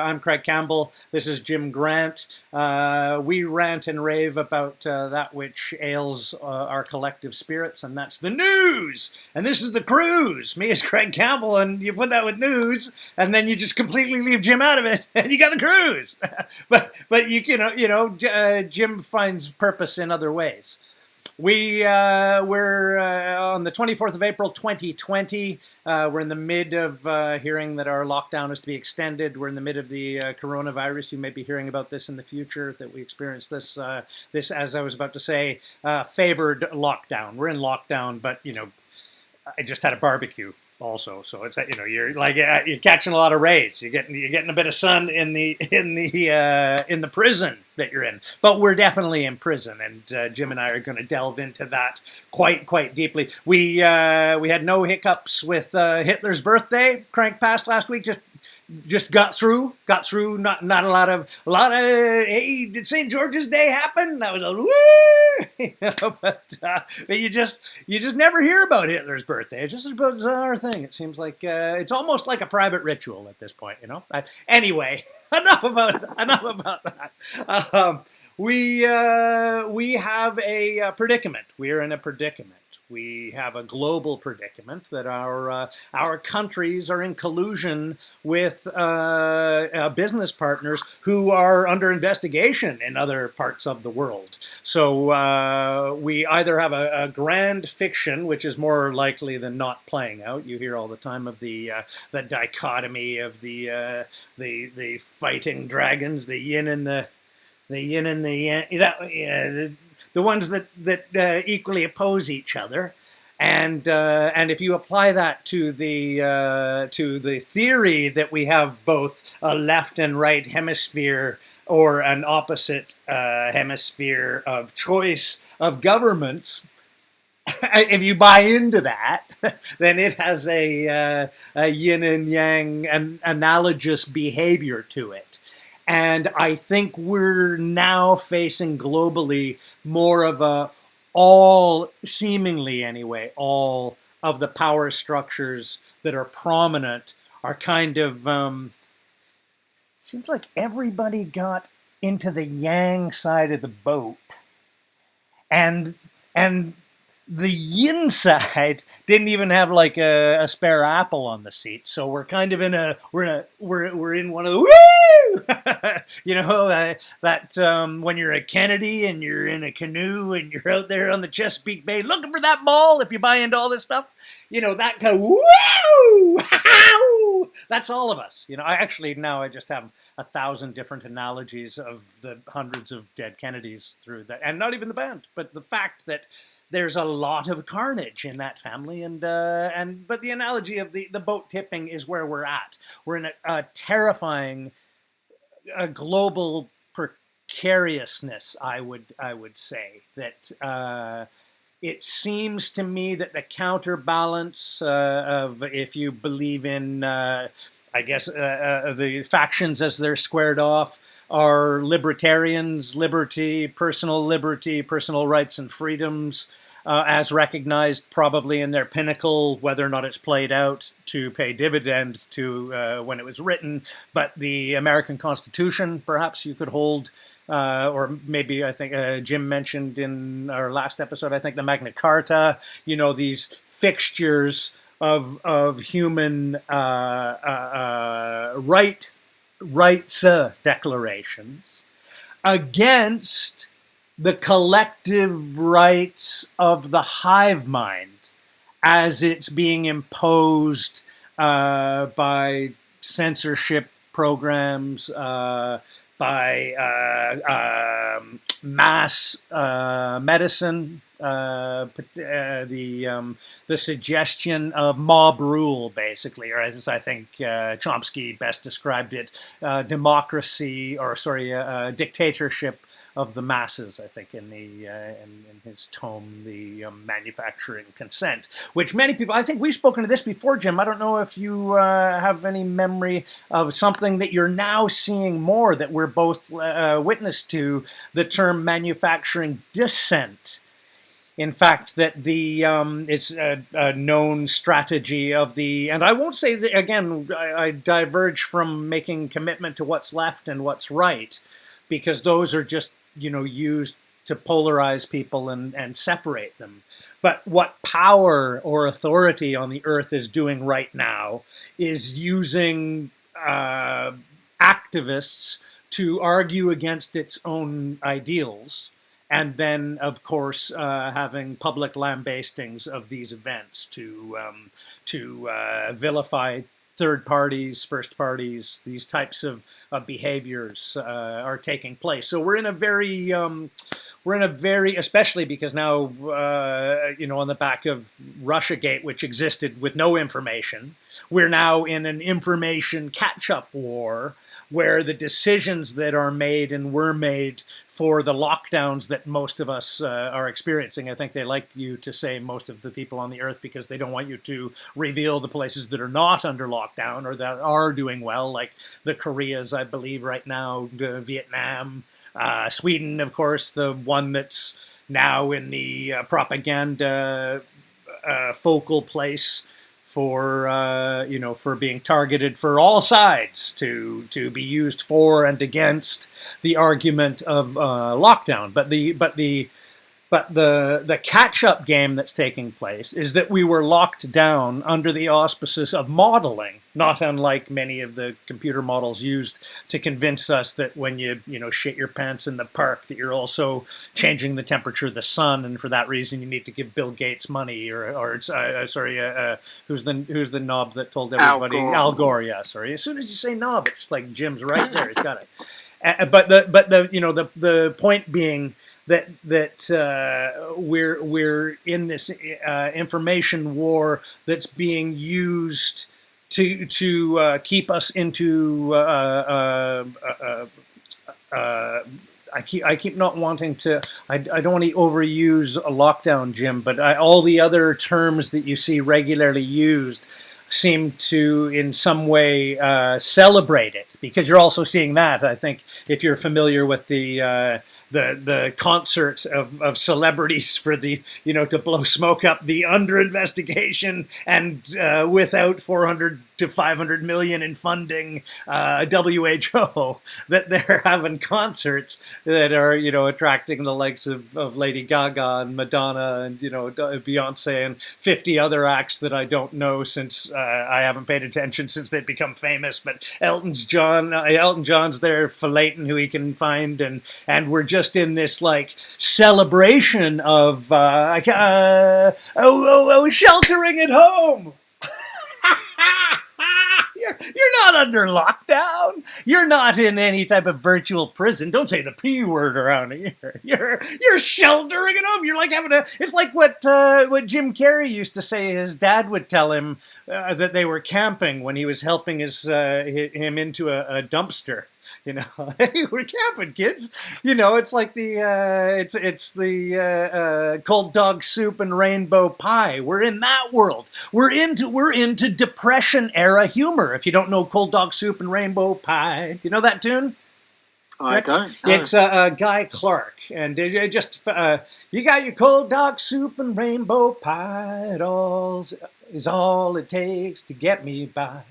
I'm Craig Campbell. This is Jim Grant. We rant and rave about that which ails our collective spirits, and that's the news. And this is the cruise. Me as Craig Campbell, and you put that with news, and then you just completely leave Jim out of it, and you got the cruise. but Jim finds purpose in other ways. We're on the 24th of April, 2020. We're in the mid of hearing that our lockdown is to be extended. We're in the mid of the coronavirus. You may be hearing about this in the future, that we experienced this, as I was about to say, favored lockdown. We're in lockdown, but, I just had a barbecue also, so it's you're like you're catching a lot of rays. You're getting a bit of sun in the prison that you're in. But we're definitely in prison, and Jim and I are going to delve into that quite deeply. We had no hiccups with Hitler's birthday. Crank passed last week. Just got through. Not a lot of. Hey, did St. George's Day happen? That was a woo. But you just never hear about Hitler's birthday. It's just a bizarre thing. It seems like it's almost like a private ritual at this point. Anyway, enough about that. We have a predicament. We are in a predicament. We have a global predicament that our countries are in collusion with business partners who are under investigation in other parts of the world. So we either have a grand fiction, which is more likely than not playing out. You hear all the time of the dichotomy of the fighting dragons, the yin and the yang. The ones that equally oppose each other, and if you apply that to the theory that we have both a left and right hemisphere or an opposite hemisphere of choice of governments, if you buy into that, then it has a yin and yang analogous behavior to it. And I think we're now facing globally more of seemingly anyway, all of the power structures that are prominent are kind of, seems like everybody got into the yang side of the boat. And the yin side didn't even have like a spare apple on the seat, so we're kind of we're in one of the woo, that when you're a Kennedy and you're in a canoe and you're out there on the Chesapeake Bay looking for that ball. If you buy into all this stuff, that kind of woo, that's all of us. I just have 1,000 different analogies of the hundreds of dead Kennedys through that, and not even the band, but the fact that there's a lot of carnage in that family, but the analogy of the boat tipping is where we're at. We're in a terrifying global precariousness. I would say that it seems to me that the counterbalance of, if you believe in, the factions as they're squared off, are libertarians, personal rights and freedoms, as recognized probably in their pinnacle, whether or not it's played out to pay dividend to when it was written. But the American Constitution, perhaps you could hold, or maybe I think Jim mentioned in our last episode, I think the Magna Carta, these fixtures of human rights declarations against the collective rights of the hive mind as it's being imposed by censorship programs, by mass medicine, the suggestion of mob rule, basically, or as I think Chomsky best described it, dictatorship of the masses, I think, in his tome, The Manufacturing Consent, which many people, I think we've spoken to this before, Jim. I don't know if you have any memory of something that you're now seeing more, that we're both witness to, the term manufacturing dissent. In fact, that it's a known strategy of and I won't say that, again, I diverge from making commitment to what's left and what's right, because those are just, used to polarize people and separate them. But what power or authority on the earth is doing right now is using activists to argue against its own ideals, and then, of course, having public lambastings of these events to vilify third parties, first parties. These types of behaviors are taking place. So we're in a very, especially because now, on the back of Russiagate, which existed with no information, we're now in an information catch-up war, where the decisions that are made and were made for the lockdowns that most of us are experiencing. I think they like you to say most of the people on the earth, because they don't want you to reveal the places that are not under lockdown or that are doing well, like the Koreas, I believe, right now, Vietnam, Sweden, of course, the one that's now in the propaganda focal place for for being targeted for all sides to be used for and against the argument of lockdown. But the catch-up game that's taking place is that we were locked down under the auspices of modeling, not unlike many of the computer models used to convince us that when you shit your pants in the park, that you're also changing the temperature of the sun, and for that reason you need to give Bill Gates money, or who's the knob that told everybody? Al Gore. Yeah, sorry. As soon as you say knob, it's like Jim's right there. He's got it. But the point being that we're in this information war that's being used to keep us into I keep not wanting to. I don't want to overuse a lockdown, Jim, but all the other terms that you see regularly used seem to, in some way, celebrate it, because you're also seeing that. I think if you're familiar with the concert of celebrities for the to blow smoke up the under investigation and without 400 to 500 million in funding WHO, that they're having concerts that are attracting the likes of Lady Gaga and Madonna and Beyonce and 50 other acts that I don't know, since I haven't paid attention since they've become famous. But Elton John's there filleting who he can find, and we're just in this like celebration of sheltering at home. You're not under lockdown. You're not in any type of virtual prison. Don't say the P word around here. You're sheltering at home. You're like having it's like what Jim Carrey used to say his dad would tell him that they were camping when he was helping him into a dumpster. Hey, we're camping, kids. It's like it's the cold dog soup and rainbow pie. We're in that world. We're into Depression era humor. If you don't know cold dog soup and rainbow pie, do you know that tune? I don't. No. It's Guy Clark, and you just you got your cold dog soup and rainbow pie. It is all it takes to get me by.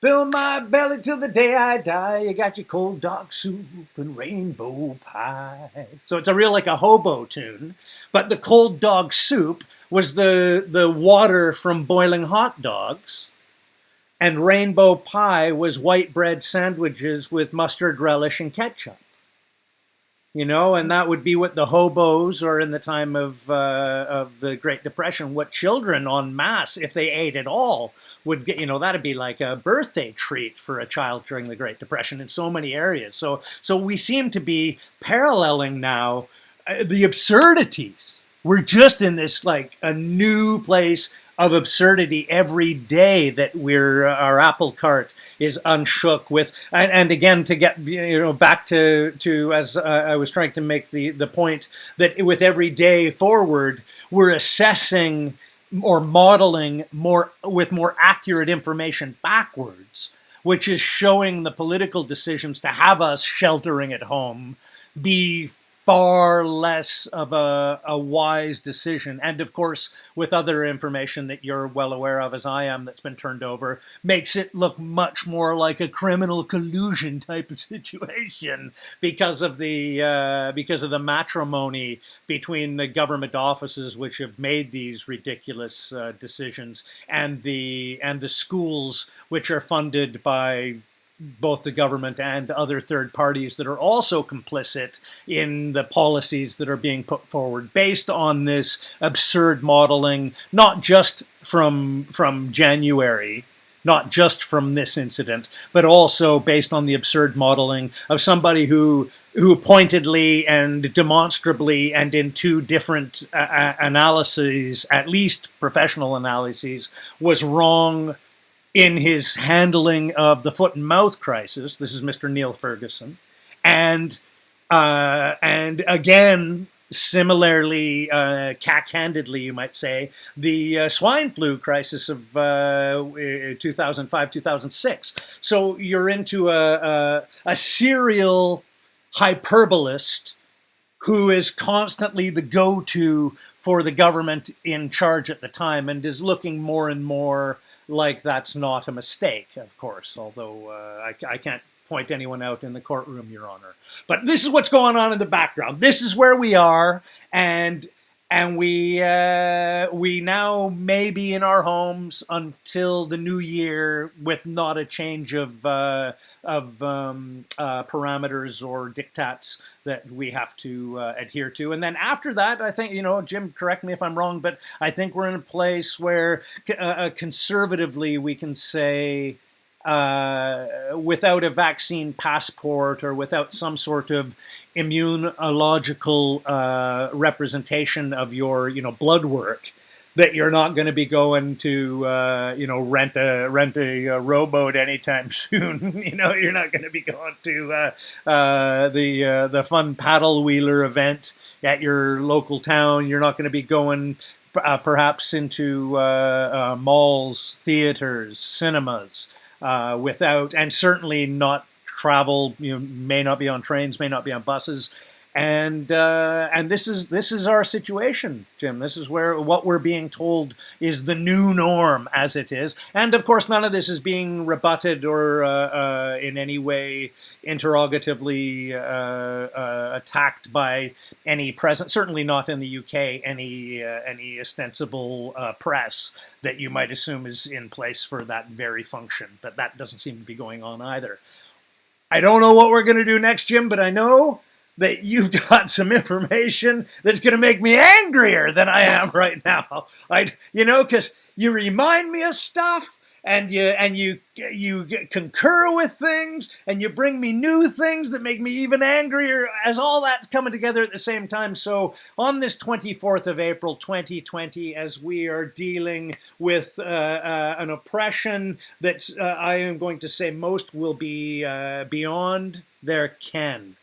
Fill my belly till the day I die. You got your cold dog soup and rainbow pie. So it's a real like a hobo tune. But the cold dog soup was the water from boiling hot dogs. And rainbow pie was white bread sandwiches with mustard relish and ketchup. And that would be what the hobos, or in the time of the Great Depression, what children en masse, if they ate at all, would get. That'd be like a birthday treat for a child during the Great Depression in so many areas. So we seem to be paralleling now the absurdities. We're just in this like a new place of absurdity every day that our apple cart is unshook with. And again, to get back to as I was trying to make the point that with every day forward, we're assessing or modeling with more accurate information backwards, which is showing the political decisions to have us sheltering at home be far less of a wise decision. And of course, with other information that you're well aware of, as I am, that's been turned over, makes it look much more like a criminal collusion type of situation because of the matrimony between the government offices which have made these ridiculous decisions and the schools which are funded by both the government and other third parties that are also complicit in the policies that are being put forward based on this absurd modeling, not just from January, not just from this incident, but also based on the absurd modeling of somebody who pointedly and demonstrably and in two different analyses, at least professional analyses, was wrong in his handling of the foot and mouth crisis. This is Mr. Neil Ferguson. And again, similarly, cack-handedly, you might say, the swine flu crisis of 2005, 2006. So you're into a serial hyperbolist who is constantly the go-to for the government in charge at the time and is looking more and more like that's not a mistake, of course, although I can't point anyone out in the courtroom, Your Honor. But this is what's going on in the background. This is where we are, and we now may be in our homes until the new year with not a change of parameters or diktats that we have to adhere to. And then after that, I think, Jim, correct me if I'm wrong, but I think we're in a place where conservatively we can say, without a vaccine passport or without some sort of immunological representation of your, blood work, that you're not going to be going to, rent a rowboat anytime soon. You're not going to be going to the fun paddle wheeler event at your local town. You're not going to be going perhaps into malls, theaters, cinemas. Without, and certainly not travel, may not be on trains, may not be on buses, and this is our situation, Jim. This is where what we're being told is the new norm, as it is, and of course none of this is being rebutted or in any way interrogatively attacked by any present, certainly not in the UK, any ostensible press that you might assume is in place for that very function. But that doesn't seem to be going on either. I don't know what we're going to do next, Jim, but I know that you've got some information that's going to make me angrier than I am right now. Because you remind me of stuff, and you concur with things, and you bring me new things that make me even angrier as all that's coming together at the same time. So on this 24th of April, 2020, as we are dealing with an oppression that I am going to say most will be beyond their ken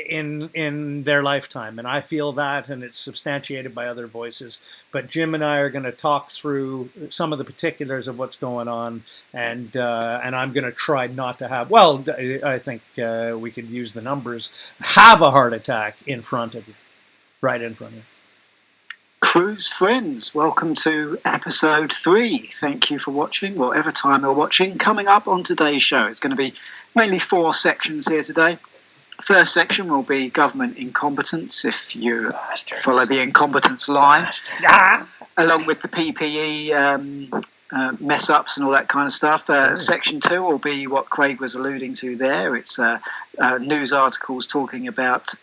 in their lifetime, and I feel that, and it's substantiated by other voices. But Jim and I are going to talk through some of the particulars of what's going on, and I'm going to try not to have. Well, I think we could use the numbers. Have a heart attack in front of you, right in front of you. Cruise friends, welcome to episode 3. Thank you for watching, whatever time you're watching. Coming up on today's show, it's going to be mainly 4 sections here today. First section will be government incompetence, if you follow the incompetence line, along with the PPE mess-ups and all that kind of stuff. Section 2 will be what Craig was alluding to there. It's news articles talking about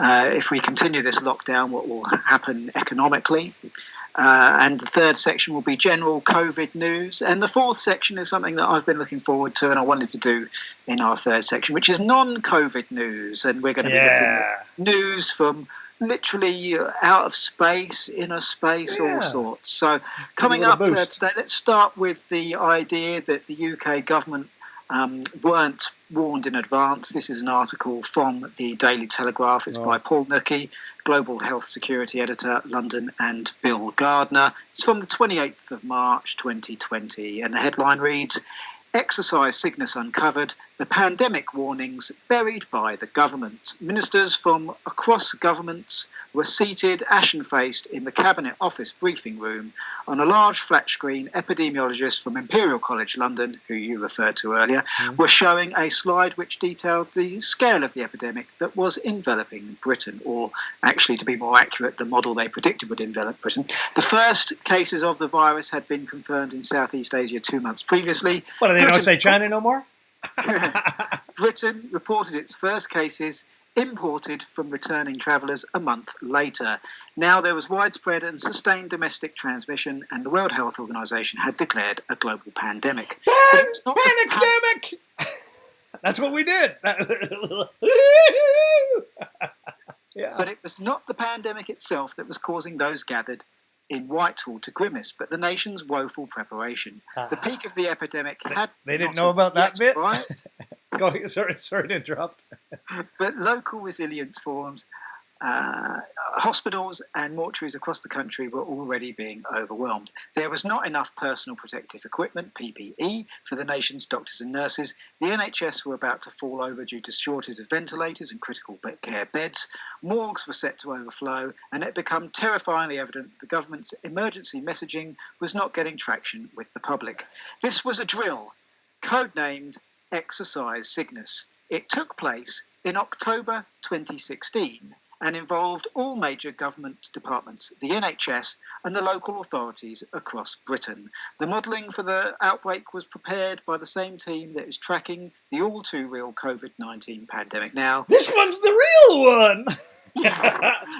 if we continue this lockdown, what will happen economically. And the third section will be general COVID news. And the fourth section is something that I've been looking forward to and I wanted to do in our third section, which is non-COVID news. And we're going to be looking at news from literally out of space, inner space, all sorts. So coming up today, let's start with the idea that the UK government weren't warned in advance. This is an article from the Daily Telegraph. It's by Paul Nucky, Global Health Security Editor, London, and Bill Gardner. It's from the 28th of March 2020, and the headline reads, Exercise sickness uncovered, the pandemic warnings buried by the government. Ministers from across governments were seated ashen-faced in the Cabinet Office briefing room. On a large flat screen, epidemiologists from Imperial College London, who you referred to earlier, were showing a slide which detailed the scale of the epidemic that was enveloping Britain, or actually, to be more accurate, the model they predicted would envelop Britain. The first cases of the virus had been confirmed in Southeast Asia 2 months previously. What, do they don't say China no more? Britain reported its first cases imported from returning travellers a month later. Now there was widespread and sustained domestic transmission, and the World Health Organization had declared a global pandemic. Panicdemic! That's what we did. Yeah. But it was not the pandemic itself that was causing those gathered in Whitehall to grimace, but the nation's woeful preparation. The peak of the epidemic had... They didn't know about that bit? Right? Sorry to interrupt. But local resilience forums, hospitals and mortuaries across the country were already being overwhelmed. There was not enough personal protective equipment, PPE, for the nation's doctors and nurses. The NHS were about to fall over due to shortages of ventilators and critical care beds. Morgues were set to overflow, and it had become terrifyingly evident that the government's emergency messaging was not getting traction with the public. This was a drill, codenamed Exercise Cygnus. It took place in October 2016 and involved all major government departments, the NHS and the local authorities across Britain. The modelling for the outbreak was prepared by the same team that is tracking the all-too-real COVID-19 pandemic now. This one's the real one!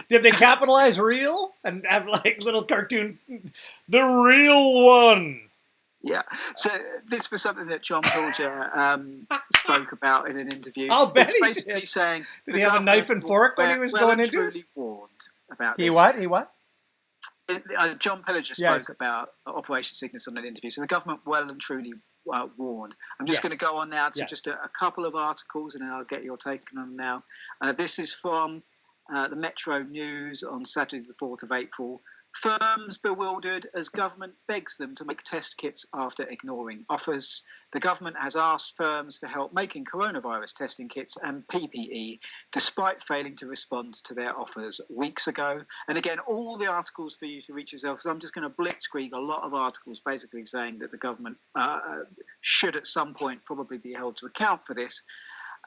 Did they capitalize real and have like little cartoon, the real one? Yeah, so this was something that John Pilger spoke about in an interview. I'll bet he basically did. Saying did he have a knife and fork when he was going into it? Truly warned about He this. what? He what? John Pilger spoke about Operation Cygnus on an interview. So the government well and truly warned. I'm just going to go on now to just a couple of articles, and then I'll get your take on them now. This is from the Metro News on Saturday the 4th of April. Firms bewildered as government begs them to make test kits after ignoring offers. The government has asked firms for help making coronavirus testing kits and PPE, despite failing to respond to their offers weeks ago. And again, all the articles for you to reach yourself, because I'm just going to blitzkrieg a lot of articles basically saying that the government should at some point probably be held to account for this.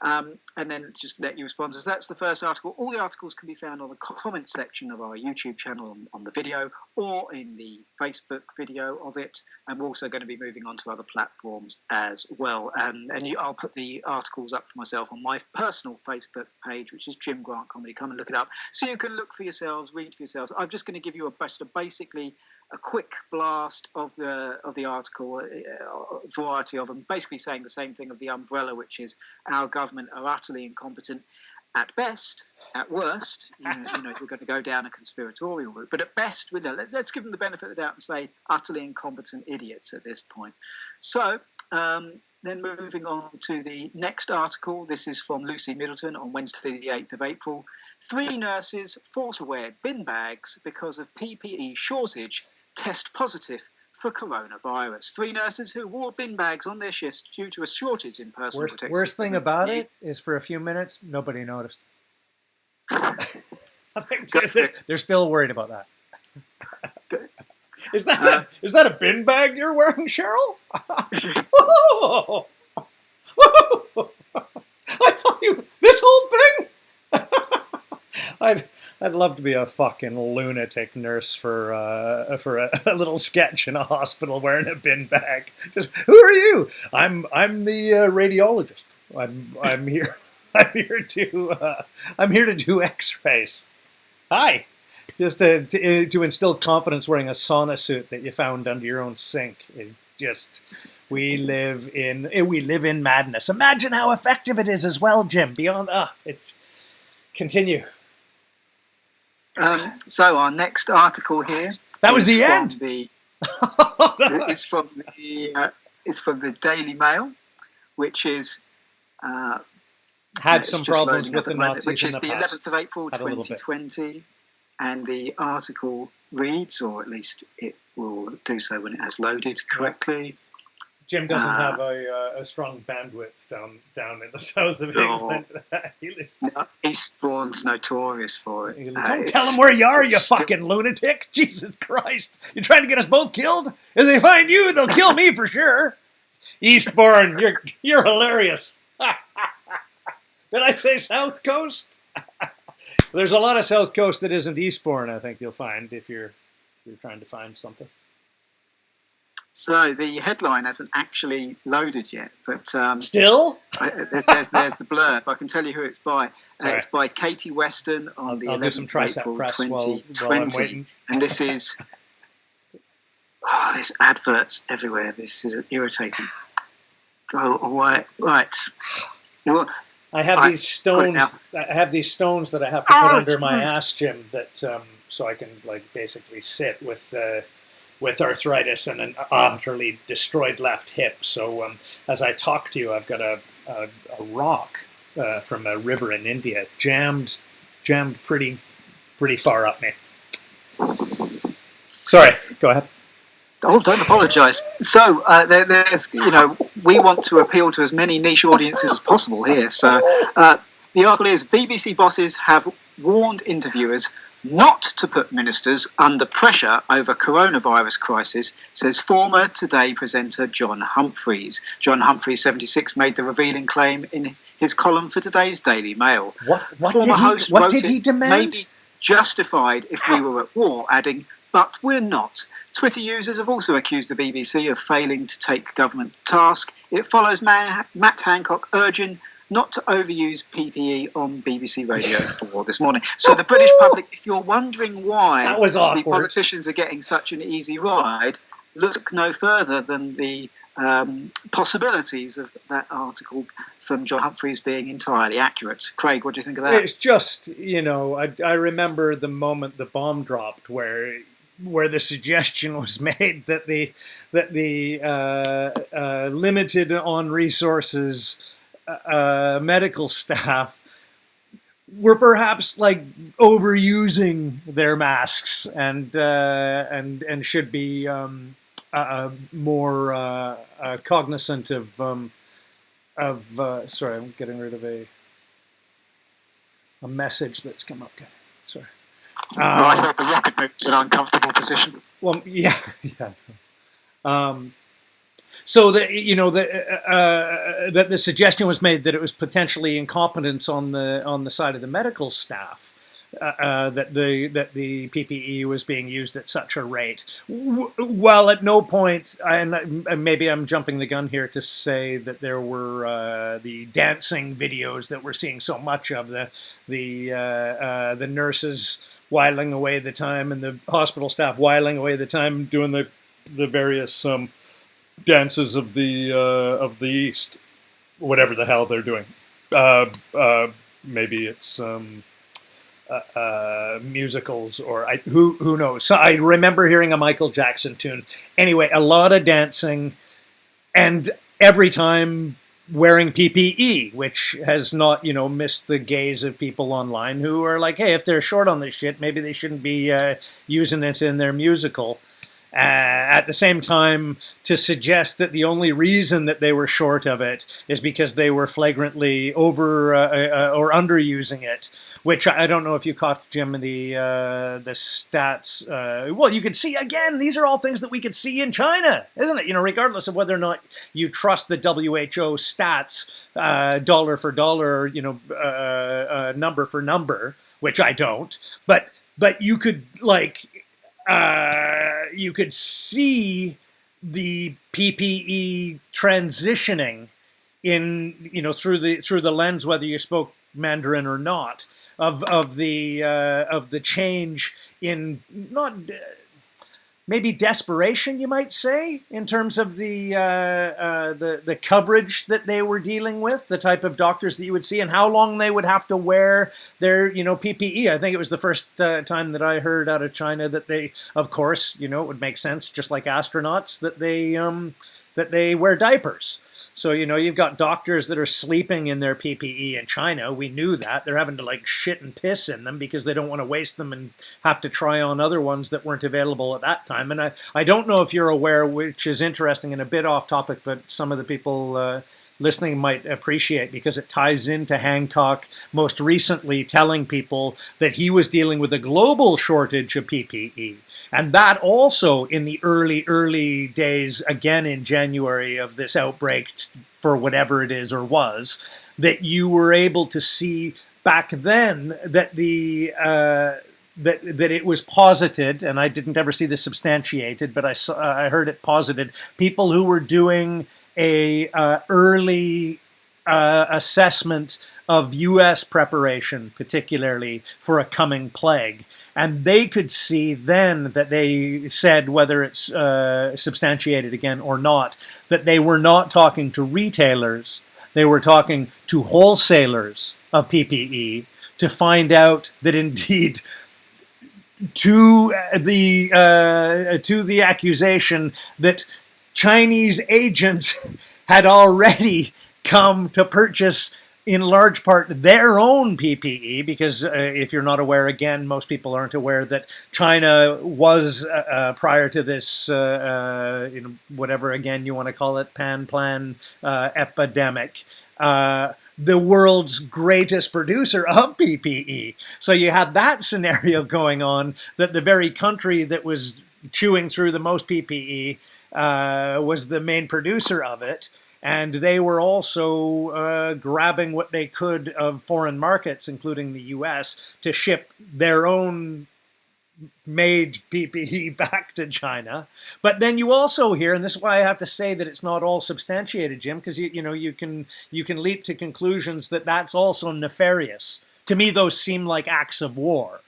And then just let you respond. So that's the first article. All the articles can be found on the comments section of our YouTube channel on the video, or in the Facebook video of it. And we're also going to be moving on to other platforms as well. I'll put the articles up for myself on my personal Facebook page, which is Jim Grant Comedy. Come and look it up, so you can look for yourselves, read for yourselves. I'm just going to give you basically a quick blast of the article, a variety of them, basically saying the same thing of the umbrella, which is our government are utterly incompetent at best. At worst, you know, if we're going to go down a conspiratorial route, but at best, let's give them the benefit of the doubt and say utterly incompetent idiots at this point. So then moving on to the next article. This is from Lucy Middleton on Wednesday the 8th of April. 3 nurses forced to wear bin bags because of PPE shortage test positive for coronavirus. 3 nurses who wore bin bags on their shifts due to a shortage in personal protection. Worst thing about it is for a few minutes, nobody noticed. I think they're still worried about that. Is that a bin bag you're wearing, Cheryl? Whoa! Whoa! I thought this whole thing. I'd love to be a fucking lunatic nurse for a little sketch in a hospital wearing a bin bag. Just, who are you? I'm the radiologist. I'm here. I'm here to do X-rays. Hi. Just to instill confidence wearing a sauna suit that you found under your own sink. We live in madness. Imagine how effective it is as well, Jim. Continue. So our next article here. That was the end. It's from the Daily Mail, which is had some problems with the Nazis which is in the the past. 11th of April 2020, and the article reads, or at least it will do so when it has loaded correctly. Jim doesn't have a strong bandwidth down in the south of England. Eastbourne's notorious for it. Don't tell them where you are, you fucking lunatic! Jesus Christ! You're trying to get us both killed? If they find you, they'll kill me for sure. Eastbourne, you're hilarious. Did I say South Coast? There's a lot of South Coast that isn't Eastbourne, I think you'll find, if you're trying to find something. So the headline hasn't actually loaded yet, but still, there's the blurb. I can tell you who it's by. It's by Katie Weston on the 11th of April 2020, and this is there's adverts everywhere. This is irritating. Go away, right. I have these stones. I have these stones that I have to put under my ass, Jim. That so I can basically sit with arthritis and an utterly destroyed left hip. So as I talk to you, I've got a rock from a river in India jammed pretty far up me. Sorry, go ahead. Oh, don't apologise. So there's, we want to appeal to as many niche audiences as possible here. So the article is, BBC bosses have warned interviewers not to put ministers under pressure over coronavirus crisis, says former Today presenter John Humphreys. John Humphreys, 76, made the revealing claim in his column for today's Daily Mail. What did he demand? May be justified if we were at war, adding, but we're not. Twitter users have also accused the BBC of failing to take government to task. It follows Matt Hancock urging not to overuse PPE on BBC Radio 4 this morning. So the British public, if you're wondering why the politicians are getting such an easy ride, look no further than the possibilities of that article from John Humphreys being entirely accurate. Craig, what do you think of that? It's just, I remember the moment the bomb dropped where the suggestion was made that the limited on resources medical staff were perhaps overusing their masks and should be more cognizant of sorry, I'm getting rid of a message that's come up. Sorry. I thought the rocket move's an uncomfortable position. Well, yeah. So that that the suggestion was made that it was potentially incompetence on the side of the medical staff, that the PPE was being used at such a rate. While at no point, and maybe I'm jumping the gun here to say that there were the dancing videos that we're seeing so much of, the nurses whiling away the time and the hospital staff whiling away the time doing the various dances of the East, whatever the hell they're doing. Maybe it's musicals or who knows. So I remember hearing a Michael Jackson tune. Anyway, a lot of dancing, and every time wearing PPE, which has not, missed the gaze of people online who are like, hey, if they're short on this shit, maybe they shouldn't be using it in their musical. At the same time, to suggest that the only reason that they were short of it is because they were flagrantly over or underusing it, which I don't know if you caught, Jim, the stats. Well, you could see, again, these are all things that we could see in China, isn't it? Regardless of whether or not you trust the WHO stats, dollar for dollar, number for number, which I don't, but you could you could see the PPE transitioning in, through the lens, whether you spoke Mandarin or not, of the change in not maybe desperation, you might say, in terms of the coverage that they were dealing with, the type of doctors that you would see, and how long they would have to wear their, PPE. I think it was the first time that I heard out of China that they, of course, it would make sense, just like astronauts, that they wear diapers. So, you've got doctors that are sleeping in their PPE in China. We knew that. They're having to like shit and piss in them because they don't want to waste them and have to try on other ones that weren't available at that time. And I don't know if you're aware, which is interesting and a bit off topic, but some of the people listening might appreciate, because it ties into Hancock most recently telling people that he was dealing with a global shortage of PPE. And that also in the early days, again in January of this outbreak, for whatever it is or was, that you were able to see back then that that it was posited, and I didn't ever see this substantiated, but I heard it posited. People who were doing a early assessment of U.S. preparation, particularly for a coming plague. And they could see then that they said, whether it's substantiated again or not, that they were not talking to retailers, they were talking to wholesalers of PPE to find out that indeed to the accusation that Chinese agents had already come to purchase in large part their own PPE, because if you're not aware, again, most people aren't aware that China was, prior to this, whatever, again, you want to call it, plan epidemic, the world's greatest producer of PPE. So you had that scenario going on, that the very country that was chewing through the most PPE was the main producer of it. And they were also grabbing what they could of foreign markets, including the U.S., to ship their own made PPE back to China. But then you also hear, and this is why I have to say that it's not all substantiated, Jim, because you can leap to conclusions that that's also nefarious. To me, those seem like acts of war.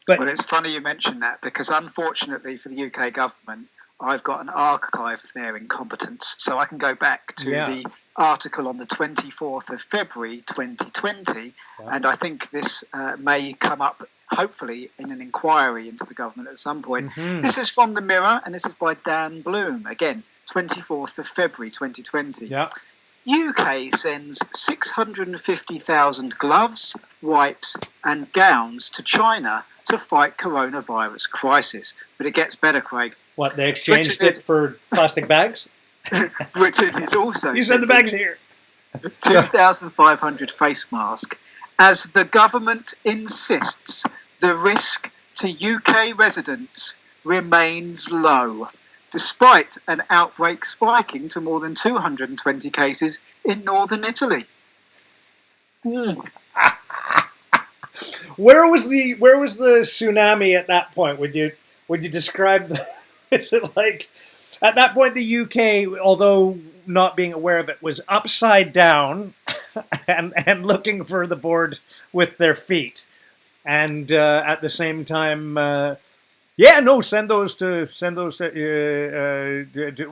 But well, it's funny you mention that, because unfortunately for the UK government, I've got an archive of their incompetence, so I can go back to the article on the 24th of February 2020, and I think this may come up, hopefully, in an inquiry into the government at some point. Mm-hmm. This is from the Mirror, and this is by Dan Bloom. Again, 24th of February 2020. Yeah. UK sends 650,000 gloves, wipes and gowns to China to fight coronavirus crisis. But it gets better, Craig. What, they exchanged it for plastic bags? Britain is also... You send the bags here. 2,500 face masks. As the government insists the risk to UK residents remains low, despite an outbreak spiking to more than 220 cases in northern Italy. Where was the tsunami at that point? Would you describe is it like at that point the UK, although not being aware of it, was upside down and looking for the board with their feet, and at the same time, send those to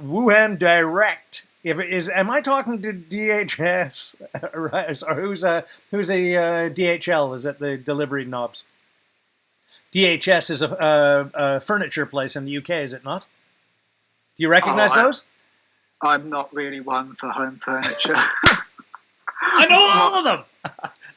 Wuhan direct. Am I talking to DHS? Right, or who's a DHL? Is that the delivery knobs? DHS is a furniture place in the UK, is it not? Do you recognize those? I'm not really one for home furniture. I know all of them.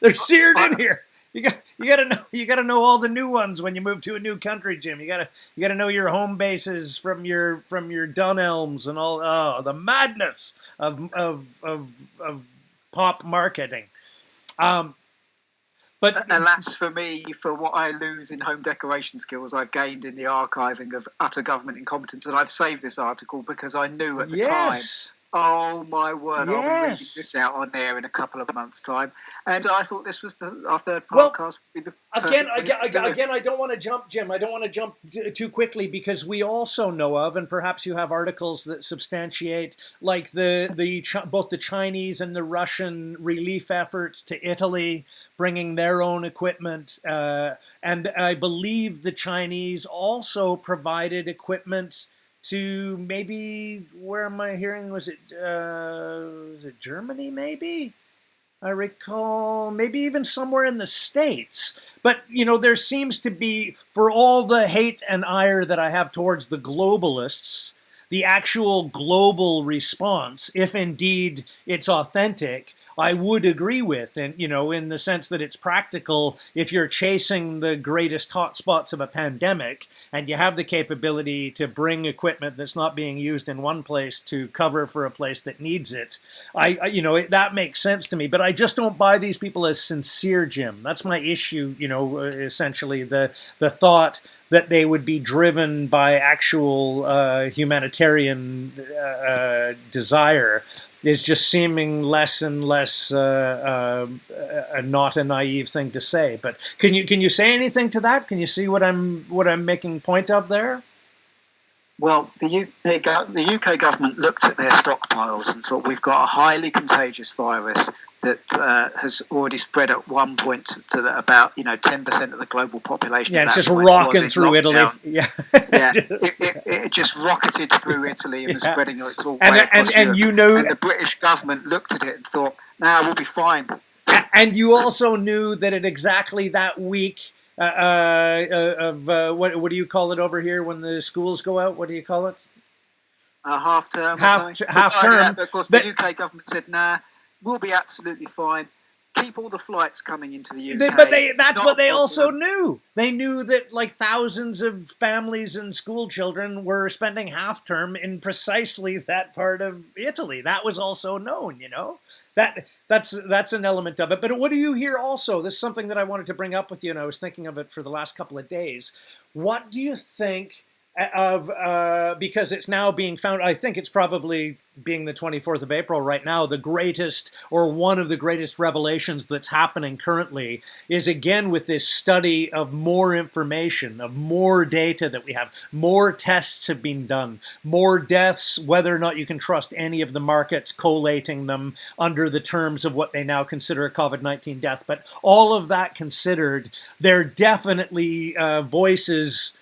They're seared in here. You gotta know all the new ones when you move to a new country, Jim. You gotta know your home bases from your Dunelms and all. Oh, the madness of pop marketing. But alas for me, for what I lose in home decoration skills, I've gained in the archiving of utter government incompetence, and I've saved this article because I knew at the time. Oh my word! I'll be reading this out on air in a couple of months' time, and I thought this was our third podcast. Again, I don't want to jump, Jim. I don't want to jump too quickly, because we also know of, and perhaps you have articles that substantiate, like both the Chinese and the Russian relief effort to Italy, bringing their own equipment, and I believe the Chinese also provided equipment to maybe, where am I hearing? Was it Germany? Maybe I recall, maybe even somewhere in the States. But there seems to be, for all the hate and ire that I have towards the globalists, the actual global response, if indeed it's authentic, I would agree with. And, in the sense that it's practical, if you're chasing the greatest hotspots of a pandemic and you have the capability to bring equipment that's not being used in one place to cover for a place that needs it, that makes sense to me. But I just don't buy these people as sincere, Jim. That's my issue, essentially the thought that they would be driven by actual humanitarian desire is just seeming less and less not a naive thing to say. But can you say anything to that? Can you see what I'm making point of there? Well, the UK government looked at their stockpiles and thought, we've got a highly contagious virus that has already spread at one point to about 10% of the global population. Yeah, it's just rocking through Italy. Yeah, it just rocketed through Italy and was spreading its all way across Europe. And the British government looked at it and thought, we'll be fine. And you also knew that at exactly that week what do you call it over here when the schools go out? What do you call it? Half term. Half term. Yeah, but of course, the UK government said, we'll be absolutely fine. Keep all the flights coming into the UK. But that's what they also knew. They knew that thousands of families and school children were spending half term in precisely that part of Italy. That was also known, That's an element of it. But what do you hear also? This is something that I wanted to bring up with you, and I was thinking of it for the last couple of days. What do you think of, because it's now being found, I think it's probably being the 24th of April right now, the greatest or one of the greatest revelations that's happening currently is again with this study of more information, of more data that we have, more tests have been done, more deaths, whether or not you can trust any of the markets collating them under the terms of what they now consider a COVID-19 death. But all of that considered, there are definitely voices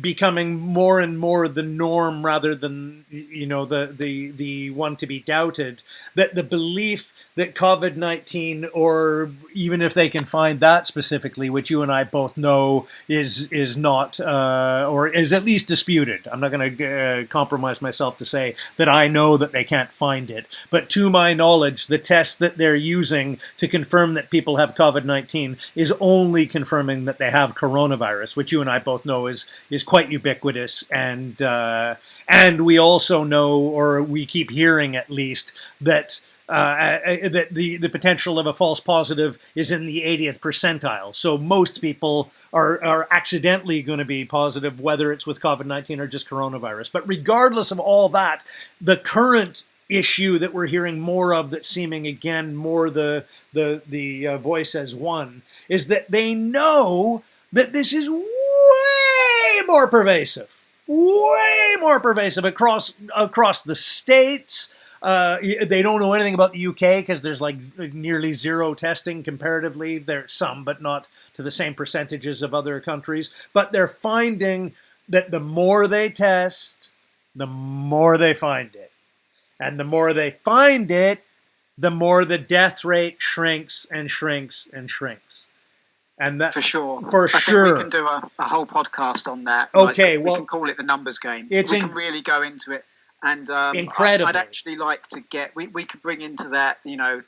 becoming more and more the norm rather than the one to be doubted, that the belief that COVID-19, or even if they can find that specifically, which you and I both know is not or is at least disputed. I'm not going to compromise myself to say that I know that they can't find it, but to my knowledge, the test that they're using to confirm that people have COVID-19 is only confirming that they have coronavirus, which you and I both know is quite ubiquitous, and we also know, or we keep hearing at least, that that the potential of a false positive is in the 80th percentile. So most people are accidentally going to be positive, whether it's with COVID-19 or just coronavirus. But regardless of all that, the current issue that we're hearing more of, that's seeming again more the voice as one, is that they know that this is way more pervasive across the states. They don't know anything about the UK because there's nearly zero testing comparatively. There's some, but not to the same percentages of other countries. But they're finding that the more they test, the more they find it. And the more they find it, the more the death rate shrinks and shrinks and shrinks. And that, for sure. I think we can do a whole podcast on that. Okay, we can call it the numbers game. We can really go into it. And incredible. I'd actually like to get. We could bring into that, the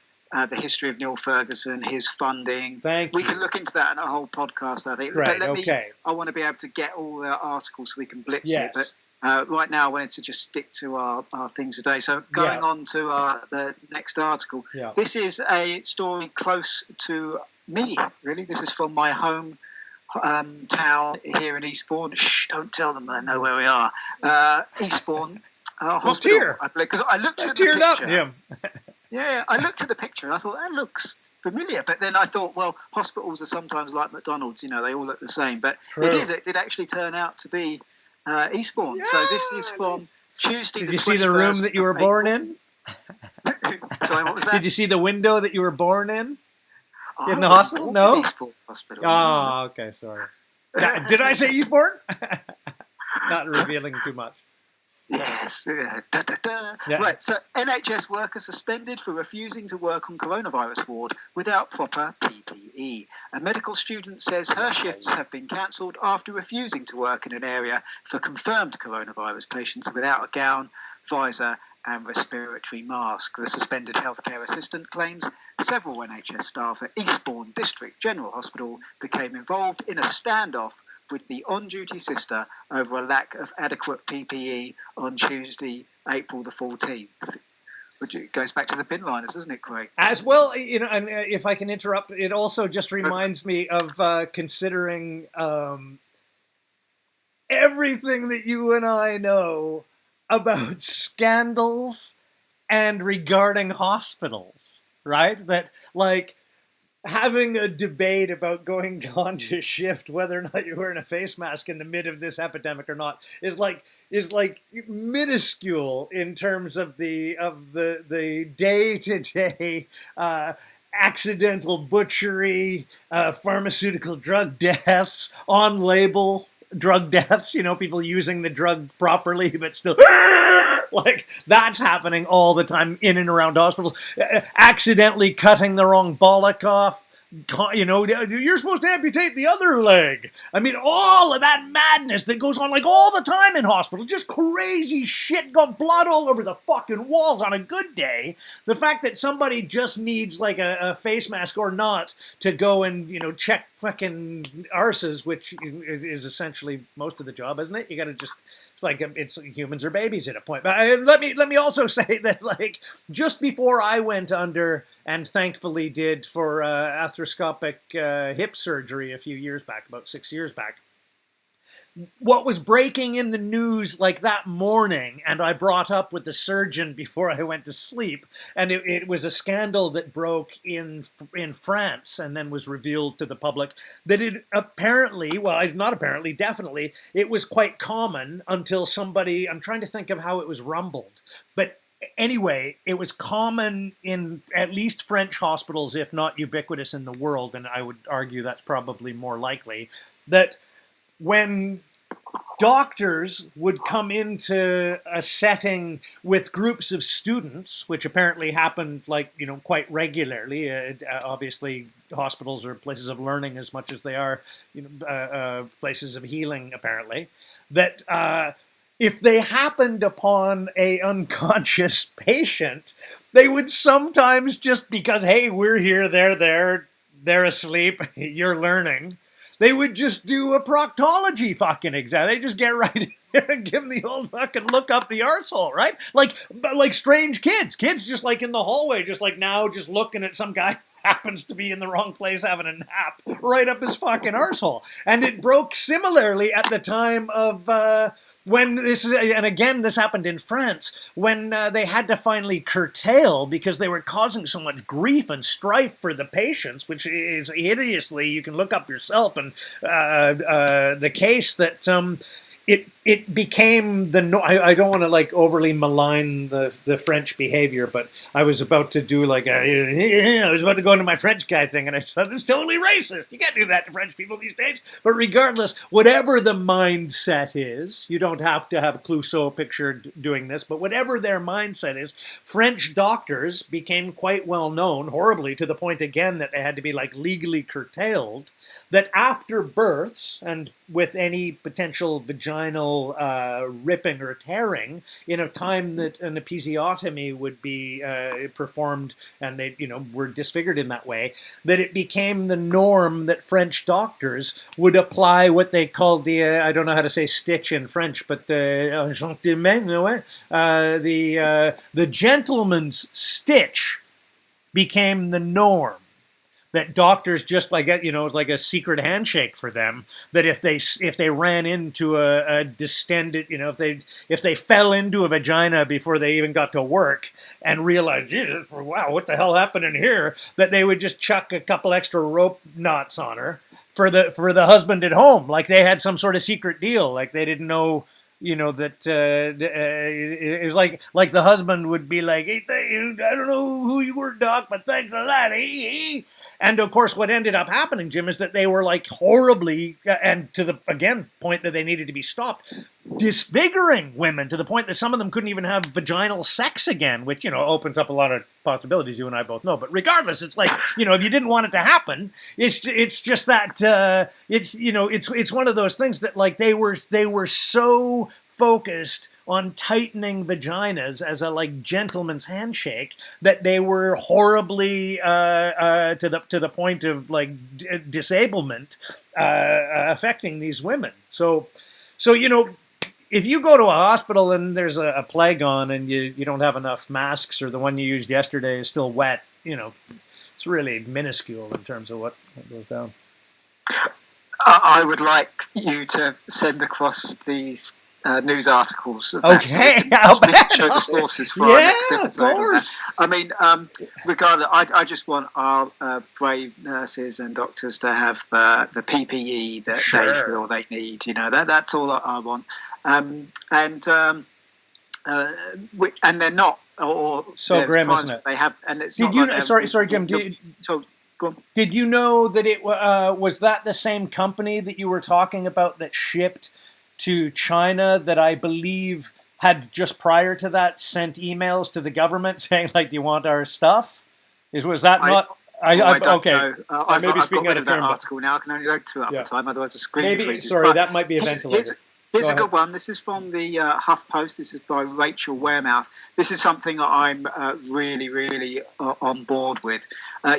history of Neil Ferguson, his funding. We can look into that in a whole podcast, I think. Great, but I want to be able to get all the articles so we can blitz it. But right now, I wanted to just stick to our things today. So going on to the next article. Yeah. This is a story close to me, really. This is from my home town here in Eastbourne. Shh, don't tell them I know where we are. Eastbourne Hospital. Because I looked at the picture. Up, Jim. Yeah, I looked at the picture and I thought, that looks familiar. But then I thought, well, hospitals are sometimes like McDonald's, they all look the same. But it did actually turn out to be Eastbourne. Yeah, so this is from Tuesday the 21st. Did you see the room that you were born in? Sorry, what was that? Did you see the window that you were born in? In the hospital? No? Eastbourne Hospital. Oh, okay, sorry. Did I say Eastbourne? Not revealing too much. Yes. Yeah. Right, so NHS workers suspended for refusing to work on coronavirus ward without proper PPE. PPE. A medical student says her shifts have been cancelled after refusing to work in an area for confirmed coronavirus patients without a gown, visor and respiratory mask. The suspended healthcare assistant claims several NHS staff at Eastbourne District General Hospital became involved in a standoff with the on-duty sister over a lack of adequate PPE on Tuesday, April the 14th. Which it goes back to the bin liners, doesn't it, Craig? As well, and if I can interrupt, it also just reminds me of considering everything that you and I know about scandals and regarding hospitals, right? That, like, having a debate about going on to shift, whether or not you're wearing a face mask in the mid of this epidemic or not, is like minuscule in terms of the day-to-day accidental butchery, pharmaceutical drug deaths, on-label drug deaths, people using the drug properly, but still, like, that's happening all the time in and around hospitals. Accidentally cutting the wrong bollock off. You're supposed to amputate the other leg. I mean, all of that madness that goes on, like, all the time in hospitals, just crazy shit, got blood all over the fucking walls on a good day. The fact that somebody just needs, like, a face mask or not to go and, check fucking arses, which is essentially most of the job, isn't it? You gotta just, like, it's humans or babies at a point. But let me also say that, like, just before I went under, and thankfully did, for arthroscopic hip surgery a few years back, about 6 years back, what was breaking in the news, like, that morning, and I brought up with the surgeon before I went to sleep, and it was a scandal that broke in France and then was revealed to the public, that it apparently, well, not apparently, definitely, it was quite common until somebody, I'm trying to think of how it was rumbled, but anyway, it was common in at least French hospitals, if not ubiquitous in the world, and I would argue that's probably more likely, that when doctors would come into a setting with groups of students, which apparently happened, like, quite regularly. Obviously, hospitals are places of learning as much as they are, places of healing, apparently. That if they happened upon a unconscious patient, they would sometimes, just because, hey, we're here, they're there, they're asleep, you're learning, they would just do a proctology fucking exam. They just get right in there and give them the old fucking look up the arsehole, right? Like strange kids. Kids just, like, in the hallway, just like now, just looking at some guy happens to be in the wrong place having a nap right up his fucking arsehole. And it broke similarly at the time of when this is, and again, this happened in France, when they had to finally curtail because they were causing so much grief and strife for the patients, which is hideously, you can look up yourself, and the case that it became the I don't want to, like, overly malign the French behavior, but I was about to do like I was about to go into my French guy thing, and I said, it's totally racist. You can't do that to French people these days. But regardless, whatever the mindset is, you don't have to have a Clouseau picture doing this, but whatever their mindset is, French doctors became quite well known, horribly, to the point again that they had to be, like, legally curtailed, that after births and with any potential vaginal ripping or tearing, in a time that an episiotomy would be performed, and they, were disfigured in that way, that it became the norm that French doctors would apply what they called the, I don't know how to say stitch in French, but the gentleman's stitch became the norm. That doctors just, like, it was like a secret handshake for them. That if they ran into a distended, if they fell into a vagina before they even got to work and realized, Jesus, wow, what the hell happened in here? That they would just chuck a couple extra rope knots on her for the husband at home, like they had some sort of secret deal, like they didn't know. That it was like the husband would be like, hey, I don't know who you were, Doc, but thanks a lot. And of course, what ended up happening, Jim, is that they were, like, horribly, and to the, again, point that they needed to be stopped, disfiguring women to the point that some of them couldn't even have vaginal sex again, which, opens up a lot of possibilities you and I both know. But regardless, it's like, if you didn't want it to happen, it's just that it's one of those things that, like, they were so focused on tightening vaginas as a, like, gentleman's handshake that they were horribly to the point of, like, disablement affecting these women. So if you go to a hospital and there's a plague on and you don't have enough masks, or the one you used yesterday is still wet, it's really minuscule in terms of what goes down. I would like you to send across these news articles. Of Okay, I'll show the sources for our next episode. Of course. I mean, regardless, I just want our brave nurses and doctors to have the PPE that they feel they need. That's all I want. And they're not. Or so grim, isn't it? They have, and it's did not you? like Sorry, Jim. Go on. Did you know that it was that the same company that you were talking about that shipped to China that I believe had just prior to that sent emails to the government saying, like, do you want our stuff? Was that not? I don't okay. know. I've got rid of that article now. I can only load 2 at a time, otherwise the screen freezes. Sorry, that might be a ventilator. Here's a good one. This is from the HuffPost. This is by Rachel Wearmouth. This is something that I'm really, really on board with.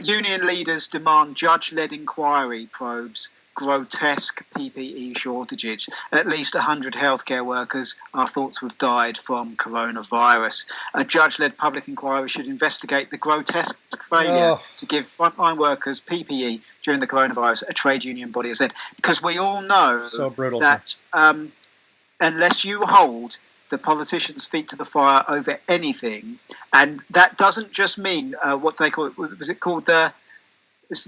Union leaders demand judge-led inquiry probes grotesque PPE shortages. At least 100 healthcare workers are thought to have died from coronavirus. A judge-led public inquiry should investigate the grotesque failure to give frontline workers PPE during the coronavirus, a trade union body has said. Because we all know that unless you hold the politicians' feet to the fire over anything, and that doesn't just mean what they call it, was it called the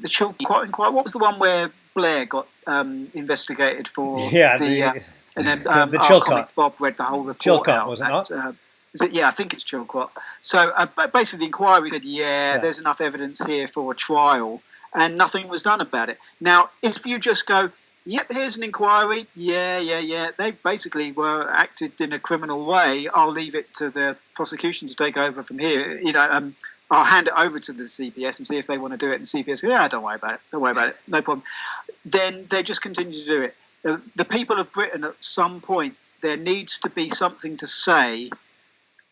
chill inquiry? What was the one where Blair got investigated for? And then the Chilcot. Bob read the whole report. Chilcot, was it not? Is it? Yeah, I think it's Chilcot. So basically, the inquiry said, there's enough evidence here for a trial, and nothing was done about it. Now, if you just go, yep, here's an inquiry. Yeah. They basically were acted in a criminal way. I'll leave it to the prosecution to take over from here. I'll hand it over to the CPS and see if they want to do it. And the CPS go, don't worry about it. No problem. Then they just continue to do it. The people of Britain, at some point, there needs to be something to say.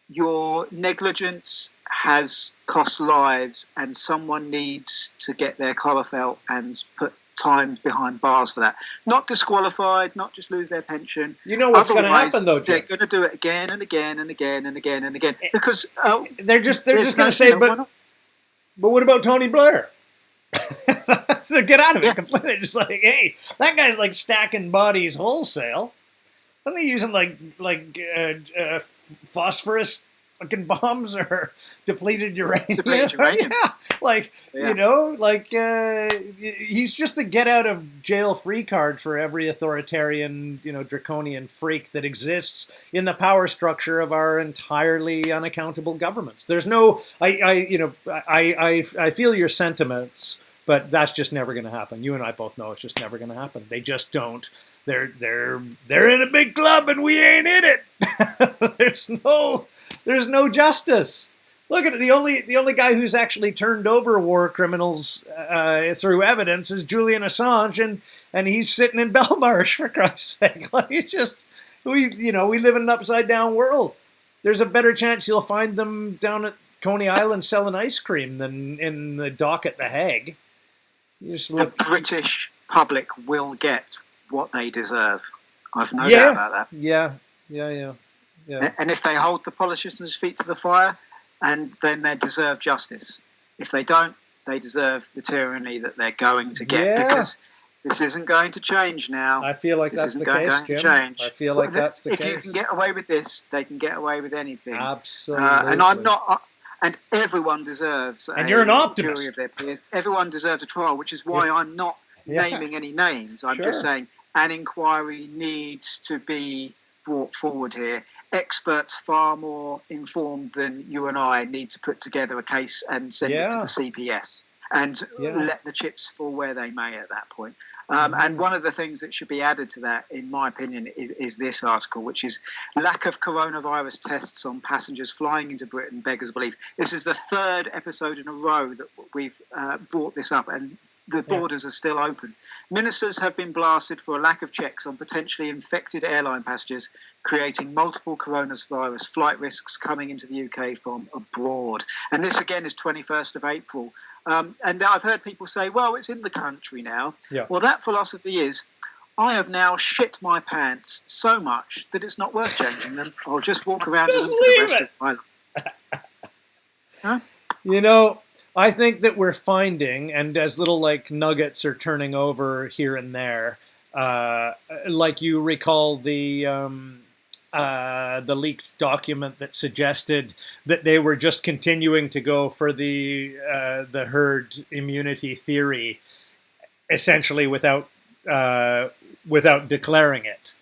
Your negligence has cost lives, and someone needs to get their collar felt and put time behind bars for that. Not disqualified, not just lose their pension. You know what's going to happen, though, Jim? They're going to do it again and again and again and again and again because they're just going to say, but what about Tony Blair? So get out of it completely. Just like, hey, that guy's like stacking bodies wholesale. Aren't they using like phosphorus fucking bombs or depleted uranium? He's just the get out of jail free card for every authoritarian, draconian freak that exists in the power structure of our entirely unaccountable governments. There's no, I feel your sentiments, but that's just never going to happen. You and I both know it's just never going to happen. They just don't. They're in a big club and we ain't in it. There's no justice. Look at it. The only guy who's actually turned over war criminals through evidence is Julian Assange, and he's sitting in Belmarsh, for Christ's sake. Like, it's just we live in an upside down world. There's a better chance you'll find them down at Coney Island selling ice cream than in the dock at The Hague. The British public will get what they deserve. I've no doubt about that. Yeah. And if they hold the politicians' feet to the fire, and then they deserve justice. If they don't, they deserve the tyranny that they're going to get because this isn't going to change now. I feel like that's the case, Jim. I feel like that's the case. If you can get away with this, they can get away with anything. Absolutely. And I'm not. And everyone deserves and you're an optimist. Jury of their peers. Everyone deserves a trial, which is why I'm not naming any names. I'm just saying an inquiry needs to be brought forward here. Experts far more informed than you and I need to put together a case and send it to the CPS and let the chips fall where they may at that point. And one of the things that should be added to that, in my opinion, is this article, which is lack of coronavirus tests on passengers flying into Britain beggars belief. This is the third episode in a row that we've brought this up, and the borders are still open. Ministers have been blasted for a lack of checks on potentially infected airline passengers, creating multiple coronavirus flight risks coming into the UK from abroad. And this, again, is 21st of April. And I've heard people say, well, it's in the country now. Yeah. Well, that philosophy is, I have now shit my pants so much that it's not worth changing them. I'll just walk around in them for the rest of my life. Huh? You know, I think that we're finding, and as little like nuggets are turning over here and there, like you recall the leaked document that suggested that they were just continuing to go for the herd immunity theory, essentially without declaring it,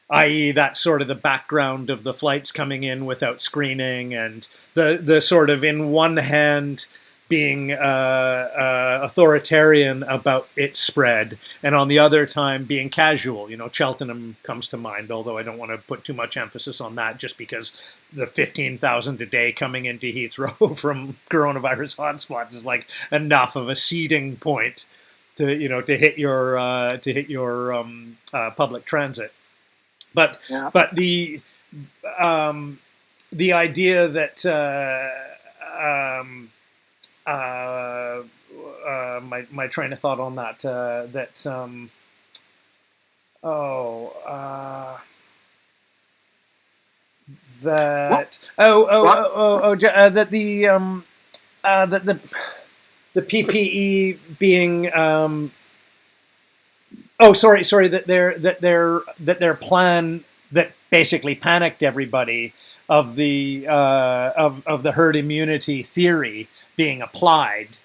i.e. that's sort of the background of the flights coming in without screening, and the sort of, in one hand, being authoritarian about its spread, and on the other time being casual. You know, Cheltenham comes to mind, although I don't want to put too much emphasis on that, just because the 15,000 a day coming into Heathrow from coronavirus hotspots is like enough of a seeding point to hit your public transit. But the idea that my train of thought on that that the PPE being that their plan that basically panicked everybody of the herd immunity theory being applied.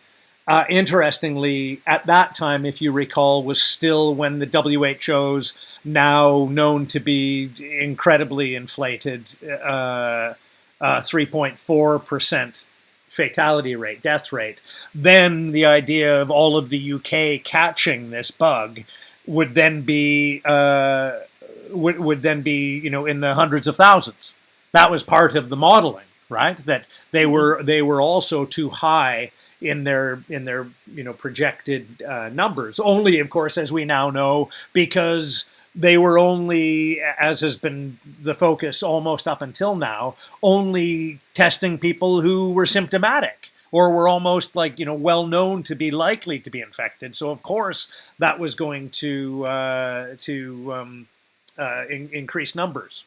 Interestingly, at that time, if you recall, was still when the WHO's now known to be incredibly inflated 3.4% fatality rate, death rate. Then the idea of all of the UK catching this bug would then be in the hundreds of thousands. That was part of the modeling, right? That they were also too high in their projected numbers. Only, of course, as we now know, because they were only, as has been the focus almost up until now, only testing people who were symptomatic or were almost well known to be likely to be infected. So of course that was going to increase numbers.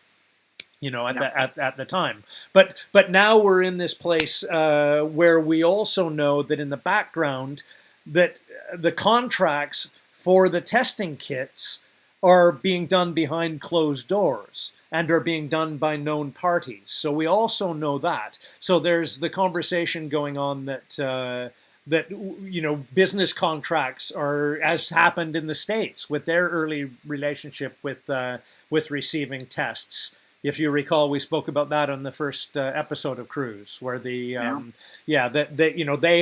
At the time, but now we're in this place where we also know that in the background that the contracts for the testing kits are being done behind closed doors and are being done by known parties. So we also know that. So there's the conversation going on that business contracts are, as happened in the States with their early relationship with receiving tests. If you recall, we spoke about that on the first episode of Cruise, where they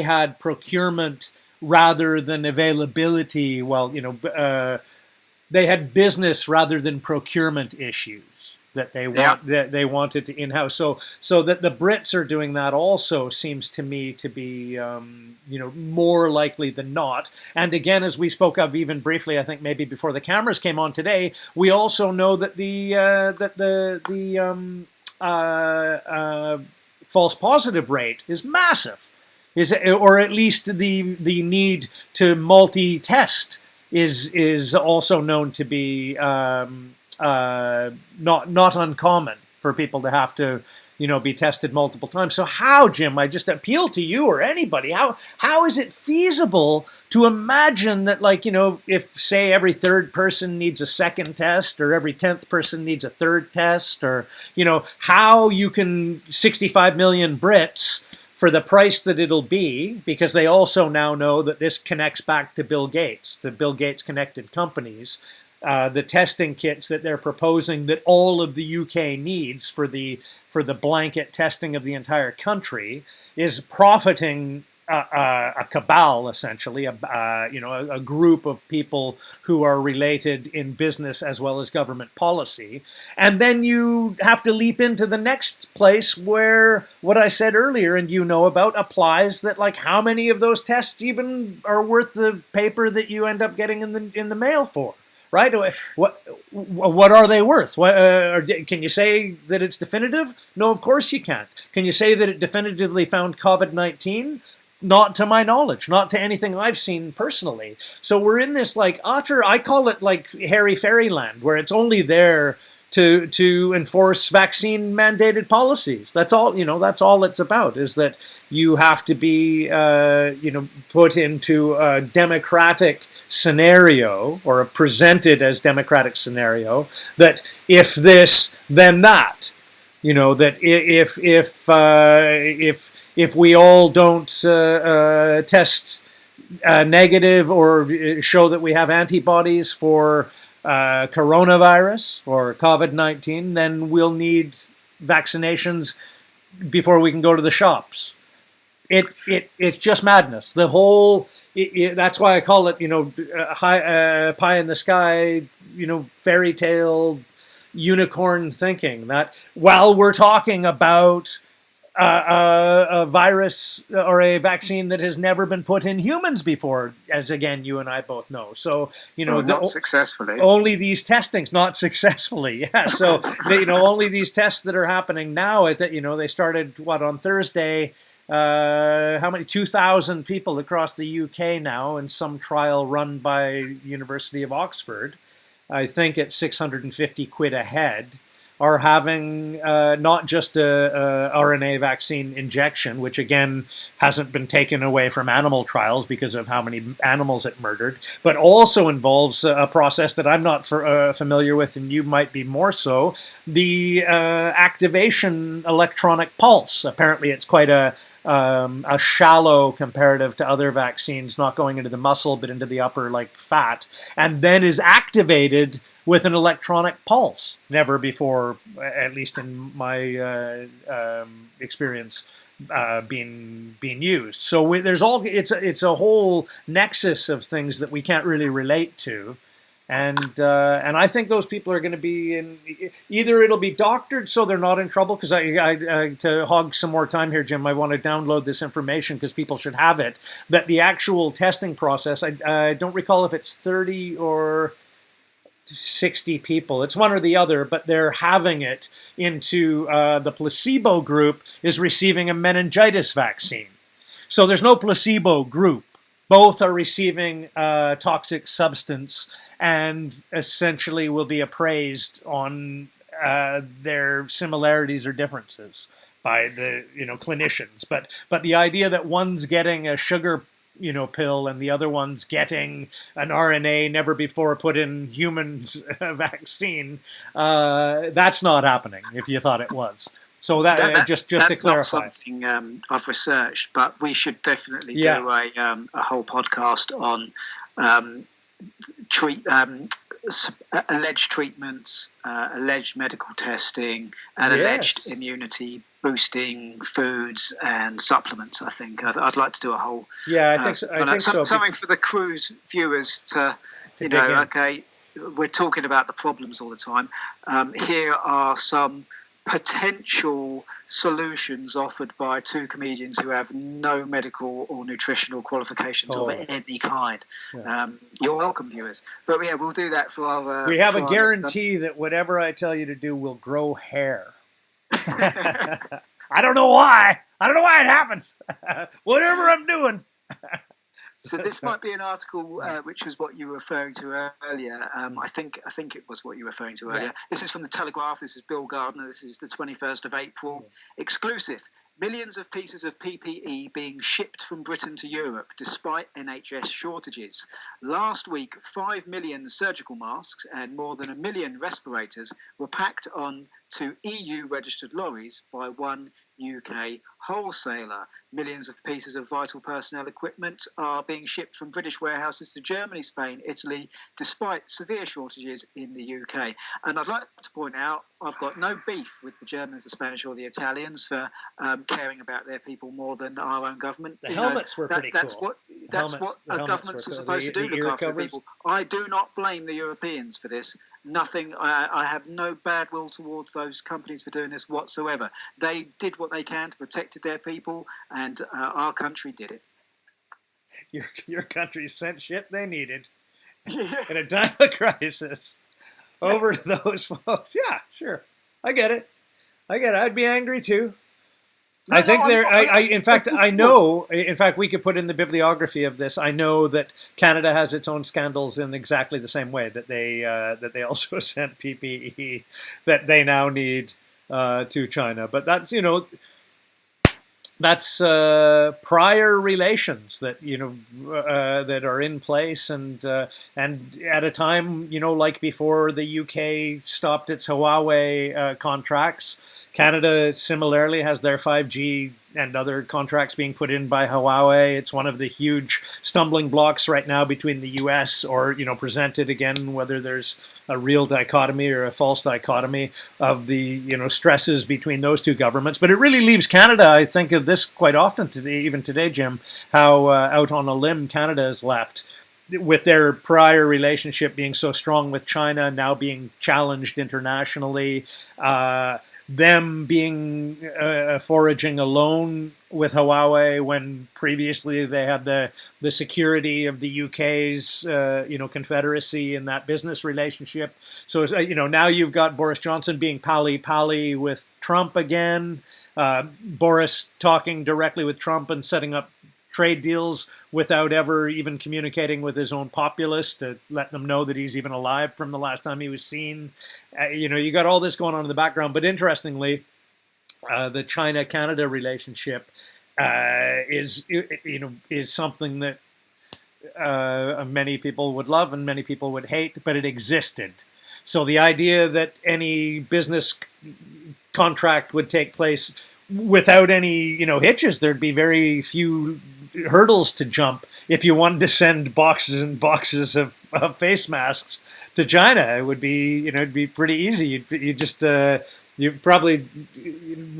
had procurement rather than availability. They had business rather than procurement issues that they wanted to in-house. So that the Brits are doing that also seems to me to be more likely than not. And again, as we spoke of even briefly, I think maybe before the cameras came on today, we also know that the false positive rate is massive, or at least the need to multi-test is also known to be not uncommon for people to have to be tested multiple times. So how, Jim, I just appeal to you or anybody, how is it feasible to imagine that, if say every third person needs a second test or every 10th person needs a third test, or how you can 65 million Brits for the price that it'll be, because they also now know that this connects back to Bill Gates connected companies. The testing kits that they're proposing that all of the UK needs for the blanket testing of the entire country is profiting a cabal, essentially, a group of people who are related in business as well as government policy. And then you have to leap into the next place where what I said earlier, and you know about, applies, that like how many of those tests even are worth the paper that you end up getting in the mail for? Right? What are they worth? Can you say that it's definitive? No, of course you can't. Can you say that it definitively found COVID-19? Not to my knowledge, not to anything I've seen personally. So we're in this like utter, I call it like hairy fairyland, where it's only there to enforce vaccine mandated policies. That's all, that's all it's about, is that you have to be, put into a democratic scenario, or a presented as democratic scenario, that if this, then that. That if we all don't test negative or show that we have antibodies for coronavirus or COVID-19, then we'll need vaccinations before we can go to the shops. It's just madness. The whole that's why I call it pie in the sky, fairy tale, unicorn thinking. That while we're talking about a virus or a vaccine that has never been put in humans before, as again you and I both know. So not successfully. Only these testings, not successfully. Yeah. So only these tests that are happening now. They started on Thursday. How many? 2,000 people across the UK now in some trial run by University of Oxford. I think at 650 quid a head, are having not just a RNA vaccine injection, which again hasn't been taken away from animal trials because of how many animals it murdered, but also involves a process that I'm not familiar with, and you might be more so, the activation electronic pulse. Apparently it's quite a shallow comparative to other vaccines, not going into the muscle but into the upper fat, and then is activated with an electronic pulse. Never before, at least in my experience, being used. So there's it's a whole nexus of things that we can't really relate to. And I think those people are going to be in, either it'll be doctored so they're not in trouble, because I to hog some more time here, Jim, I want to download this information because people should have it, that the actual testing process, I don't recall if it's 30 or 60 people, it's one or the other, but they're having it into the placebo group is receiving a meningitis vaccine. So there's no placebo group. Both are receiving a toxic substance and essentially will be appraised on their similarities or differences by the clinicians. But the idea that one's getting a sugar pill and the other one's getting an RNA never before put in humans vaccine, that's not happening if you thought it was. So just to clarify. That's not something I've researched, but we should definitely do a whole podcast on alleged treatments, alleged medical testing, and alleged immunity boosting foods and supplements. I think I'd like to do a whole I think so. Something for the cruise viewers to okay, we're talking about the problems all the time. Here are some potential solutions offered by two comedians who have no medical or nutritional qualifications of any kind. You're welcome, viewers. But we'll do that for our... we have a guarantee that whatever I tell you to do will grow hair. I don't know why. I don't know why it happens. Whatever I'm doing. So this might be an article which was what you were referring to earlier. I think it was what you were referring to earlier. Yeah. This is from the Telegraph. This is Bill Gardner. This is the 21st of April. Exclusive. Millions of pieces of PPE being shipped from Britain to Europe despite NHS shortages. Last week, 5 million surgical masks and more than 1 million respirators were packed on to EU-registered lorries by one UK wholesaler. Millions of pieces of vital personnel equipment are being shipped from British warehouses to Germany, Spain, Italy, despite severe shortages in the UK. And I'd like to point out, I've got no beef with the Germans, the Spanish or the Italians for caring about their people more than our own government. The helmets were pretty cool. That's what governments are supposed to do, look after people. I do not blame the Europeans for this. Nothing. I have no bad will towards those companies for doing this whatsoever. They did what they can to protect their people, and our country did it. Your country sent shit they needed in a time of crisis over to those folks. Yeah, sure. I get it. I'd be angry too. I think in fact, we could put in the bibliography of this. I know that Canada has its own scandals in exactly the same way, that they also sent PPE that they now need to China. But that's, that's prior relations that, that are in place, and at a time, like before the UK stopped its Huawei contracts. Canada similarly has their 5G and other contracts being put in by Huawei. It's one of the huge stumbling blocks right now between the US, or, presented again, whether there's a real dichotomy or a false dichotomy of the, stresses between those two governments. But it really leaves Canada, I think of this quite often today, even today, Jim, how out on a limb Canada is left, with their prior relationship being so strong with China, now being challenged internationally. Them being foraging alone with Huawei when previously they had the security of the UK's confederacy in that business relationship. So now you've got Boris Johnson being pally with Trump again. Boris talking directly with Trump and setting up trade deals without ever even communicating with his own populace to let them know that he's even alive from the last time he was seen. You got all this going on in the background. But interestingly, the China-Canada relationship is something that many people would love and many people would hate, but it existed. So the idea that any business contract would take place without any, hitches, there'd be very few hurdles to jump if you wanted to send boxes and boxes of face masks to China. It would be, it'd be pretty easy. You just you probably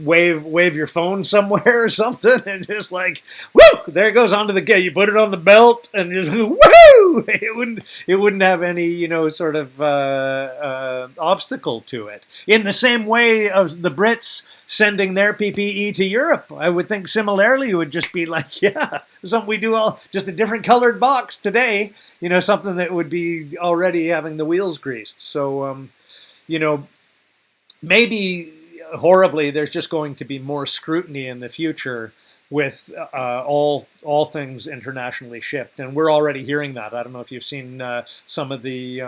wave your phone somewhere or something, and just like, woo, there it goes onto the gate. You put it on the belt, and just woo. It wouldn't have any sort of obstacle to it. In the same way of the Brits sending their PPE to Europe, I would think similarly it would just be like, yeah, something we do all, just a different colored box today, something that would be already having the wheels greased. So, maybe horribly there's just going to be more scrutiny in the future with all things internationally shipped. And we're already hearing that. I don't know if you've seen some of the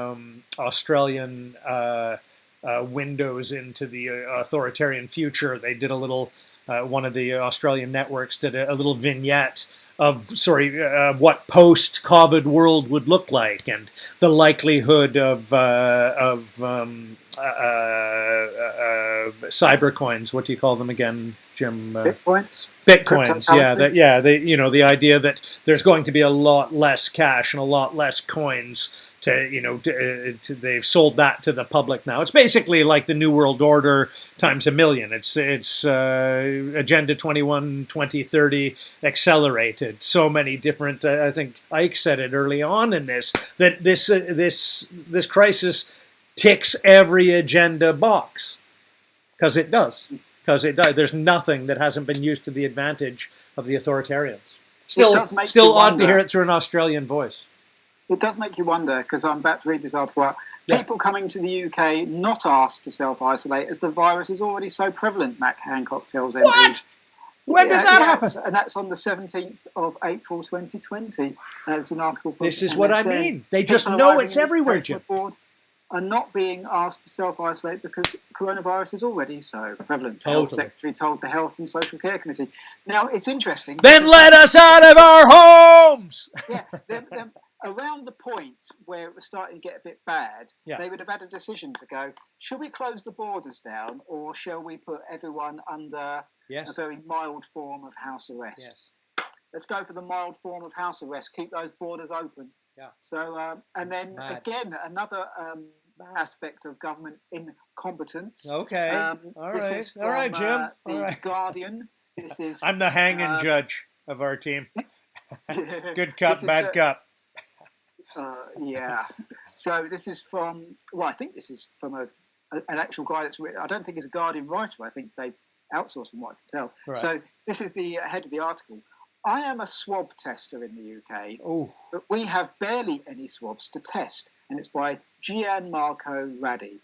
Australian windows into the authoritarian future. They did a little, one of the Australian networks did a little vignette of, what post-COVID world would look like, and the likelihood of cyber coins. What do you call them again, Jim? Bitcoins. Bitcoins. Yeah, the idea that there's going to be a lot less cash and a lot less coins. They've sold that to the public now. It's basically like the New World Order times a million. It's Agenda 21, 2030 accelerated. So many different. I think Ike said it early on in this, that this crisis ticks every agenda box, because it does. There's nothing that hasn't been used to the advantage of the authoritarians. Still odd to hear it through an Australian voice. It does make you wonder, because I'm about to read this article. People coming to the UK not asked to self-isolate as the virus is already so prevalent, Matt Hancock tells MPs. What? When did that happen? And that's on the 17th of April 2020. That's an article. This is what I mean. They just know it's everywhere, Jim. Are not being asked to self-isolate because coronavirus is already so prevalent. The Health Secretary told the Health and Social Care Committee. Now, it's interesting. Then let us out of our homes! Yeah. around the point where it was starting to get a bit bad, Yeah. they would have had a decision to go, shall we close the borders down, or shall we put everyone under a Yes. very mild form of house arrest? Yes. Let's go for the mild form of house arrest. Keep those borders open. Yeah. So, and then again, another aspect of government incompetence. Okay. All This right. is from All right, Jim. the All right. Guardian. This is. I'm the hanging judge of our team. Good cup, this is, bad cup. Yeah. So this is from. Well, I think this is from an actual guy that's written. I don't think he's a Guardian writer. I think they outsourced from what I can tell. Right. So this is the head of the article. I am a swab tester in the UK, but we have barely any swabs to test, and it's by Gianmarco Raddi.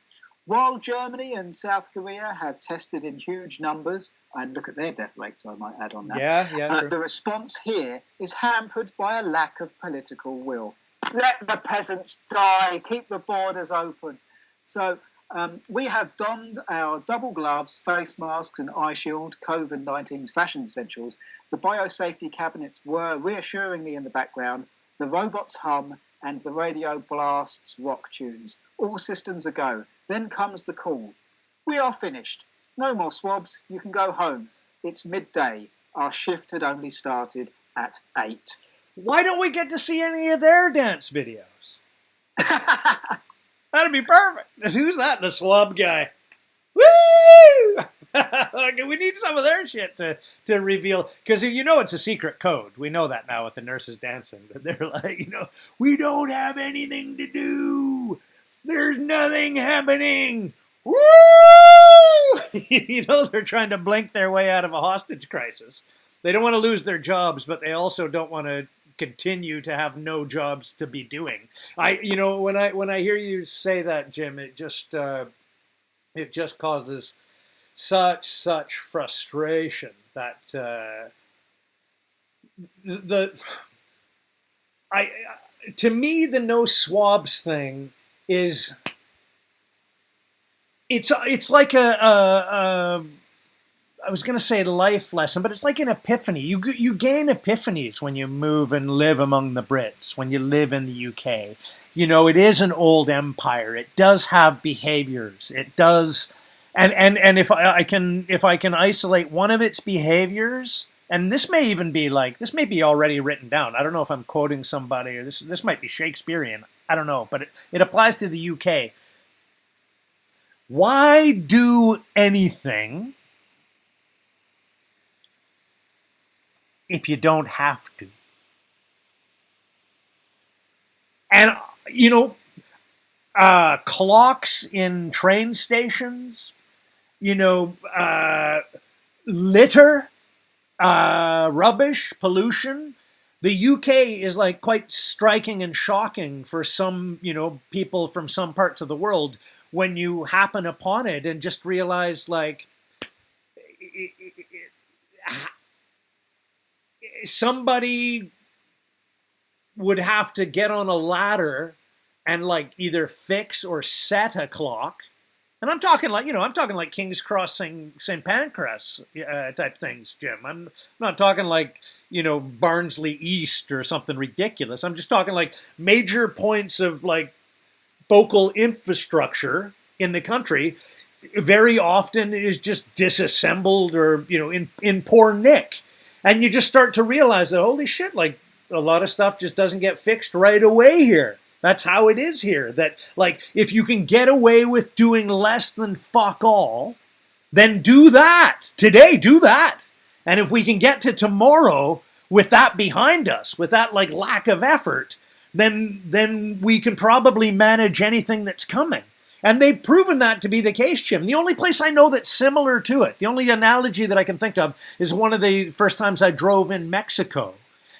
While Germany and South Korea have tested in huge numbers, and look at their death rates, I might add on that. Yeah. The response here is hampered by a lack of political will. Let the peasants die. Keep the borders open. So we have donned our double gloves, face masks, and eye shield, COVID-19's fashion essentials. The biosafety cabinets whir reassuringly in the background. The robots hum, and the radio blasts rock tunes. All systems a go. Then comes the call. We are finished. No more swabs. You can go home. It's midday. Our shift had only started at 8. Why don't we get to see any of their dance videos? That'd be perfect. Who's that? The swab guy. Woo! We need some of their shit to reveal, because it's a secret code. We know that now with the nurses dancing. They're like, we don't have anything to do. There's nothing happening. Woo! They're trying to blink their way out of a hostage crisis. They don't want to lose their jobs, but they also don't want to continue to have no jobs to be doing. When I hear you say that, Jim, it just causes such frustration that to me the no swabs thing is it's like a I was going to say life lesson, but it's like an epiphany. You gain epiphanies when you move and live among the Brits, when you live in the UK. It is an old empire. It does have behaviors. It does, and if I can isolate one of its behaviors, and this may be already written down. I don't know if I'm quoting somebody, or this might be Shakespearean. I don't know, but it applies to the UK. Why do anything if you don't have to? And, clocks in train stations, litter, rubbish, pollution. The UK is like quite striking and shocking for some, people from some parts of the world when you happen upon it and just realize somebody would have to get on a ladder and either fix or set a clock. And I'm talking like King's Cross, St. Pancras type things, Jim. I'm not talking Barnsley East or something ridiculous. I'm just talking major points of focal infrastructure in the country very often is just disassembled or, in poor nick. And you just start to realize that, holy shit, a lot of stuff just doesn't get fixed right away here. That's how it is here. That, if you can get away with doing less than fuck all, then do that. Today, do that. And if we can get to tomorrow with that behind us, with that, lack of effort, then we can probably manage anything that's coming. And they've proven that to be the case, Jim. The only place I know that's similar to it, the only analogy that I can think of, is one of the first times I drove in Mexico.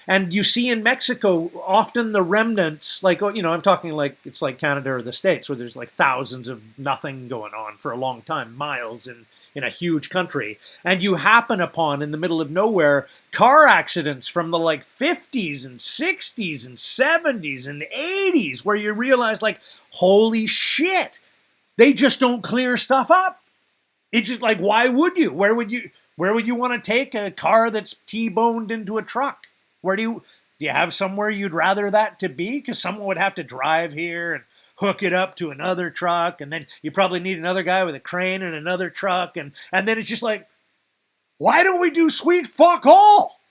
And you see in Mexico, often the remnants, I'm talking it's like Canada or the States, where there's thousands of nothing going on for a long time, miles in a huge country. And you happen upon, in the middle of nowhere, car accidents from the 50s and 60s and 70s and 80s, where you realize, holy shit, they just don't clear stuff up. It's just why would you? Where would you want to take a car that's T-boned into a truck? Where do Do you have somewhere you'd rather that to be? Because someone would have to drive here and hook it up to another truck, and then you probably need another guy with a crane and another truck, and then it's just like, why don't we do sweet fuck all?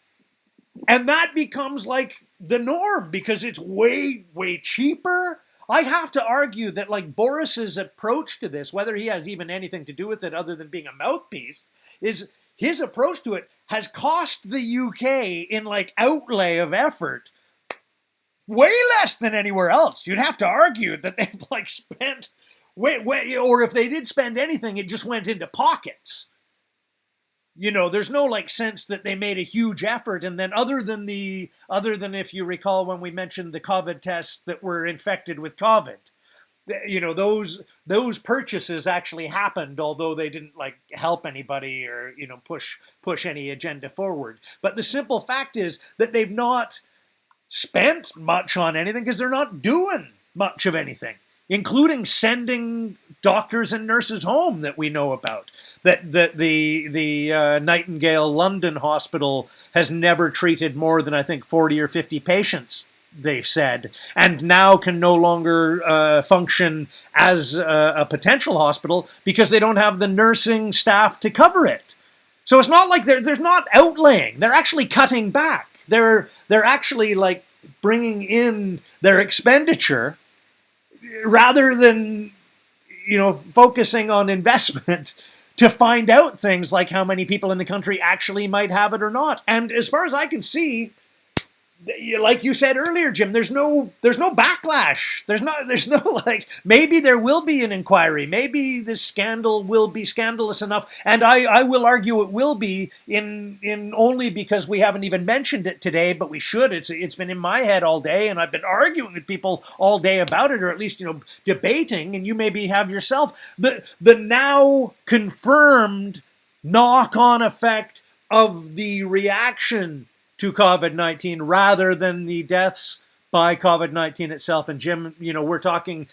And that becomes like the norm because it's way, way cheaper. I have to argue that like Boris's approach to this, whether he has even anything to do with it other than being a mouthpiece, is his approach to it has cost the UK in like outlay of effort way less than anywhere else. You'd have to argue that they've like spent way, or if they did spend anything, it just went into pockets. You know, there's no like sense that they made a huge effort, and then other than if you recall when we mentioned the COVID tests that were infected with COVID, you know, those purchases actually happened, although they didn't like help anybody or, you know, push any agenda forward. But the simple fact is that they've not spent much on anything because they're not doing much of anything, including sending doctors and nurses home that we know about. That the Nightingale London Hospital has never treated more than, I think, 40 or 50 patients, they've said, and now can no longer function as a potential hospital because they don't have the nursing staff to cover it. So it's not like there's not outlaying. They're actually cutting back. They're actually like bringing in their expenditure rather than, you know, focusing on investment to find out things like how many people in the country actually might have it or not. And as far as I can see, like you said earlier, Jim, there's no backlash. There's no like, maybe there will be an inquiry. Maybe this scandal will be scandalous enough, and I will argue it will be in only because we haven't even mentioned it today, but we should. It's been in my head all day, and I've been arguing with people all day about it, or at least, you know, debating. And you maybe have yourself the now confirmed knock-on effect of the reaction to COVID-19 rather than the deaths by COVID-19 itself. And Jim, you know, we're talking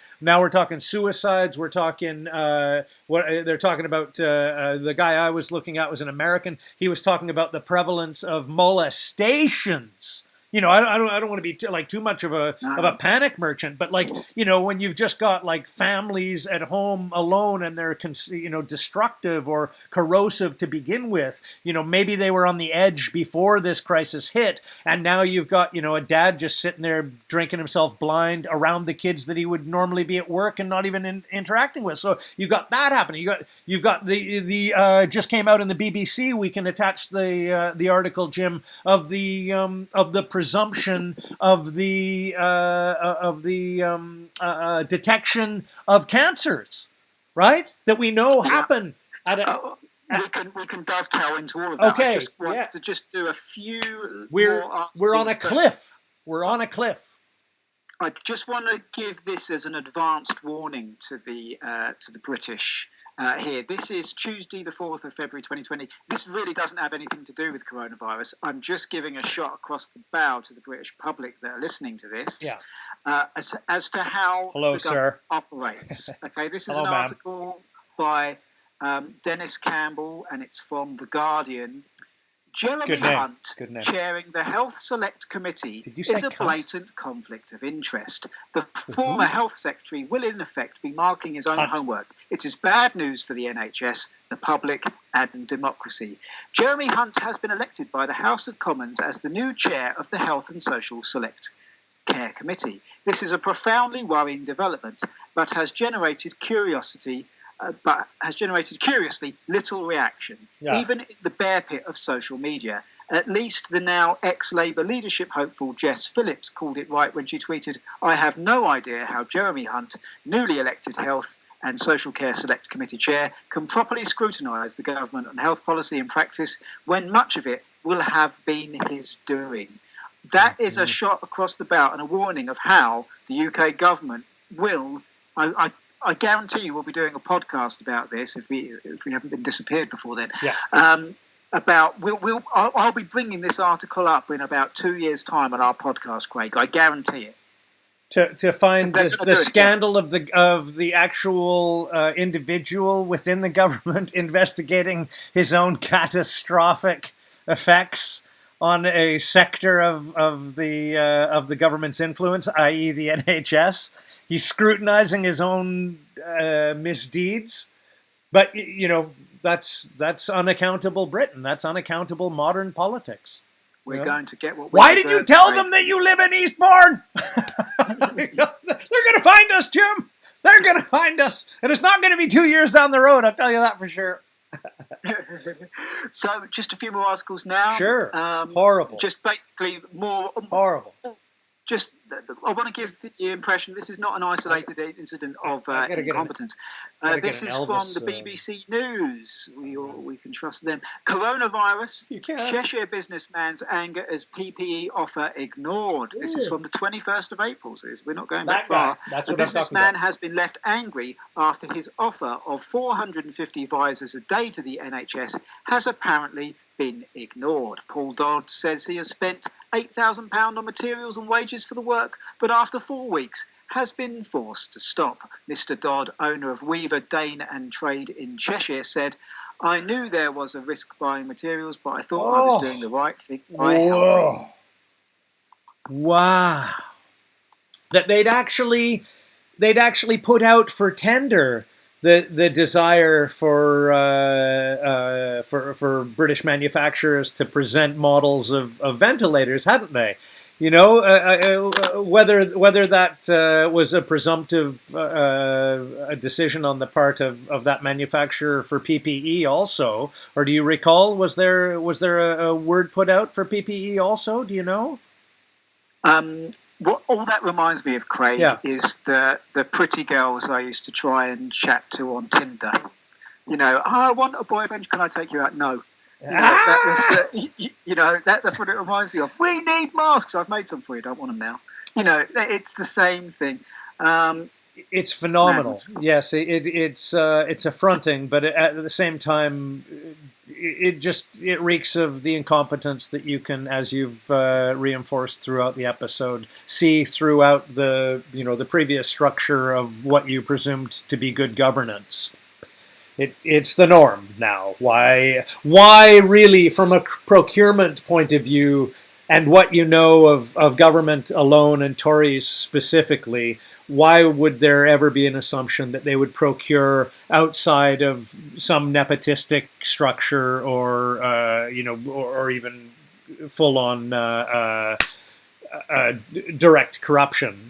suicides. We're talking what they're talking about. The guy I was looking at was an American. He was talking about the prevalence of molestations. You know, I don't want to be like too much of a panic merchant, but like, you know, when you've just got like families at home alone and they're, you know, destructive or corrosive to begin with, you know, maybe they were on the edge before this crisis hit, and now you've got, you know, a dad just sitting there drinking himself blind around the kids that he would normally be at work and not even interacting with. So you've got that happening. You've got the just came out in the BBC. We can attach the article, Jim, of the presumption of the detection of cancers, right? That we know happen at a. We can dovetail into all of that. Okay, I just want to just do a few. We're on a cliff. We're on a cliff. I just want to give this as an advanced warning to the British. Here. This is Tuesday, the 4th of February 2020. This really doesn't have anything to do with coronavirus. I'm just giving a shot across the bow to the British public that are listening to this as to how the government operates. Okay, this is an article by Dennis Campbell, and it's from The Guardian. Jeremy Hunt, chairing the Health Select Committee, is a blatant conflict of interest. The former Health Secretary will, in effect, be marking his own homework. It is bad news for the NHS, the public, and democracy. Jeremy Hunt has been elected by the House of Commons as the new chair of the Health and Social Select Care Committee. This is a profoundly worrying development, but has generated curiously little reaction, even in the bear pit of social media. At least the now ex-Labour leadership hopeful Jess Phillips called it right when she tweeted, "I have no idea how Jeremy Hunt, newly elected Health and Social Care Select Committee Chair, can properly scrutinise the government on health policy and practice when much of it will have been his doing." That is a shot across the bow and a warning of how the UK government will... I guarantee you we'll be doing a podcast about this if we haven't been disappeared before then. Yeah. I'll be bringing this article up in about 2 years' time on our podcast, Craig. I guarantee it. To find the scandal of the actual individual within the government investigating his own catastrophic effects on a sector of the government's influence, i.e., the NHS. He's scrutinizing his own misdeeds, but that's unaccountable Britain. That's unaccountable modern politics. We're going to get what we Why deserve, did you tell Craig. them that you live in Eastbourne? They're going to find us, Jim. They're going to find us. And it's not going to be 2 years down the road, I'll tell you that for sure. So, just a few more articles now. Sure. Horrible. Just basically more... Horrible. Just, I want to give the impression this is not an isolated incident of incompetence. This is from the BBC News. We can trust them. Coronavirus. You can. Cheshire businessman's anger as PPE offer ignored. This is from the 21st of April. So we're not going back far. That's a what businessman has been left angry after his offer of 450 visors a day to the NHS has apparently been ignored. Paul Dodd says he has spent £8,000 on materials and wages for the work, but after 4 weeks has been forced to stop. Mr. Dodd, owner of Weaver, Dane and Trade in Cheshire, said, "I knew there was a risk buying materials, but I thought I was doing the right thing by helping." Wow. That they'd actually put out for tender the desire for British manufacturers to present models of ventilators, hadn't they? Whether that was a presumptive a decision on the part of that manufacturer for PPE also, or do you recall, was there a word put out for PPE also? Do you know? What all that reminds me of, Craig, is the pretty girls I used to try and chat to on Tinder. I want a boyfriend. Can I take you out? No. That was, that's what it reminds me of. We need masks. I've made some for you. Don't want them now. It's the same thing. It's phenomenal. Yes, it's affronting, but at the same time, it reeks of the incompetence that you can, as you've reinforced throughout the episode, see throughout the previous structure of what you presumed to be good governance. It's the norm now. Why really, from a procurement point of view, and what you know of government alone and Tories specifically, why would there ever be an assumption that they would procure outside of some nepotistic structure or even full on direct corruption?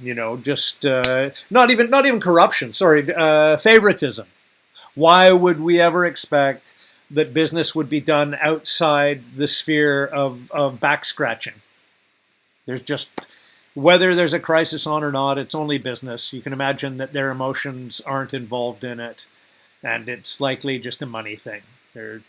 Not even corruption. Sorry, favoritism. Why would we ever expect that business would be done outside the sphere of back scratching? There's just, whether there's a crisis on or not, it's only business. You can imagine that their emotions aren't involved in it, and it's likely just a money thing. They're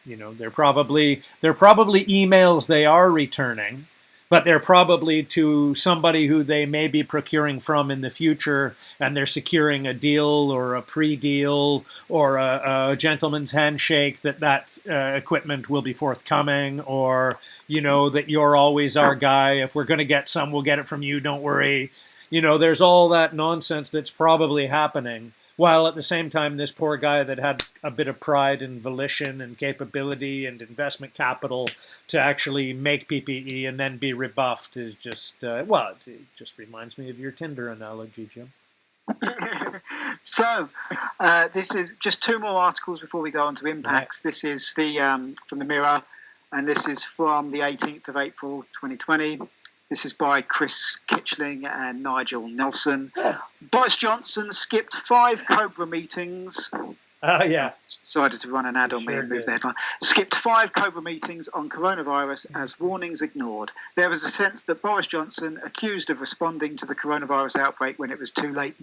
probably emails they are returning, but they're probably to somebody who they may be procuring from in the future, and they're securing a deal or a pre-deal or a gentleman's handshake that equipment will be forthcoming, or, that you're always our guy. If we're going to get some, we'll get it from you, don't worry. There's all that nonsense that's probably happening, while at the same time, this poor guy that had a bit of pride and volition and capability and investment capital to actually make PPE and then be rebuffed is just, it just reminds me of your Tinder analogy, Jim. So, this is just two more articles before we go on to impacts. This is from the Mirror, and this is from the 18th of April 2020. This is by Chris Kitchling and Nigel Nelson. Boris Johnson skipped 5 Cobra meetings. Decided to run an ad on me and move the headline. Skipped 5 Cobra meetings on coronavirus as warnings ignored. There was a sense that Boris Johnson, accused of responding to the coronavirus outbreak when it was too late,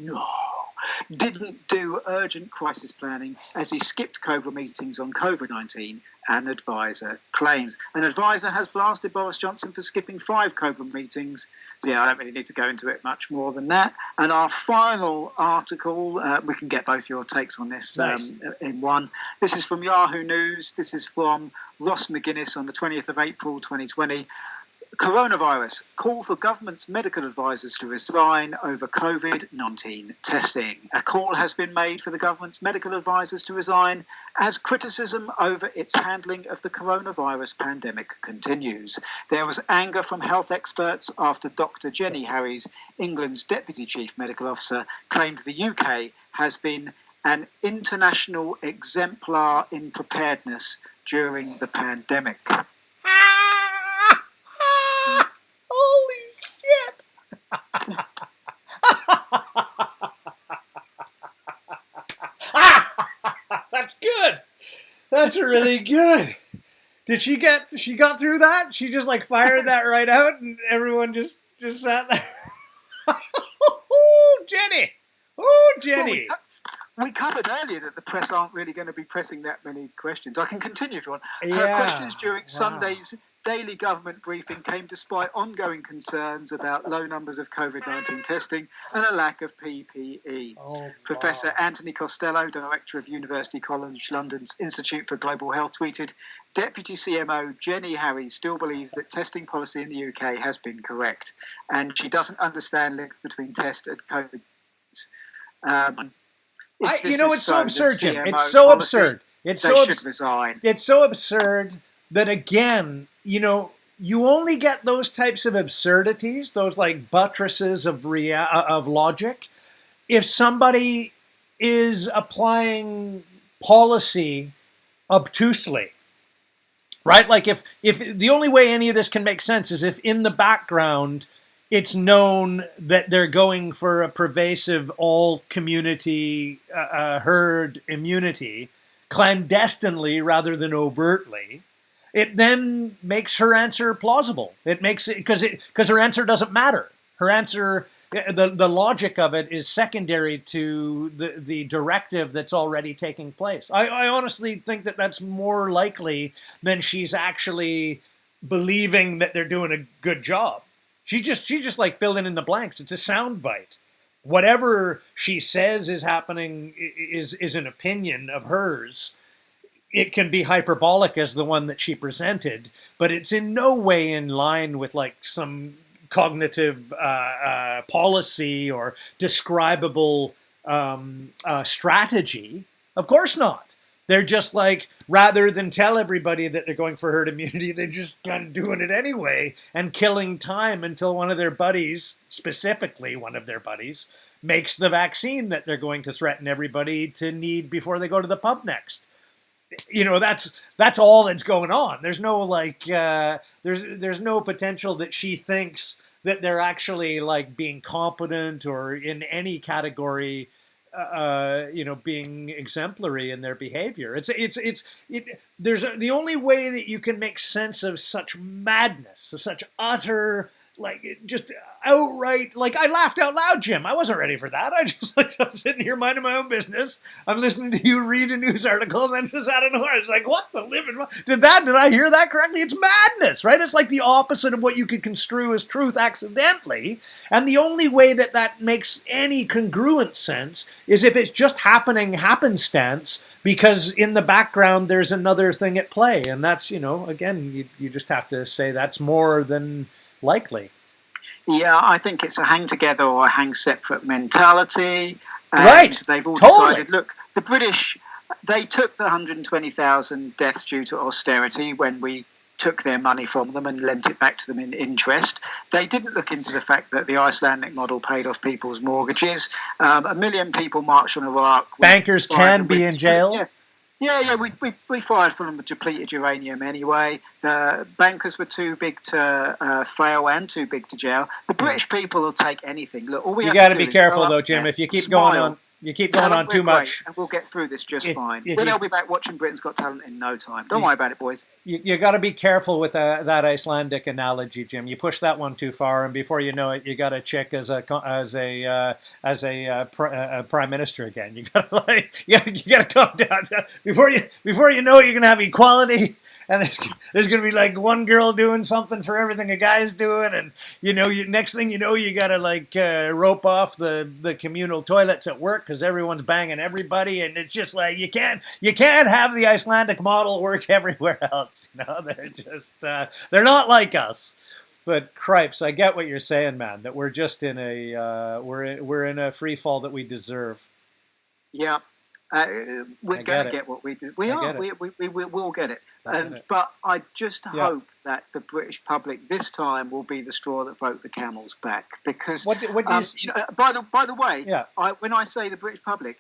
didn't do urgent crisis planning as he skipped Cobra meetings on COVID-19, an advisor claims. An advisor has blasted Boris Johnson for skipping 5 Cobra meetings. So I don't really need to go into it much more than that. And our final article, we can get both your takes on this in one. This is from Yahoo News. This is from Ross McGuinness on the 20th of April 2020. Coronavirus. Call for government's medical advisors to resign over COVID-19 testing. A call has been made for the government's medical advisors to resign as criticism over its handling of the coronavirus pandemic continues. There was anger from health experts after Dr. Jenny Harries, England's Deputy Chief Medical Officer, claimed the UK has been an international exemplar in preparedness during the pandemic. Holy shit! That's good. That's really good. She got through that? She just like fired that right out and everyone just sat there. Oh, Jenny. Oh, Jenny. We covered earlier that the press aren't really going to be pressing that many questions. I can continue if you want. Yeah. Her questions during Sunday's daily government briefing came despite ongoing concerns about low numbers of COVID-19 testing and a lack of PPE. Professor Anthony Costello, director of University College London's Institute for Global Health, tweeted, Deputy CMO Jenny Harries still believes that testing policy in the UK has been correct, and she doesn't understand link between test and COVID. It's so absurd, Jim. It's so absurd. It's so absurd that, again, you only get those types of absurdities, those like buttresses of logic, if somebody is applying policy obtusely, right? Like if the only way any of this can make sense is if in the background it's known that they're going for a pervasive all-community herd immunity, clandestinely rather than overtly. It then makes her answer plausible. It makes it because her answer doesn't matter. Her answer, the logic of it is secondary to the directive that's already taking place. I honestly think that that's more likely than she's actually believing that they're doing a good job. She just like filling in the blanks. It's a soundbite. Whatever she says is happening is an opinion of hers. It can be hyperbolic as the one that she presented, but it's in no way in line with like some cognitive policy or describable strategy. Of course not. They're just like, rather than tell everybody that they're going for herd immunity, they're just kind of doing it anyway and killing time until one of their buddies, specifically one of their buddies, makes the vaccine that they're going to threaten everybody to need before they go to the pub next. That's all that's going on. There's no like, there's no potential that she thinks that they're actually like being competent or in any category, being exemplary in their behavior. There's the only way that you can make sense of such madness, of such utter, like, just outright, like, I laughed out loud, Jim. I wasn't ready for that. I'm sitting here minding my own business. I'm listening to you read a news article, and then just out of nowhere, I was like, what the living? Did I hear that correctly? It's madness, right? It's like the opposite of what you could construe as truth accidentally. And the only way that makes any congruent sense is if it's just happening happenstance, because in the background there's another thing at play. And that's, again, you just have to say that's more than likely. Yeah, I think it's a hang together or a hang separate mentality. And right. They've all decided, look, the British, they took the 120,000 deaths due to austerity when we took their money from them and lent it back to them in interest. They didn't look into the fact that the Icelandic model paid off people's mortgages. 1 million people marched on Iraq. Bankers can be in jail. Yeah, we fired from them with depleted uranium anyway. The bankers were too big to fail and too big to jail. The British people will take anything. Look, all we have got to do be is careful, go though, up Jim. there, If you keep smile, going on too much, and we'll get through this just fine. Then they'll be back watching Britain's Got Talent in no time. Don't worry about it, boys. You got to be careful with that Icelandic analogy, Jim. You push that one too far, and before you know it, you got a chick as a prime minister again. You got to calm down before you know it. You're gonna have equality, and there's gonna be like one girl doing something for everything a guy's doing, and next thing you know, you got to rope off the communal toilets at work because everyone's banging everybody, and it's just like you can't have the Icelandic model work everywhere else. They're just they're not like us. But cripes, I get what you're saying, man. That we're just in a we're in a free fall that we deserve. Yeah, we're going to it. get what we do. We I are. get it. We will get it. I get it. But I just Yeah. hope that the British public this time will be the straw that broke the camel's back. Because What do you you know, by the way, Yeah. when I say the British public,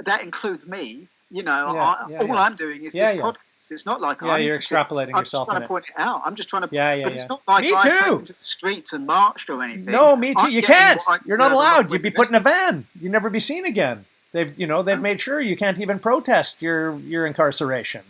that includes me. You know, Yeah, all I'm doing is this podcast. It's not like you're extrapolating I'm yourself just trying in to it. point it out. I'm just trying to. Yeah, But it's not like Me I've too. taken to the streets and marched or anything. No, me too. I'm You getting can't. what I You're not deserve along allowed. with You'd be the put in a listeners. van. You'd never be seen again. They've made sure you can't even protest your incarceration.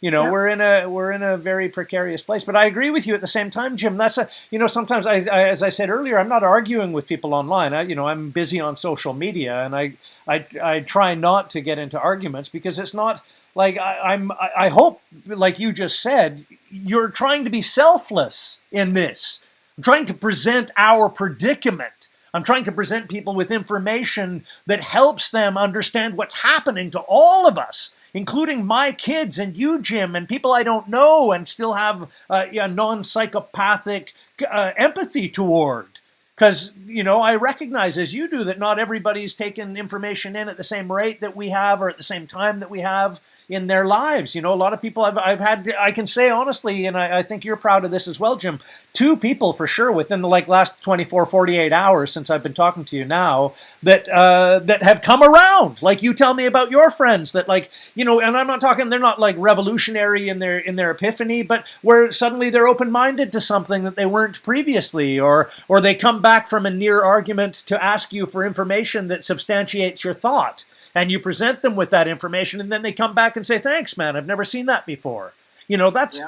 We're in a very precarious place. But I agree with you at the same time, Jim. That's sometimes I as I said earlier, I'm not arguing with people online. I'm busy on social media, and I try not to get into arguments because it's not like I hope, like you just said, you're trying to be selfless in this. I'm trying to present our predicament. I'm trying to present people with information that helps them understand what's happening to all of us, including my kids and you, Jim, and people I don't know and still have non-psychopathic empathy toward. Because, I recognize, as you do, that not everybody's taken information in at the same rate that we have or at the same time that we have in their lives. A lot of people I've had, I can say honestly, and I think you're proud of this as well, Jim, 2 people for sure within the last 24, 48 hours since I've been talking to you now that have come around. Like you tell me about your friends that and I'm not talking, they're not like revolutionary in their epiphany, but where suddenly they're open-minded to something that they weren't previously, or they come back from a near argument to ask you for information that substantiates your thought, and you present them with that information, and then they come back and say, "Thanks, man. I've never seen that before." That's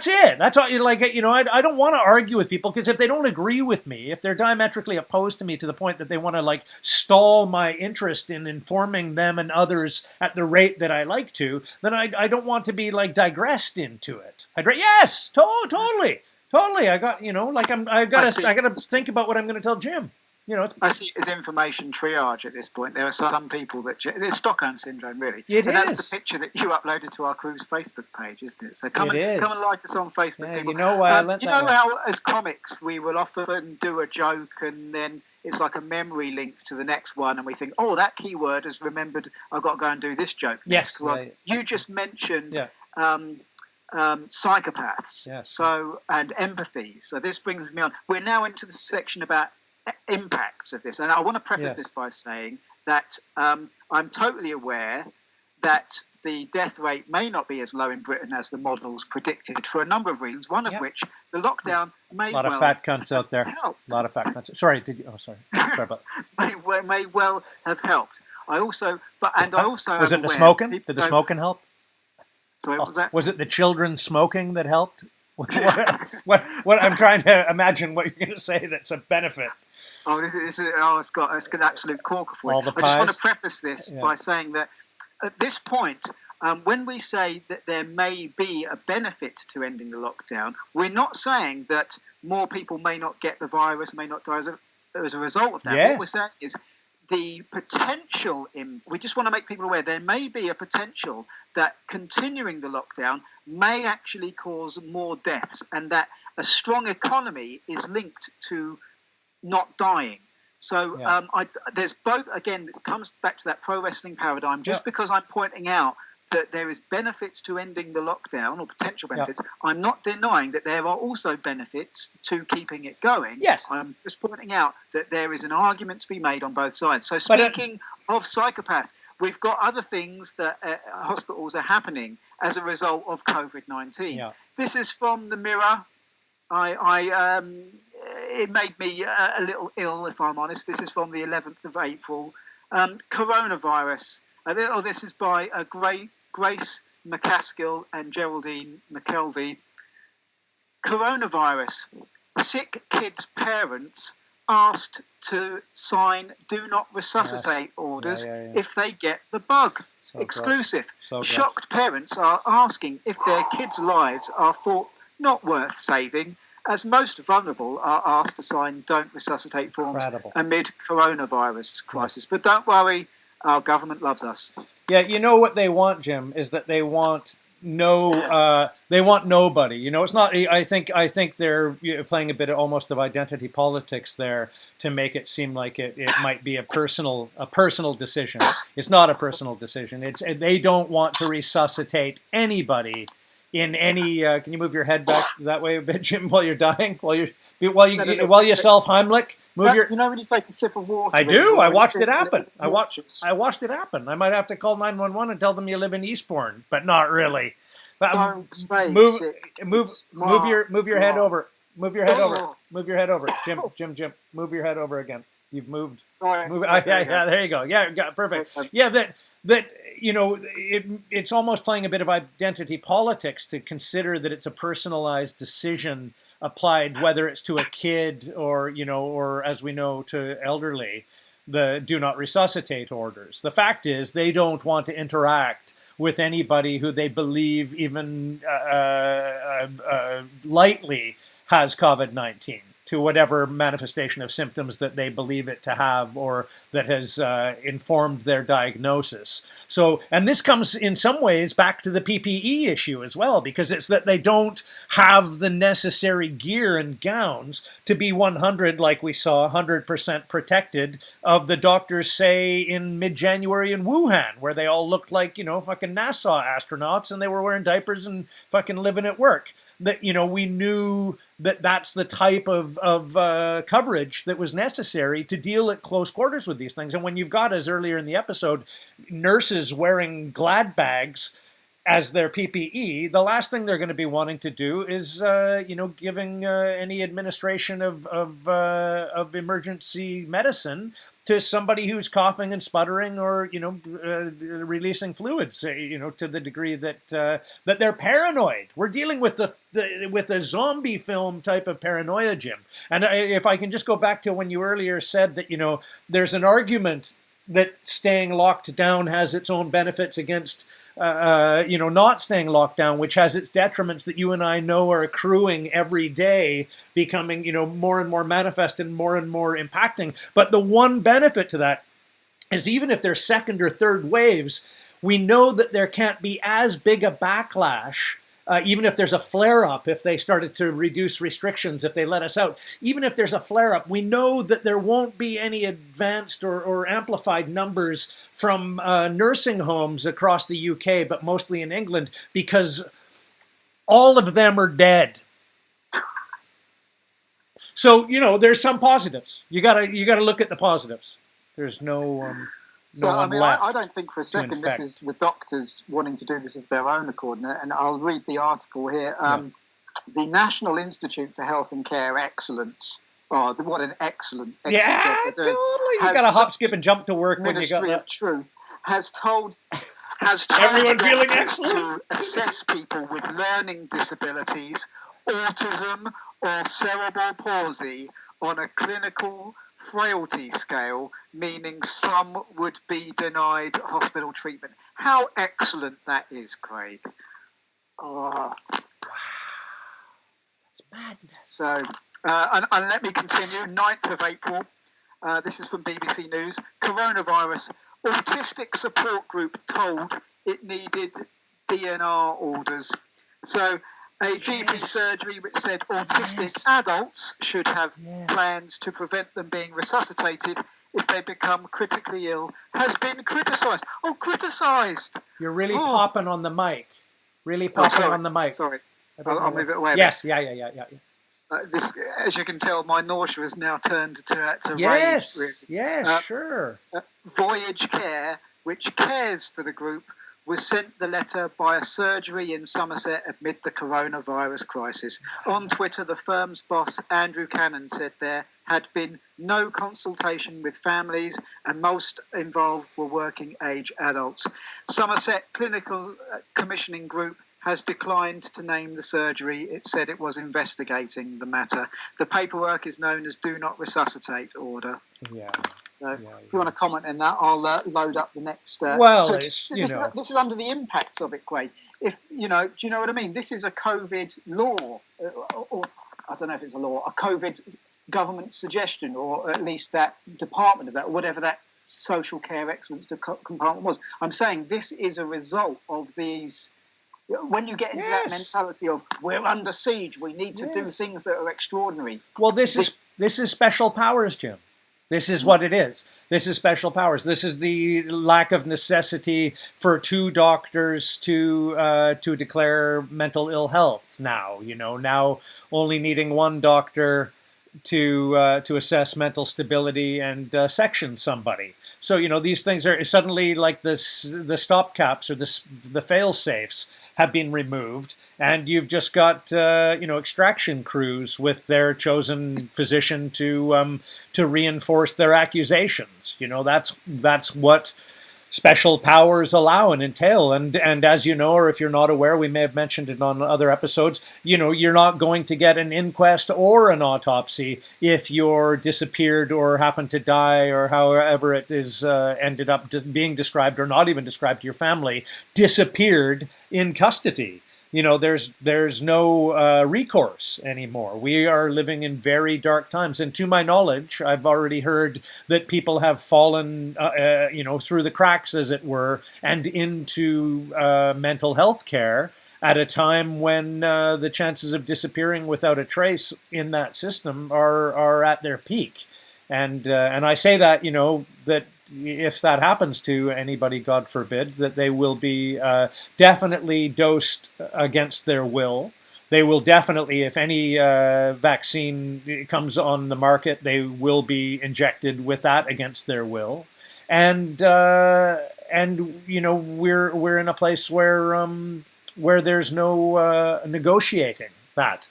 it. That's all. I don't want to argue with people because if they don't agree with me, if they're diametrically opposed to me to the point that they want to stall my interest in informing them and others at the rate that I like to, then I don't want to be digressed into it. Yes, totally. I got I gotta think about what I'm gonna tell Jim. I see it as information triage at this point. There are some people that it's Stockholm syndrome, really. That's the picture that you uploaded to our cruise Facebook page, isn't it? So come and like us on Facebook. Yeah, people. I learned you know how as comics we will often do a joke and then it's like a memory link to the next one, and we think, oh, that keyword has remembered. I've got to go and do this joke next. Yes. Well, you just mentioned. Psychopaths, yes. And empathy. So this brings me on. We're now into the section about impacts of this, and I want to preface this by saying that I'm totally aware that the death rate may not be as low in Britain as the models predicted for a number of reasons. One of which the lockdown may well a lot of fat cunts out there. Help. A lot of fat cunts. Sorry, did you? Oh, sorry. Sorry about that. may well have helped. I also was it the smoking? Did the smoking help? Sorry, what was that? Was it the children smoking that helped? What I'm trying to imagine what you're going to say that's a benefit. Oh, it's got an absolute corker for it. I just want to preface this by saying that at this point, when we say that there may be a benefit to ending the lockdown, we're not saying that more people may not get the virus, may not die as a result of that. Yes. What we're saying is the potential we just want to make people aware there may be a potential that continuing the lockdown may actually cause more deaths, and that a strong economy is linked to not dying. So there's both, again, it comes back to that pro wrestling paradigm. Just because I'm pointing out that there is benefits to ending the lockdown, or potential benefits, I'm not denying that there are also benefits to keeping it going. Yes. I'm just pointing out that there is an argument to be made on both sides. So speaking of psychopaths, we've got other things that hospitals are happening as a result of COVID-19. Yeah. This is from the Mirror. It made me a little ill, if I'm honest. This is from the 11th of April. Coronavirus. This is by Grace McCaskill and Geraldine McKelvey. Coronavirus. Sick kids' parents asked to sign do not resuscitate orders if they get the bug. So exclusive. So shocked parents are asking if their kids' lives are thought not worth saving, as most vulnerable are asked to sign don't resuscitate forms amid coronavirus crisis. But don't worry, our government loves us. Yeah, you know what they want, Jim, is that they want they want nobody. It's not. I think they're playing a bit of almost of identity politics there to make it seem like it might be a personal decision. It's not a personal decision. They don't want to resuscitate anybody in any. Can you move your head back that way a bit, Jim, while you're dying? While you self Heimlich? Move your. When you take a sip of water. I do. I watched it happen. I watched it happen. I might have to call 911 and tell them you live in Eastbourne, but not really. Don't say move your head God. over. Move your head over. Move your head over. Jim. Move your head over again. You've moved. Sorry. Yeah. There you go. Yeah, perfect. Yeah, that it's almost playing a bit of identity politics to consider that it's a personalized decision applied, whether it's to a kid or as we know to elderly, the do not resuscitate orders. The fact is they don't want to interact with anybody who they believe even lightly has COVID-19 to whatever manifestation of symptoms that they believe it to have or that has informed their diagnosis. So, and this comes in some ways back to the PPE issue as well, because it's that they don't have the necessary gear and gowns to be 100, like we saw, 100% protected of the doctors say in mid-January in Wuhan, where they all looked like, fucking NASA astronauts and they were wearing diapers and fucking living at work. That, we knew that that's the type of coverage that was necessary to deal at close quarters with these things. And when you've got, as earlier in the episode, nurses wearing Glad bags as their PPE, the last thing they're going to be wanting to do is, giving any administration of emergency medicine to somebody who's coughing and sputtering or, releasing fluids, to the degree that that they're paranoid. We're dealing with with a zombie film type of paranoia, Jim. And if I can just go back to when you earlier said that, there's an argument that staying locked down has its own benefits against not staying locked down, which has its detriments that you and I know are accruing every day, becoming, more and more manifest and more impacting. But the one benefit to that is even if there's second or third waves, we know that there can't be as big a backlash. Even if there's a flare-up, if they started to reduce restrictions, if they let us out, even if there's a flare-up, we know that there won't be any advanced or amplified numbers from nursing homes across the UK, but mostly in England, because all of them are dead. So, there's some positives. You gotta look at the positives. There's no... I don't think for a second this is the doctors wanting to do this of their own accord. And I'll read the article here. The National Institute for Health and Care Excellence. Oh, what an excellent job they're doing. Totally. You got to hop, skip, and jump to work when you got Ministry of Truth has told everyone feeling excellent to assess people with learning disabilities, autism, or cerebral palsy on a clinical frailty scale, meaning some would be denied hospital treatment. How excellent that is, Craig. Oh. Wow. That's madness. So, and let me continue. 9th of April, this is from BBC News. Coronavirus, autistic support group told it needed DNR orders. So, a GP surgery which said autistic adults should have plans to prevent them being resuscitated if they become critically ill has been criticised. Oh, criticised! You're really popping on the mic. Really popping on the mic. Sorry. I'll move it away. Yes, yeah. This, as you can tell, my nausea has now turned to yes, rage. Really. Yes, sure. Voyage Care, which cares for the group, was sent the letter by a surgery in Somerset amid the coronavirus crisis. On Twitter, the firm's boss, Andrew Cannon, said there had been no consultation with families and most involved were working-age adults. Somerset Clinical Commissioning Group has declined to name the surgery. It said it was investigating the matter. The paperwork is known as Do Not Resuscitate Order. Yeah. So if you want to comment on that, I'll load up the next. This is under the impacts of it, Craig. If do you know what I mean? This is a COVID law, or I don't know if it's a law, a COVID government suggestion, or at least that department of that, or whatever that social care excellence compartment was. I'm saying this is a result of these When you get into that mentality of we're under siege, we need to do things that are extraordinary. Well, this is special powers, Jim. This is what it is. This is special powers. This is the lack of necessity for two doctors to declare mental ill health now. Now only needing one doctor to assess mental stability and section somebody. So these things are suddenly like the stopcaps or the fail safes have been removed, and you've just got extraction crews with their chosen physician to reinforce their accusations. That's what special powers allow and entail. And as you know, or if you're not aware, we may have mentioned it on other episodes, you're not going to get an inquest or an autopsy if you're disappeared or happen to die, or however it is ended up being described, or not even described to your family, disappeared in custody. There's no recourse anymore. We are living in very dark times. And to my knowledge, I've already heard that people have fallen, through the cracks, as it were, and into mental health care at a time when the chances of disappearing without a trace in that system are at their peak. And I say that, that if that happens to anybody, God forbid, that they will be definitely dosed against their will. They will definitely, if any vaccine comes on the market, they will be injected with that against their will. And we're in a place where there's no negotiating that.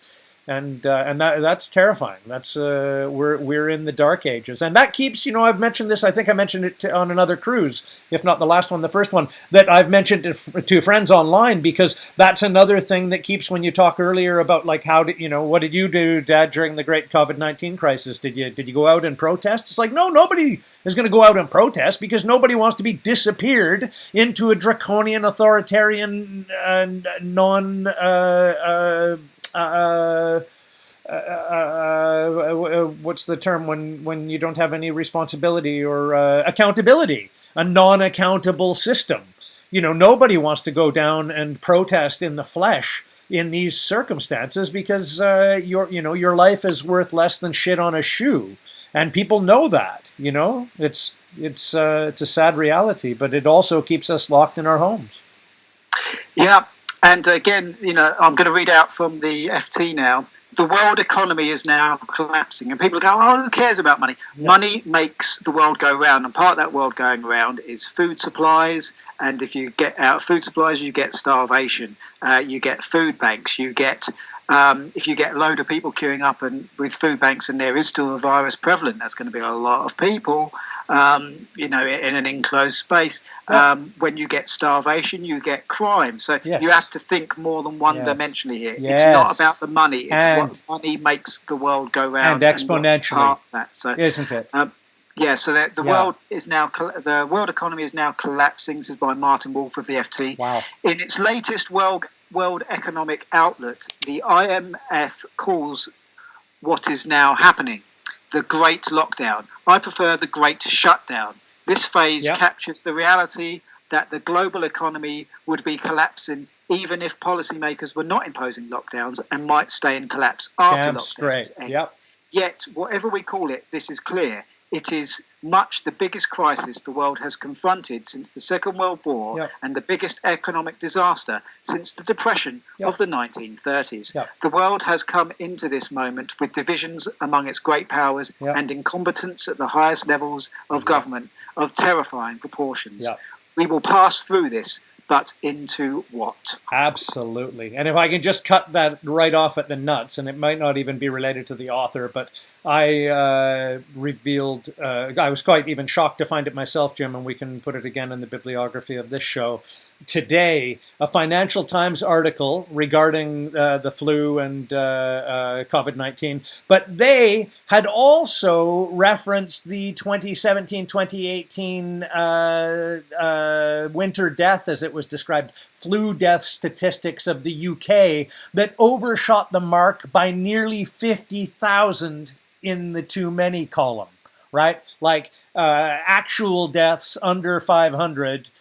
And that's terrifying. That's we're in the dark ages, and that keeps. I've mentioned this. I think I mentioned it on another cruise, if not the last one, the first one, that I've mentioned to friends online, because that's another thing that keeps. When you talk earlier about like what did you do, Dad, during the great COVID-19 crisis? Did you go out and protest? It's like, no, nobody is going to go out and protest, because nobody wants to be disappeared into a draconian, authoritarian, what's the term when you don't have any responsibility or accountability, a non-accountable system. Nobody wants to go down and protest in the flesh in these circumstances, because your life is worth less than shit on a shoe, and people know that. It's a sad reality, but it also keeps us locked in our homes. Yeah. And again, I'm going to read out from the FT now. The world economy is now collapsing. And people go, oh, who cares about money? Yeah. Money makes the world go round. And part of that world going round is food supplies. And if you get out of food supplies, you get starvation. You get food banks. You get, if you get a load of people queuing up and with food banks, and there is still a virus prevalent, that's going to be a lot of people. In an enclosed space. When you get starvation, you get crime. So you have to think more than one-dimensionally here. It's not about the money. It's what money makes the world go round. And exponentially. Isn't it? So the world is now, the world economy is now collapsing. This is by Martin Wolf of the FT. Wow. In its latest World Economic Outlook, the IMF calls what is now happening the Great Lockdown. I prefer the Great Shutdown. This phase captures the reality that the global economy would be collapsing even if policymakers were not imposing lockdowns, and might stay in collapse after lockdowns end. Yet, whatever we call it, this is clear. It is much the biggest crisis the world has confronted since the Second World War, and the biggest economic disaster since the Depression of the 1930s. The world has come into this moment with divisions among its great powers and incompetence at the highest levels of government of terrifying proportions. We will pass through this, but into what? Absolutely. And if I can just cut that right off at the nuts, and it might not even be related to the author, but I revealed, I was quite even shocked to find it myself, Jim, and we can put it again in the bibliography of this show. Today, a Financial Times article regarding the flu and COVID-19, but they had also referenced the 2017-2018 winter death, as it was described, flu death statistics of the UK that overshot the mark by nearly 50,000 in the too many column, right? Like actual deaths under 500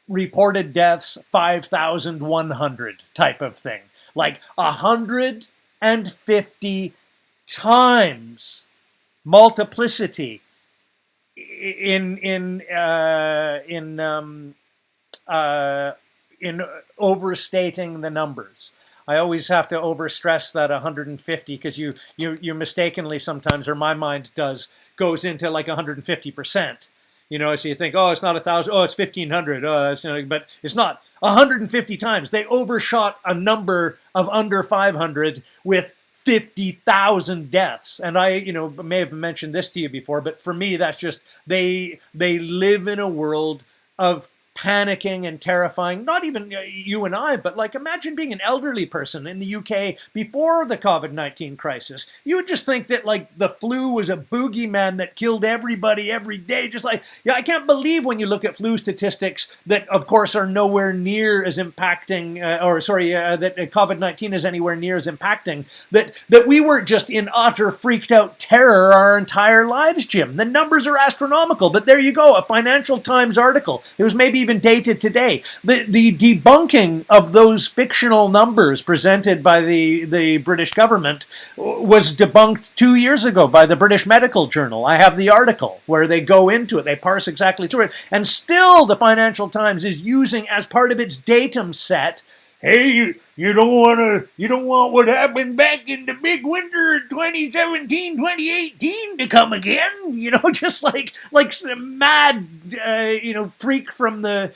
reported deaths 5,100 type of thing. Like 150 times multiplicity in overstating the numbers. I always have to overstress that 150 because you mistakenly sometimes, or my mind does, goes into like 150%. You know, so you think, oh, it's not 1,000, oh, it's 1,500, oh, it's, but it's not. 150 times they overshot a number of under 500 with 50,000 deaths. And I, may have mentioned this to you before, but for me, that's just they live in a world of panicking and terrifying, not even you and I, but like imagine being an elderly person in the UK before the COVID-19 crisis. You would just think that like the flu was a boogeyman that killed everybody every day. Just like, I can't believe when you look at flu statistics that of course are nowhere near as impacting, that COVID-19 is anywhere near as impacting, that we weren't just in utter freaked out terror our entire lives, Jim. The numbers are astronomical, but there you go, a Financial Times article. It was maybe even dated today. The debunking of those fictional numbers presented by the British government was debunked 2 years ago by the British Medical Journal. I have the article where they go into it, they parse exactly through it, and still the Financial Times is using as part of its datum set, hey, you don't want what happened back in the big winter of 2017, 2018 to come again, just like some mad, freak from a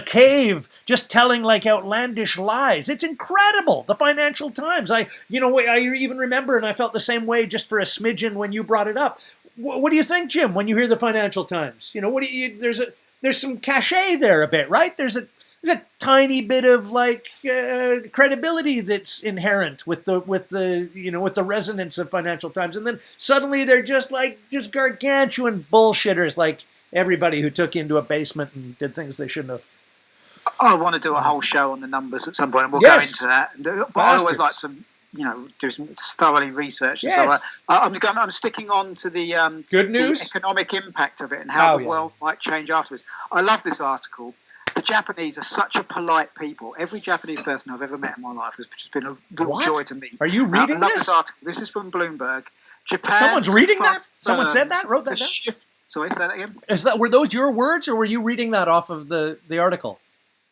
cave, just telling like outlandish lies. It's incredible. The Financial Times. I even remember, and I felt the same way just for a smidgen when you brought it up. What do you think, Jim, when you hear the Financial Times? There's some cachet there a bit, right? There's a tiny bit of like credibility that's inherent with the resonance of Financial Times, and then suddenly they're just gargantuan bullshitters, like everybody who took you into a basement and did things they shouldn't have. I want to do a whole show on the numbers at some point, and we'll go into that. But I always like to, do some thoroughly research. Yes. So I'm sticking on to the good news, the economic impact of it, and how the world might change afterwards. I love this article. The Japanese are such a polite people. Every Japanese person I've ever met in my life has just been a real joy to me. Are you reading I love this? This article. This is from Bloomberg. Japan. Someone's reading that? Someone said that? Wrote that down? Sorry, say that again. Were those your words, or were you reading that off of the article?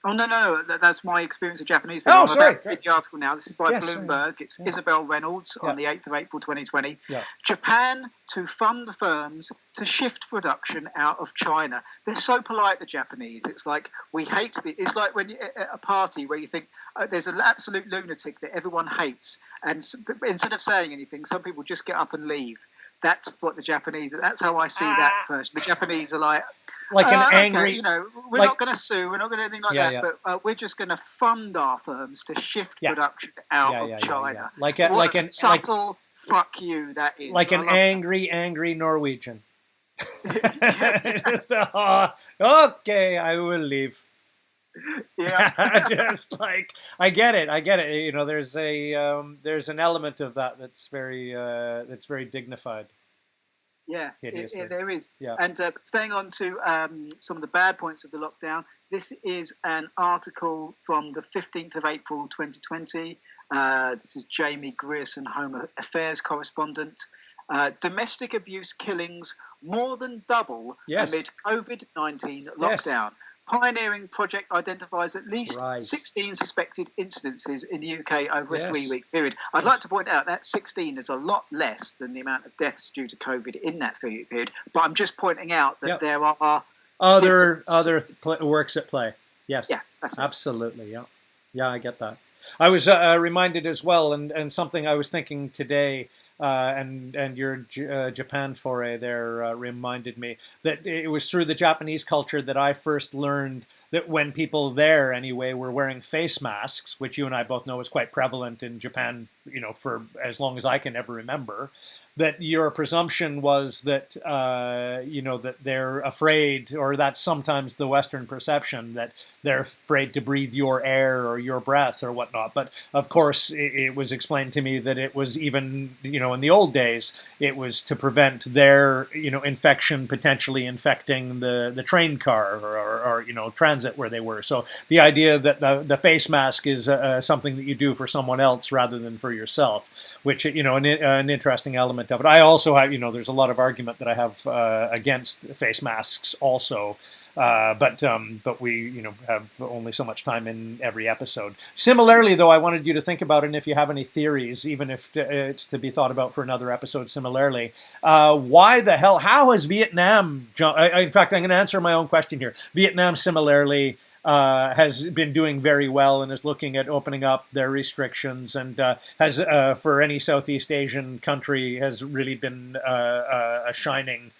Oh, no. That's my experience of Japanese people. Oh, sorry. I'm read the article now. This is by Bloomberg. It's Isabel Reynolds on the 8th of April 2020. Yeah. Japan to fund firms to shift production out of China. They're so polite, the Japanese. It's like, we hate it's like when you're at a party where you think there's an absolute lunatic that everyone hates. And instead of saying anything, some people just get up and leave. That's what the Japanese, that's how I see that person. The Japanese are like an angry, we're not going to sue, we're not going to do anything like that, but we're just going to fund our firms to shift production out of China. Like a subtle fuck you that is. Like an angry Norwegian. Okay, I will leave. Yeah. Just like I get it. There's an element of that that's very dignified. Yeah, there is. Yeah. And staying on to some of the bad points of the lockdown, this is an article from the 15th of April 2020. This is Jamie Grierson, Home Affairs correspondent. Domestic abuse killings more than double amid COVID-19 lockdown. Yes. Pioneering project identifies at least 16 suspected incidences in the UK over a 3-week period. I'd like to point out that 16 is a lot less than the amount of deaths due to COVID in that 3-week period. But I'm just pointing out that there are other works at play. Yes. Yeah, that's absolutely. It. Yeah, I get that. I was reminded as well, and something I was thinking today. And your Japan foray there reminded me that it was through the Japanese culture that I first learned that when people there, anyway, were wearing face masks, which you and I both know is quite prevalent in Japan for as long as I can ever remember, that your presumption was that that they're afraid, or that's sometimes the Western perception, that they're afraid to breathe your air or your breath or whatnot. But of course, it was explained to me that it was even in the old days, it was to prevent their infection potentially infecting the train car or transit where they were. So the idea that the face mask is something that you do for someone else rather than for yourself, which an interesting element of it. I also have, there's a lot of argument that I have against face masks also, but we, have only so much time in every episode. Similarly, though, I wanted you to think about it, and if you have any theories, even if it's to be thought about for another episode similarly, why the hell, how has Vietnam, in fact, I'm going to answer my own question here. Vietnam similarly has been doing very well and is looking at opening up their restrictions, and has, for any Southeast Asian country, has really been a shining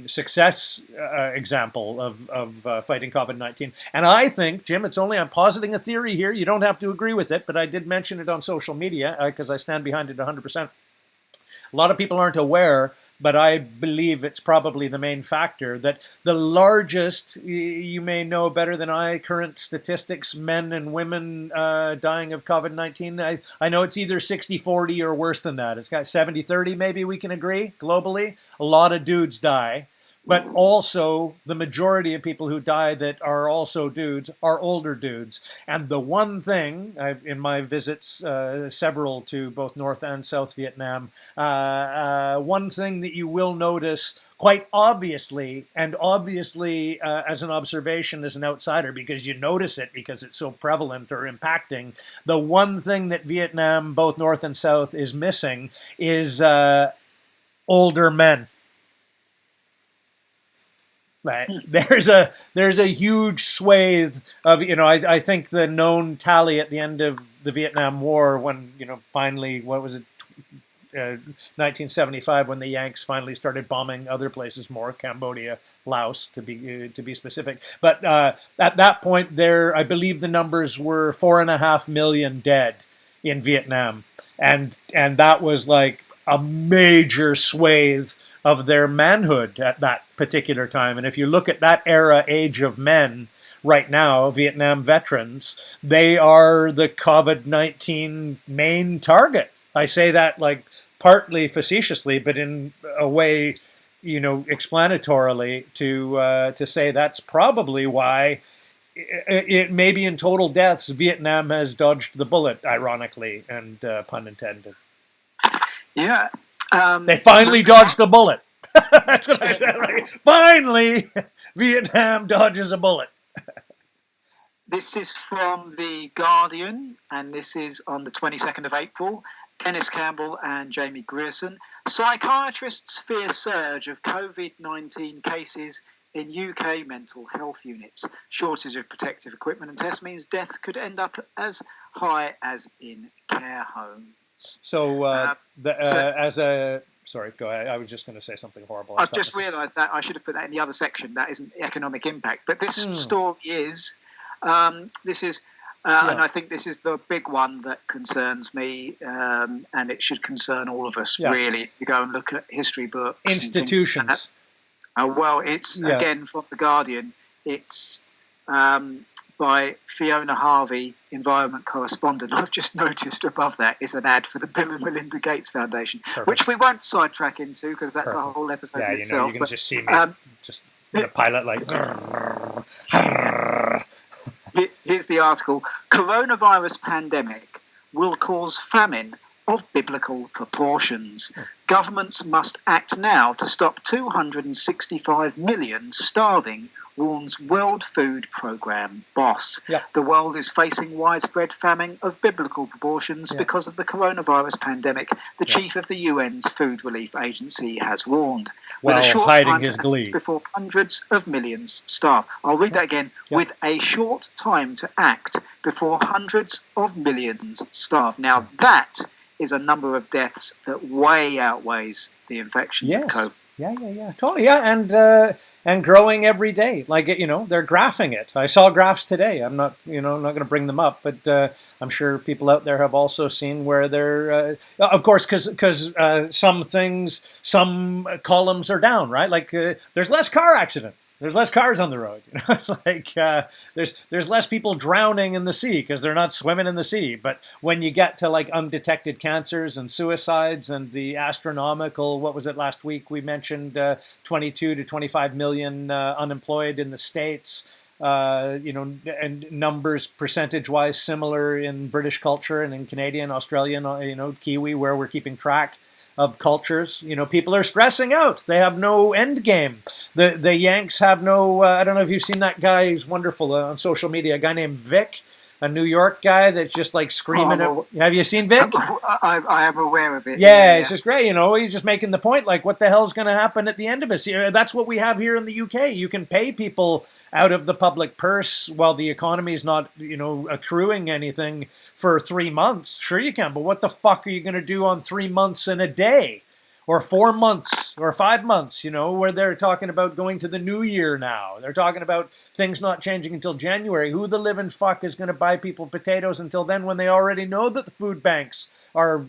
success example of fighting COVID-19. And I think, Jim, I'm positing a theory here. You don't have to agree with it, but I did mention it on social media because I stand behind it 100%. A lot of people aren't aware, but I believe it's probably the main factor, that the largest, you may know better than I, current statistics, men and women dying of COVID-19, I know it's either 60-40 or worse than that. It's got 70-30, maybe we can agree, globally. A lot of dudes die. But also, the majority of people who die that are also dudes are older dudes. And the one thing, in my visits, several to both North and South Vietnam, one thing that you will notice quite obviously, and obviously as an observation as an outsider, because you notice it because it's so prevalent or impacting, the one thing that Vietnam, both North and South, is missing is older men. Right. There's a huge swathe of, I think the known tally at the end of the Vietnam War, when, finally, what was it, 1975, when the Yanks finally started bombing other places more, Cambodia, Laos, to be specific. But at that point there, I believe the numbers were 4.5 million dead in Vietnam. And that was like a major swathe of their manhood at that particular time. And if you look at that age of men right now, Vietnam veterans, they are the COVID-19 main target. I say that like partly facetiously, but in a way, explanatorily to say that's probably why it maybe in total deaths, Vietnam has dodged the bullet, ironically, and pun intended. Yeah. They finally dodged a bullet. That's what I said. Right? Finally, Vietnam dodges a bullet. This is from The Guardian, and this is on the 22nd of April. Dennis Campbell and Jamie Grierson. Psychiatrists fear surge of COVID-19 cases in UK mental health units. Shortage of protective equipment and tests means deaths could end up as high as in care homes. So, sorry, go ahead. I was just going to say something horrible. I've just realised that I should have put that in the other section. That isn't economic impact. But this story is, and I think this is the big one that concerns me, and it should concern all of us, really. You go and look at history books. Institutions. Well, it's, again, from The Guardian. It's by Fiona Harvey, environment correspondent. I've just noticed above that is an ad for the Bill and Melinda Gates Foundation, which we won't sidetrack into because that's a whole episode in itself. You can just see me, just the pilot like... Here's the article. Coronavirus pandemic will cause famine of biblical proportions. Governments must act now to stop 265 million starving, warns World Food Programme boss. The world is facing widespread famine of biblical proportions because of the coronavirus pandemic, the chief of the UN's Food Relief Agency has warned. Well, with a short hiding time his to glee. act before hundreds of millions starve. I'll read that again. With a short time to act before hundreds of millions starve. Now that is a number of deaths that way outweighs the infections of COVID. Totally. And and growing every day. Like, they're graphing it. I saw graphs today. I'm not, not going to bring them up, but I'm sure people out there have also seen where they're, of course, because some columns are down, right? Like there's less car accidents. There's less cars on the road. It's like there's less people drowning in the sea because they're not swimming in the sea. But when you get to like undetected cancers and suicides and the astronomical, what was it last week? We mentioned 22 to 25 million unemployed in the States. And numbers percentage-wise similar in British culture and in Canadian, Australian, Kiwi, where we're keeping track of cultures. People are stressing out. They have no end game. The Yanks have no. I don't know if you've seen that guy. He's wonderful on social media. A guy named Vic, a New York guy that's just like screaming. Have you seen Vic? I am aware of it. Yeah, it's just great. He's just making the point, like, what the hell's going to happen at the end of it? That's what we have here in the UK. You can pay people out of the public purse while the economy is not, accruing anything for 3 months. Sure you can, but what the fuck are you going to do on 3 months and a day? Or 4 months or 5 months, where they're talking about going to the new year now. They're talking about things not changing until January. Who the living fuck is going to buy people potatoes until then when they already know that the food banks are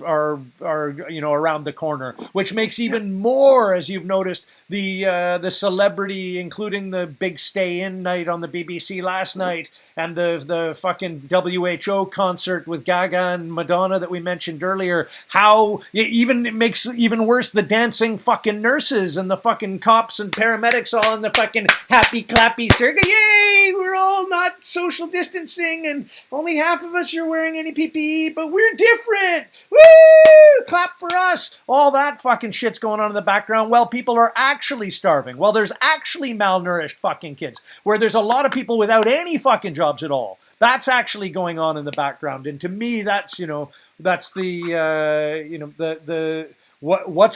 around the corner, which makes even more, as you've noticed, the celebrity, including the big stay-in night on the BBC last night and the fucking WHO concert with Gaga and Madonna that we mentioned earlier. How it makes even worse the dancing fucking nurses and the fucking cops and paramedics all in the fucking happy clappy circle. Yay! We're all not social distancing and only half of us are wearing any PPE, but we're different. Woo! Clap for us! All that fucking shit's going on in the background. Well, people are actually starving. Well, there's actually malnourished fucking kids. Where there's a lot of people without any fucking jobs at all. That's actually going on in the background. And to me, that's what's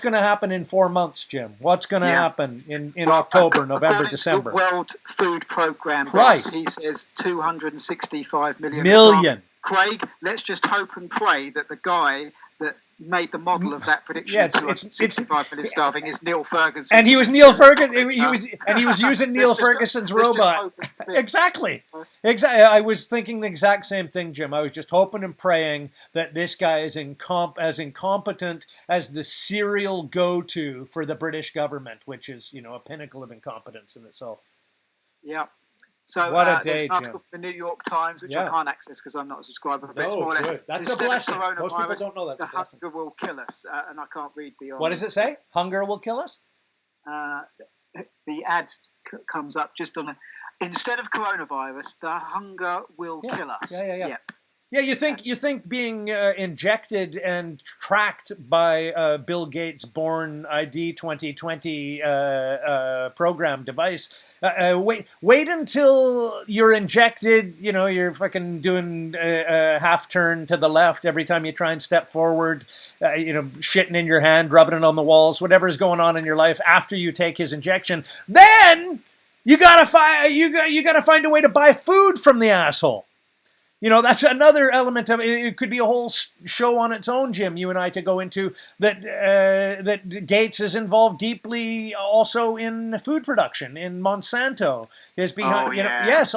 going to happen in 4 months, Jim? What's going to happen in October, November, December? The World Food Programme, right. He says 265 million. Craig, let's just hope and pray that the guy that made the model of that prediction, 265 million starving, is Neil Ferguson. And he was Neil Ferguson. He was using Neil Ferguson's robot. Exactly. I was thinking the exact same thing, Jim. I was just hoping and praying that this guy is as incompetent as the serial go-to for the British government, which is, a pinnacle of incompetence in itself. Yeah. So what a day, there's an article from the New York Times, which I can't access because I'm not a subscriber, but it's more or less, that's a blessing. Most people don't know that's a blessing. Hunger will kill us, and I can't read beyond. What does it say? Hunger will kill us? The ad comes up just on instead of coronavirus, the hunger will kill us. Yeah. Yeah, you think being injected and tracked by Bill Gates' Born ID 2020 program device. Wait until you're injected. You're fucking doing a half turn to the left every time you try and step forward. Shitting in your hand, rubbing it on the walls, whatever's going on in your life after you take his injection. Then you gotta find a way to buy food from the asshole. That's another element of it. It could be a whole show on its own, Jim, you and I to go into that Gates is involved deeply also in food production, in Monsanto. Is behind, that's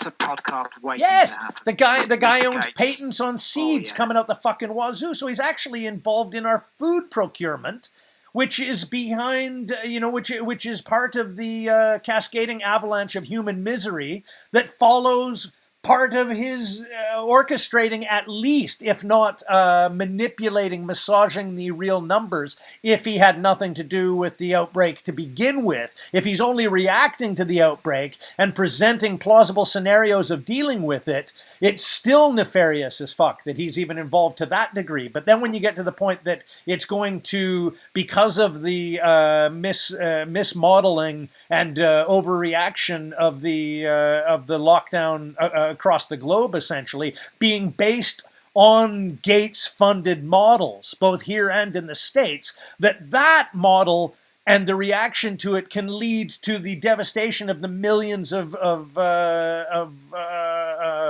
a podcast waiting. Yes, the guy owns patents on seeds coming out the fucking wazoo. So he's actually involved in our food procurement, which is behind, which is part of the cascading avalanche of human misery that follows part of his orchestrating, at least, if not manipulating, massaging the real numbers, if he had nothing to do with the outbreak to begin with. If he's only reacting to the outbreak and presenting plausible scenarios of dealing with it, it's still nefarious as fuck that he's even involved to that degree. But then when you get to the point that it's going to, because of the mismodeling and overreaction of the lockdown across the globe, essentially, being based on Gates-funded models, both here and in the States, that model and the reaction to it can lead to the devastation of the millions of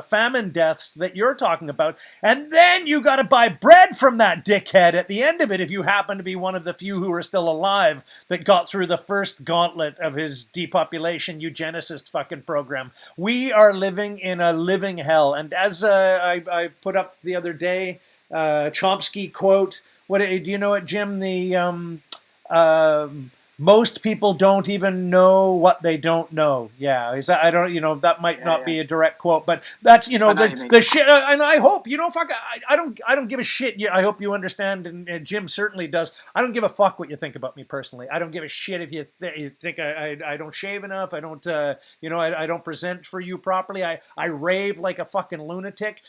famine deaths that you're talking about. And then you got to buy bread from that dickhead at the end of it if you happen to be one of the few who are still alive that got through the first gauntlet of his depopulation eugenicist fucking program. We are living in a living hell. And as I put up the other day, Chomsky quote, what do you know it, Jim? Most people don't even know what they don't know. Yeah, is that, I don't, that might not be a direct quote, but that's, the shit. And I hope, fuck, I don't give a shit. I hope you understand, and Jim certainly does. I don't give a fuck what you think about me personally. I don't give a shit if you think I don't shave enough. I don't, I don't present for you properly. I rave like a fucking lunatic.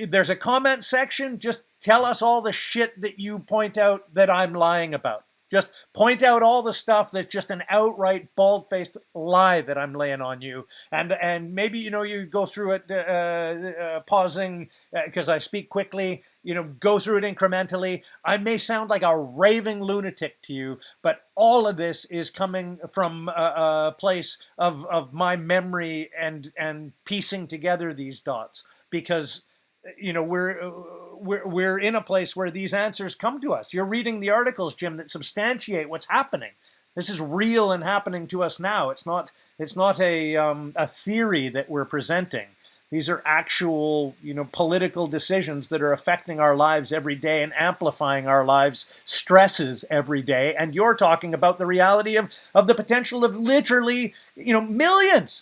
There's a comment section. Just tell us all the shit that you point out that I'm lying about. Just point out all the stuff that's just an outright bald-faced lie that I'm laying on you. And maybe, you go through it pausing because I speak quickly, go through it incrementally. I may sound like a raving lunatic to you, but all of this is coming from a place of my memory and piecing together these dots because we're in a place where these answers come to us. You're reading the articles, Jim, that substantiate what's happening. This is real and happening to us now. It's not a theory that we're presenting. These are actual, political decisions that are affecting our lives every day and amplifying our lives' stresses every day. And you're talking about the reality of the potential of literally, millions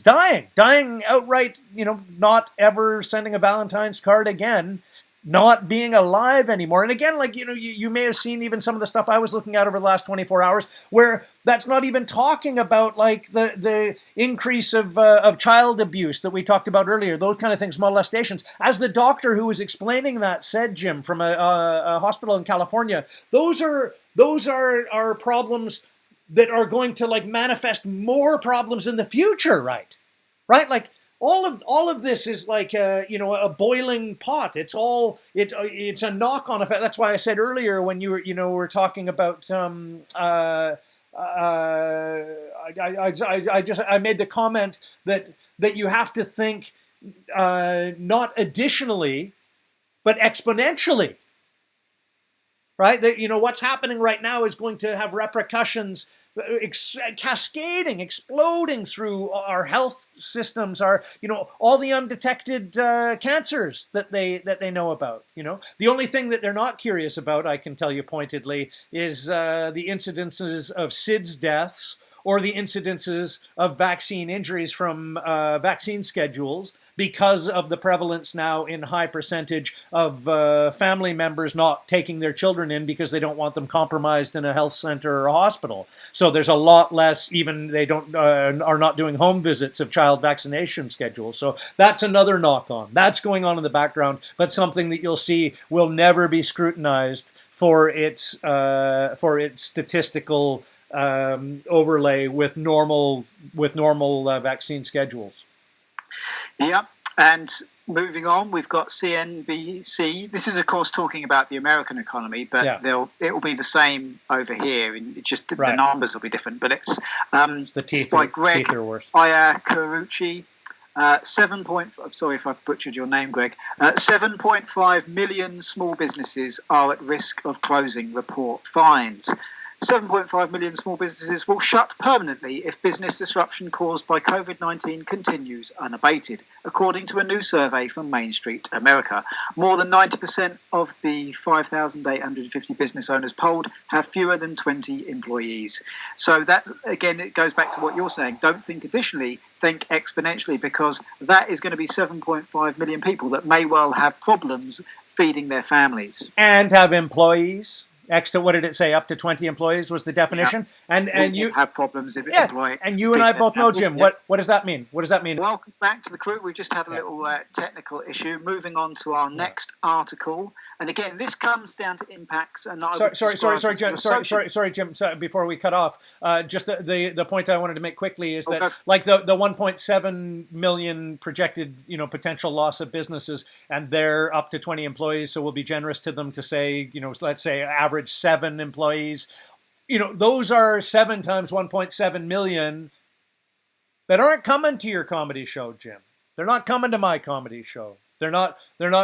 dying outright, not ever sending a Valentine's card again, not being alive anymore. And again, you may have seen even some of the stuff I was looking at over the last 24 hours, where that's not even talking about the increase of child abuse that we talked about earlier, those kind of things, molestations. As the doctor who was explaining that said, Jim, from a hospital in California, those are problems that are going to manifest more problems in the future, right? Like all of this is like a boiling pot. It's it's a knock-on effect. That's why I said earlier when you were talking about I made the comment that you have to think not additionally, but exponentially. Right? That what's happening right now is going to have repercussions cascading, exploding through our health systems, our all the undetected cancers that they know about. The only thing that they're not curious about, I can tell you pointedly, is the incidences of SIDS deaths or the incidences of vaccine injuries from vaccine schedules, because of the prevalence now in high percentage of family members not taking their children in because they don't want them compromised in a health center or a hospital. So there's a lot less, even they don't are not doing home visits of child vaccination schedules. So that's another knock-on. That's going on in the background, but something that you'll see will never be scrutinized for its statistical overlay with normal vaccine schedules. Yep, and moving on, we've got CNBC. This is, of course, talking about the American economy, but it will be the same over here. And just the numbers will be different. But it's the teeth by Greg teeth are worse. Iacurucci. I'm sorry if I butchered your name, Greg. 7.5 million small businesses are at risk of closing, report finds. 7.5 million small businesses will shut permanently if business disruption caused by COVID-19 continues unabated, according to a new survey from Main Street America. More than 90% of the 5,850 business owners polled have fewer than 20 employees. So that, again, it goes back to what you're saying. Don't think additionally, think exponentially, because that is going to be 7.5 million people that may well have problems feeding their families. And have employees. Extra, what did it say? Up to 20 employees was the definition. Yeah. And you have problems if employ. And you and I both know, Jim. What does that mean? What does that mean? Welcome back to the crew. We just had a little technical issue. Moving on to our next article. And again, this comes down to impacts. And sorry, Jim. Sorry, before we cut off, just the point I wanted to make quickly is that like the 1.7 million projected potential loss of businesses, and they're up to 20 employees. So we'll be generous to them to say let's say average 7 employees. Those are 7 times 1.7 million that aren't coming to your comedy show, Jim. They're not coming to my comedy show. They're not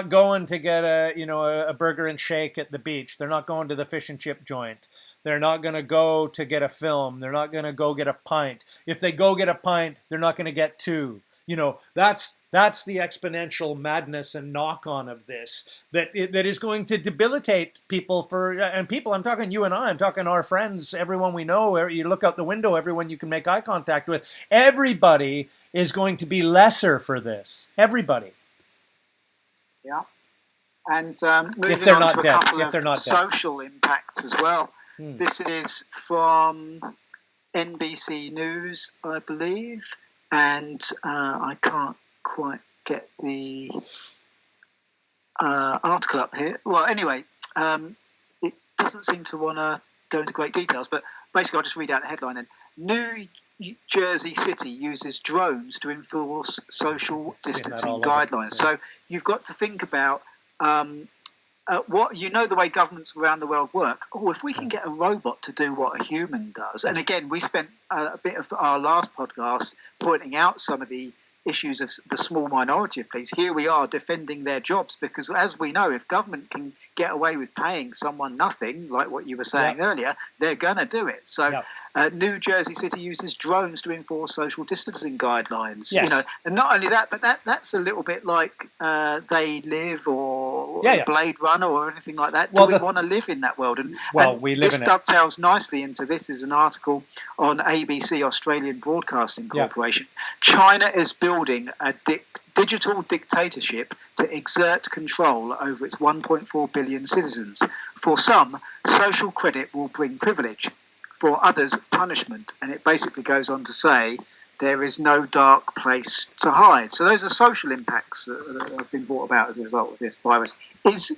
going to get a burger and shake at the beach. They're not going to the fish and chip joint. They're not going to go to get a film. They're not going to go get a pint. If they go get a pint, they're not going to get two. That's the exponential madness and knock-on of this that is going to debilitate people and people. I'm talking you and I'm talking our friends, everyone we know. You look out the window, everyone you can make eye contact with. Everybody is going to be lesser for this. Everybody. Yeah. And moving they're on not to a dead. couple If they're of not dead. social impacts as well. This is from NBC News, I believe, and I can't quite get the article up here. Well, anyway, it doesn't seem to want to go into great details, but basically I'll just read out the headline then. New Jersey City uses drones to enforce social distancing guidelines. So you've got to think about the way governments around the world work. If we can get a robot to do what a human does, and again, we spent a bit of our last podcast pointing out some of the issues of the small minority of police. Here we are defending their jobs because, as we know, if government can get away with paying someone nothing, like what you were saying earlier, they're going to do it. So New Jersey City uses drones to enforce social distancing guidelines. Yes. And not only that, but that's a little bit like They Live or Blade Runner or anything like that. Do we want to live in that world? And we live in it. This dovetails nicely into this is an article on ABC, Australian Broadcasting Corporation. China is building a digital dictatorship to exert control over its 1.4 billion citizens. For some, social credit will bring privilege. For others, punishment. And it basically goes on to say there is no dark place to hide. So those are social impacts that have been brought about as a result of this virus. Is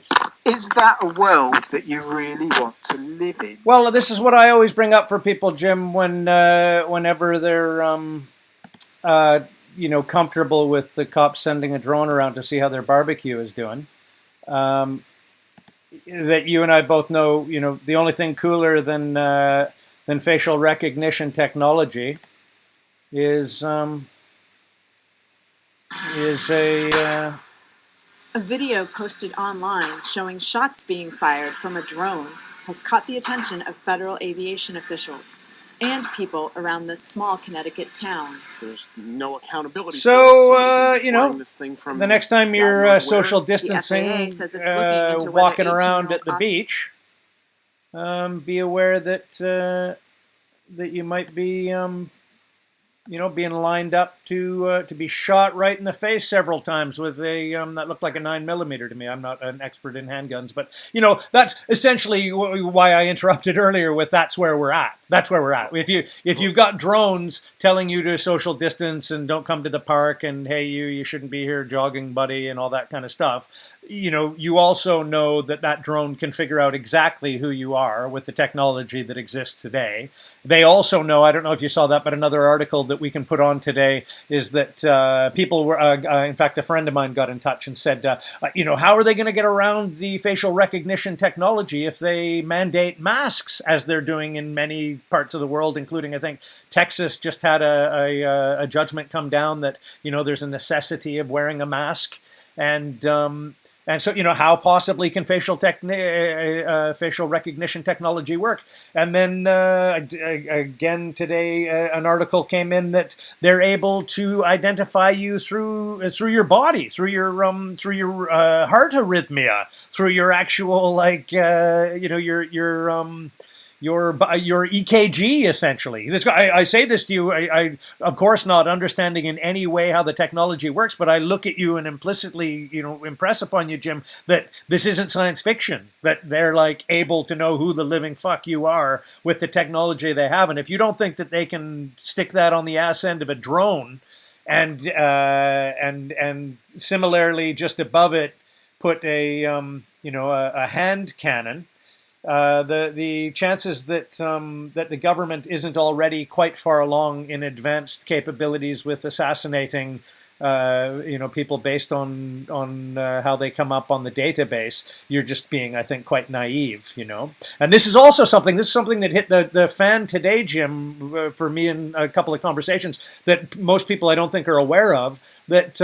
that a world that you really want to live in? Well, this is what I always bring up for people, Jim, whenever they're comfortable with the cops sending a drone around to see how their barbecue is doing. That you and I both know, the only thing cooler than facial recognition technology is a video posted online showing shots being fired from a drone has caught the attention of federal aviation officials and people around this small Connecticut town. There's no accountability. So, this thing from the next time you're social The distancing, FAA says it's looking into walking whether around at the 18-year-old beach, be aware that you might be, being lined up to be shot right in the face several times with a that looked like a 9mm to me. I'm not an expert in handguns, but that's essentially why I interrupted earlier with that's where we're at. That's where we're at. If you've got drones telling you to social distance and don't come to the park and hey you shouldn't be here jogging, buddy, and all that kind of stuff, you also know that drone can figure out exactly who you are with the technology that exists today. They also know, I don't know if you saw that, but another article that we can put on today is that people were, in fact, a friend of mine got in touch and said, how are they going to get around the facial recognition technology if they mandate masks as they're doing in many parts of the world, including, I think, Texas just had a judgment come down that, there's a necessity of wearing a mask. And so, how possibly can facial recognition technology work? And then again today, an article came in that they're able to identify you through your body, through your heart arrhythmia, through your actual your EKG, essentially. I say this to you, I of course not understanding in any way how the technology works, but I look at you and implicitly, impress upon you, Jim, that this isn't science fiction, that they're able to know who the living fuck you are with the technology they have. And if you don't think that they can stick that on the ass end of a drone and similarly just above it put a hand cannon, the chances that the government isn't already quite far along in advanced capabilities with assassinating people based on how they come up on the database, you're just being, I think, quite naive, And this is also something that hit the fan today, Jim, for me in a couple of conversations that most people I don't think are aware of, that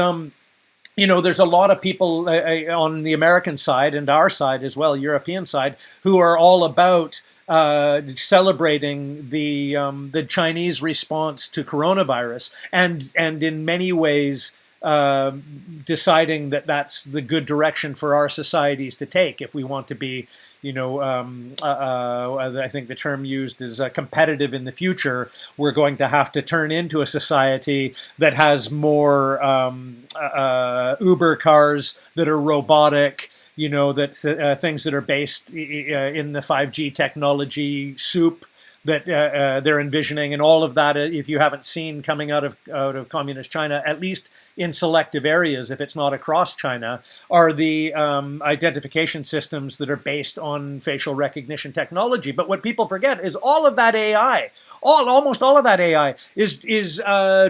there's a lot of people on the American side and our side as well, European side, who are all about celebrating the Chinese response to coronavirus, and in many ways deciding that that's the good direction for our societies to take if we want to be, I think the term used is competitive in the future. We're going to have to turn into a society that has more Uber cars that are robotic, that things that are based in the 5G technology soup that they're envisioning, and all of that, if you haven't seen coming out of communist China, at least in selective areas, if it's not across China, are the identification systems that are based on facial recognition technology. But what people forget is all of that AI, almost all of that AI is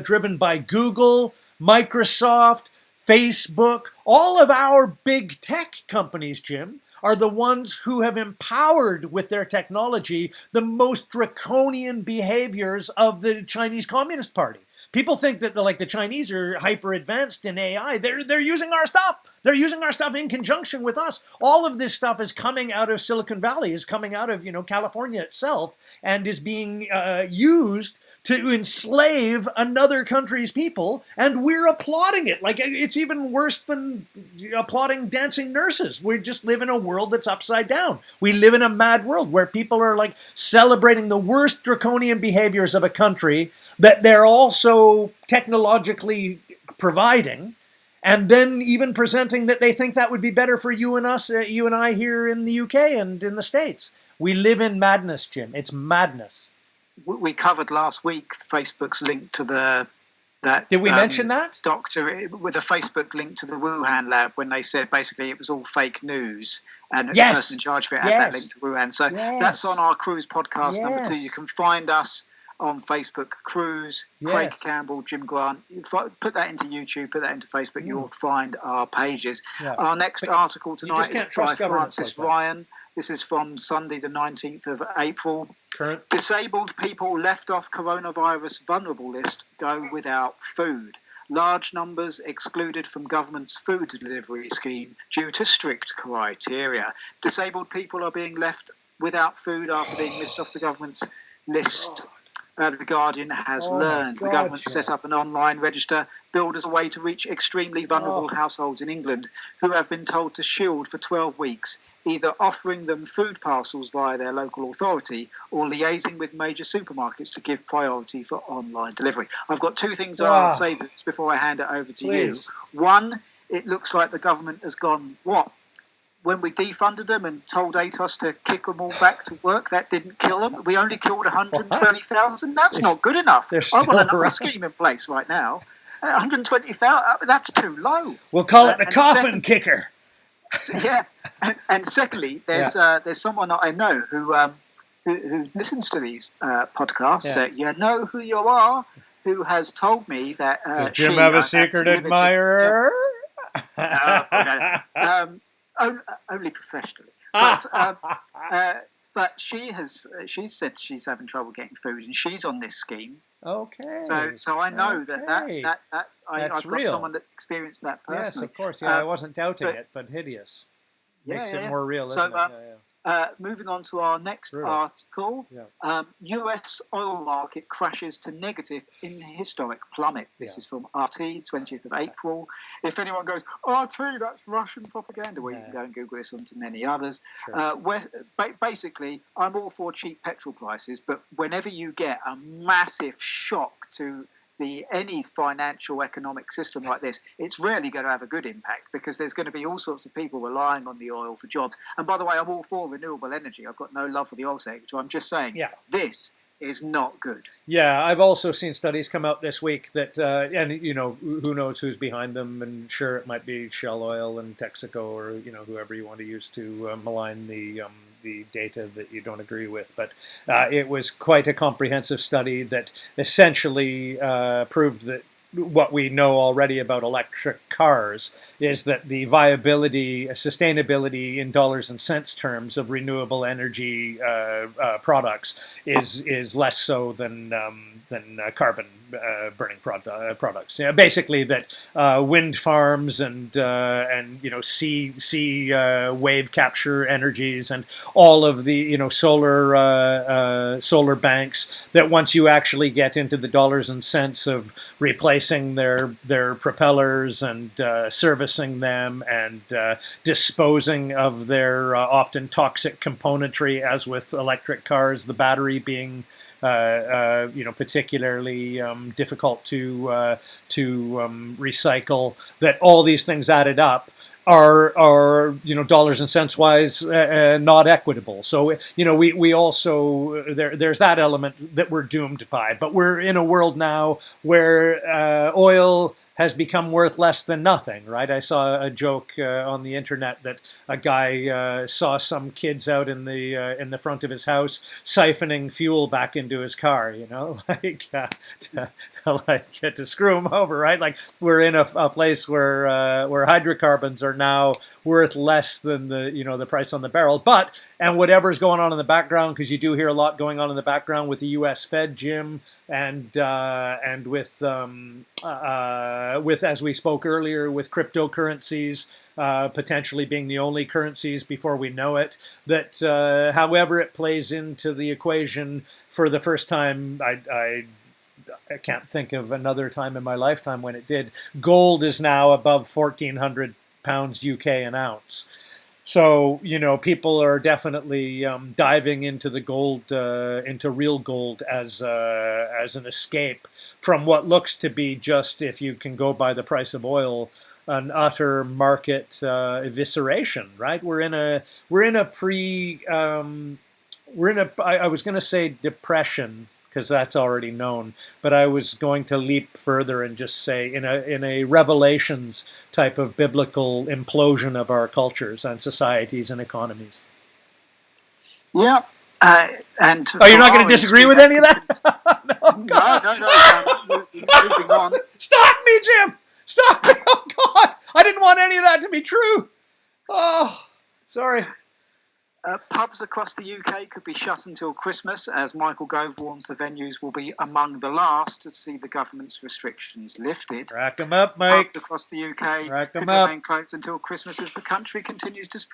driven by Google, Microsoft, Facebook. All of our big tech companies, Jim, are the ones who have empowered with their technology the most draconian behaviors of the Chinese Communist Party. People think that the Chinese are hyper advanced in AI. They're using our stuff. They're using our stuff in conjunction with us. All of this stuff is coming out of Silicon Valley, is coming out of California itself, and is being used to enslave another country's people, and we're applauding it. It's even worse than applauding dancing nurses. We just live in a world that's upside down. We live in a mad world where people are celebrating the worst draconian behaviors of a country that they're also technologically providing, and then even presenting that they think that would be better for you and us, you and I here in the UK and in the States. We live in madness, Jim. It's madness. We covered last week Facebook's link to that. Did we mention that? Doctor with a Facebook link to the Wuhan lab, when they said basically it was all fake news, and the Yes. person in charge of it had that link to Wuhan. So that's on our Cruise podcast number 2. You can find us on Facebook, Cruise, Craig Campbell, Jim Grant. You put that into YouTube, put that into Facebook, you'll find our pages. Yeah. Our next article tonight is by Francis Ryan. This is from Sunday, the 19th of April. Current. Disabled people left off coronavirus vulnerable list go without food. Large numbers excluded from government's food delivery scheme due to strict criteria. Disabled people are being left without food after being missed off the government's list. The Guardian has learned. The government set up an online register billed as a way to reach extremely vulnerable households in England who have been told to shield for 12 weeks, either offering them food parcels via their local authority or liaising with major supermarkets to give priority for online delivery. I've got 2 things I'll say before I hand it over to you. One, it looks like the government has gone, what? When we defunded them and told ATOS to kick them all back to work, that didn't kill them. We only killed 120,000. That's not good enough. I want another scheme in place right now. 120,000, that's too low. We'll call it the coffin kicker. Yeah, and secondly, there's someone that I know who listens to these podcasts. You know who you are, who has told me that. Does Jim have a secret admirer? Only professionally, but she said she's having trouble getting food, and she's on this scheme. Okay. So I know that I've got real. someone that experienced that personally. Yes, of course. Yeah, I wasn't doubting it, but hideous. Makes it more real, isn't it? Moving on to our next article. US oil market crashes to negative in historic plummet. This is from RT, 20th of April. If anyone goes, RT, that's Russian propaganda, well, you can go and Google this onto many others. Sure. Basically, I'm all for cheap petrol prices, but whenever you get a massive shock to any financial economic system like this, it's rarely going to have a good impact, because there's going to be all sorts of people relying on the oil for jobs. And by the way, I'm all for renewable energy. I've got no love for the oil sector. I'm just saying this is not good. Yeah, I've also seen studies come out this week that, and who knows who's behind them, and sure, it might be Shell Oil and Texaco, or whoever you want to use to malign the data that you don't agree with. But it was quite a comprehensive study that essentially proved that what we know already about electric cars is that the viability, sustainability in dollars and cents terms of renewable energy products is less so than carbon burning products. Yeah, basically that wind farms and sea wave capture energies and all of the solar banks, that once you actually get into the dollars and cents of replacing their propellers and servicing them and disposing of their often toxic componentry, as with electric cars, the battery being particularly difficult to recycle, that all these things added up are dollars and cents wise not equitable. So we also there's that element that we're doomed by. But we're in a world now where oil has become worth less than nothing, right? I saw a joke on the internet that a guy saw some kids out in the front of his house siphoning fuel back into his car, like to screw him over, right? Like we're in a place where hydrocarbons are now worth less than the price on the barrel. And whatever's going on in the background, because you do hear a lot going on in the background with the U.S. Fed, Jim, and with as we spoke earlier, with cryptocurrencies potentially being the only currencies before we know it, that however it plays into the equation, for the first time, I can't think of another time in my lifetime when it did, gold is now above £1,400 UK an ounce. So, people are definitely diving into the gold, into real gold as an escape from what looks to be, just, if you can go by the price of oil, an utter market evisceration, right? I was going to say depression, because that's already known, but I was going to leap further and just say in a Revelations type of biblical implosion of our cultures and societies and economies. Yeah. And you're not going to disagree with any of that? No. Moving on. Stop me, Jim! Stop me! Oh, God! I didn't want any of that to be true. Oh, sorry. Pubs across the UK could be shut until Christmas, as Michael Gove warns the venues will be among the last to see the government's restrictions lifted. Rack them up, Mike. Pubs across the UK could remain closed until Christmas as the country continues to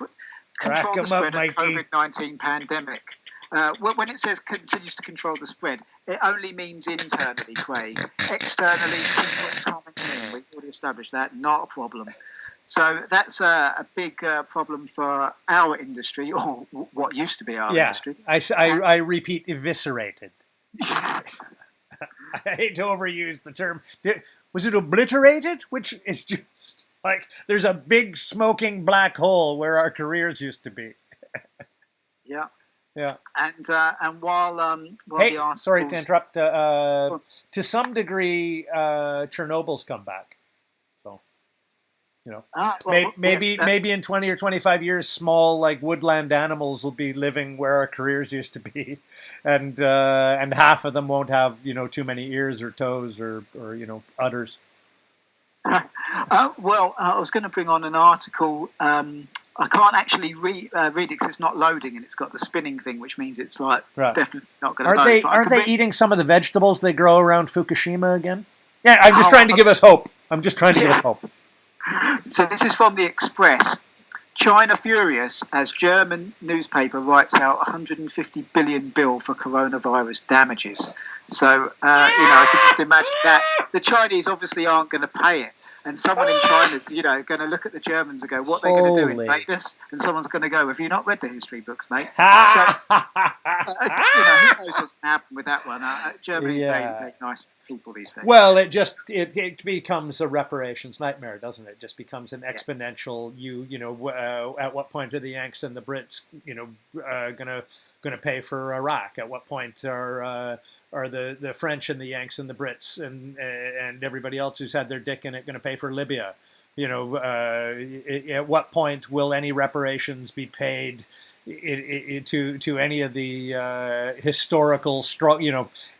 control the spread of the COVID-19 pandemic. When it says continues to control the spread, it only means internally, Craig. Externally, people are coming in. We've already established that, not a problem. So that's a big problem for our industry, or what used to be our industry. I repeat, eviscerated. I hate to overuse the term. Was it obliterated? Which is just like, there's a big smoking black hole where our careers used to be. Yeah. Yeah. And while hey, the articles... sorry to interrupt. To some degree, Chernobyl's come back. So, maybe in 20 or 25 years, small like woodland animals will be living where our careers used to be, and half of them won't have too many ears or toes or udders. I was going to bring on an article. I can't actually read it because it's not loading, and it's got the spinning thing, which means it's definitely not going to load. Aren't they eating some of the vegetables they grow around Fukushima again? Yeah, I'm just trying to give us hope. So this is from the Express. China furious as German newspaper writes out 150 billion bill for coronavirus damages. So, I can just imagine that the Chinese obviously aren't going to pay it. And someone in China's, going to look at the Germans and go, what are they going to do, invade us? And someone's going to go, have you not read the history books, mate? So, who knows what's going to happen with that one? Germany's very nice people these days. Well, it becomes a reparations nightmare, doesn't it? It just becomes an exponential. At what point are the Yanks and the Brits, going to pay for Iraq? At what point are the French and the Yanks and the Brits and everybody else who's had their dick in it going to pay for Libya? At what point will any reparations be paid to any of the historical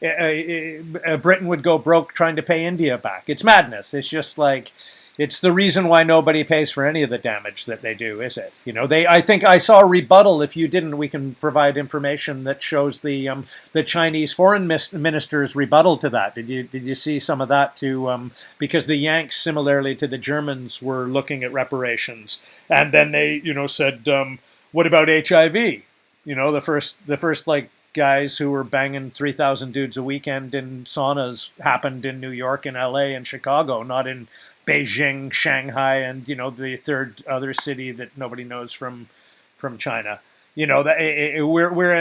Britain would go broke trying to pay India back. It's madness. It's just like, it's the reason why nobody pays for any of the damage that they do, is it? I think I saw a rebuttal. If you didn't, we can provide information that shows the Chinese foreign minister's rebuttal to that. Did you see some of that too? Because the Yanks, similarly to the Germans, were looking at reparations, and then they said, what about HIV? The first like guys who were banging 3,000 dudes a weekend in saunas happened in New York and LA and Chicago, not in Beijing, Shanghai, and the third other city that nobody knows from China. We're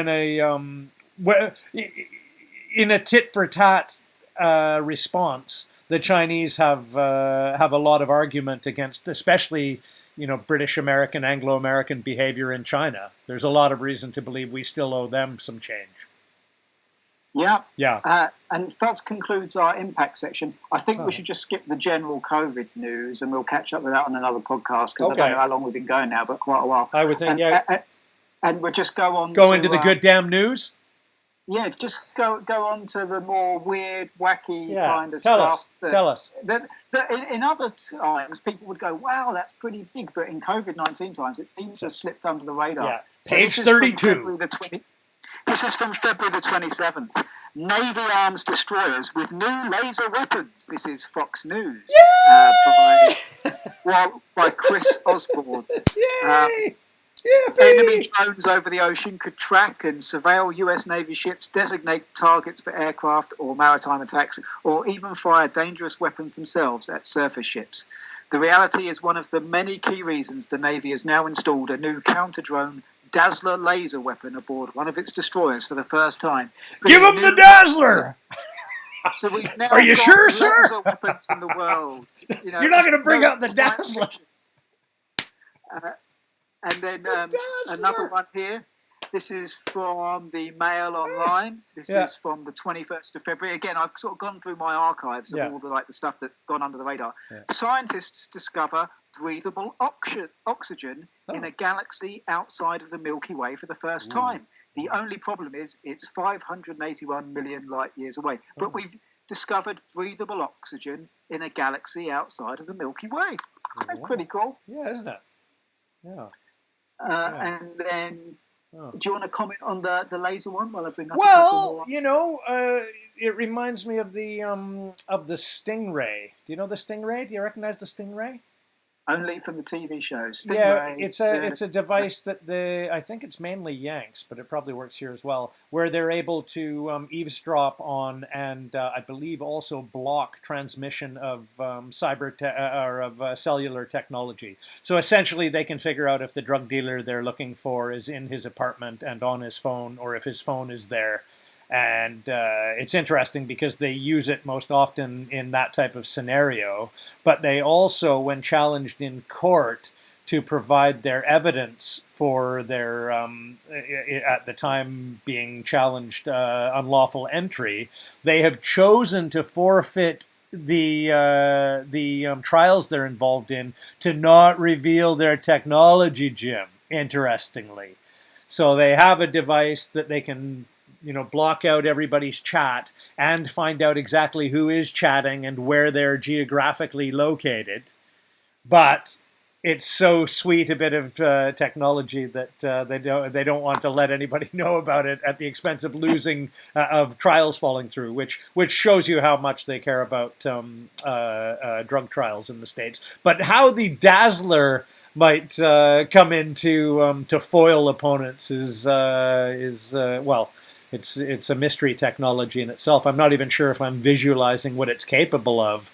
in a tit for tat response. The Chinese have a lot of argument against, especially British American, Anglo American behavior in China. There's a lot of reason to believe we still owe them some change. Yeah. And that concludes our impact section. I think we should just skip the general COVID news, and we'll catch up with that on another podcast, because I don't know how long we've been going now, but quite a while. I would think, and we'll just go on into the good damn news? Yeah, just go on to the more weird, wacky kind of stuff. Tell us. In other times, people would go, wow, that's pretty big, but in COVID-19 times, it seems to have slipped under the radar. Yeah. So Page 32. This is from February the 27th. Navy arms destroyers with new laser weapons. This is Fox News by Chris Osborne. Yay! Enemy drones over the ocean could track and surveil US Navy ships, designate targets for aircraft or maritime attacks, or even fire dangerous weapons themselves at surface ships. The reality is one of the many key reasons the Navy has now installed a new counter-drone Dazzler laser weapon aboard one of its destroyers for the first time. Give them the Dazzler! So we've now Are you got sure, sir? laser weapons in the world. You're not going to bring out the Dazzler. And then another one here. This is from the Mail Online. This is from the 21st of February. Again, I've sort of gone through my archives of all the stuff that's gone under the radar. Yeah. Scientists discover breathable oxygen in a galaxy outside of the Milky Way for the first time. The only problem is it's 581 million light years away. But we've discovered breathable oxygen in a galaxy outside of the Milky Way. That's pretty cool. Yeah, isn't it? Yeah. And then, do you want to comment on the laser one while I bring up? Well, it reminds me of the Stingray. Do you know the Stingray? Do you recognize the Stingray? Only from the TV shows. Yeah, it's a device that I think it's mainly Yanks, but it probably works here as well, where they're able to eavesdrop on and I believe also block transmission of cellular technology. So essentially, they can figure out if the drug dealer they're looking for is in his apartment and on his phone, or if his phone is there. And it's interesting because they use it most often in that type of scenario, but they also, when challenged in court to provide their evidence for their, at the time being challenged, unlawful entry, they have chosen to forfeit the trials they're involved in to not reveal their technology, Jim, interestingly. So they have a device that they can block out everybody's chat and find out exactly who is chatting and where they're geographically located. But it's so sweet a bit of technology that they don't want to let anybody know about it at the expense of losing of trials falling through, which shows you how much they care about drug trials in the States. But how the Dazzler might come into to foil opponents is well. It's a mystery technology in itself. I'm not even sure if I'm visualizing what it's capable of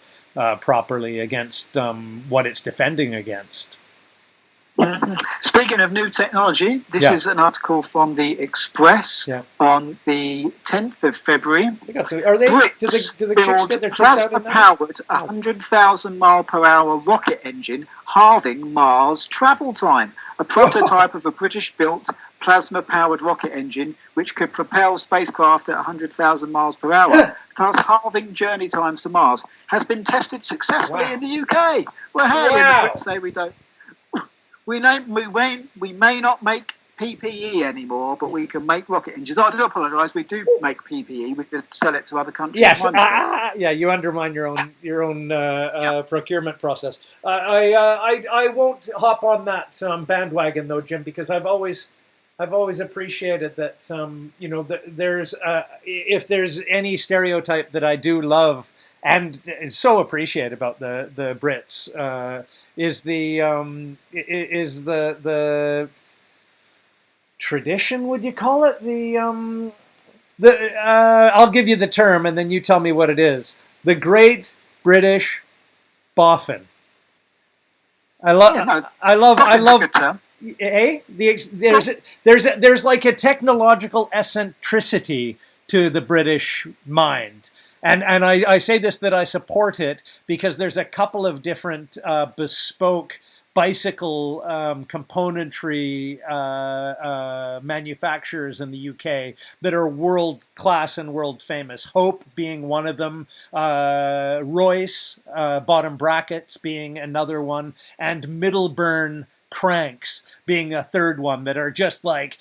properly against what it's defending against. Speaking of new technology, this is an article from the Express on the 10th of February. Are they? Do the chicks get their tits out in that? Plasma-powered 100,000 mile per hour rocket engine halving Mars travel time. A prototype of a British-built plasma-powered rocket engine which could propel spacecraft at 100,000 miles per hour, thus halving journey times to Mars, has been tested successfully in the UK. Well, hey, the Brits say we don't. We may not make PPE anymore, but we can make rocket engines. I do apologise. We do make PPE. We just sell it to other countries. Yes, yeah, you undermine your own procurement process. I won't hop on that bandwagon though, Jim, because I've always appreciated that there's if there's any stereotype that I do love and so appreciate about the Brits is the tradition, would you call it? I'll give you the term, and then you tell me what it is. The Great British Boffin. I love. Good term. There's like a technological eccentricity to the British mind. And I say this that I support it because there's a couple of different bespoke bicycle componentry manufacturers in the UK that are world class and world famous. Hope being one of them, Royce, bottom brackets being another one, and Middleburn cranks being a third one, that are just like,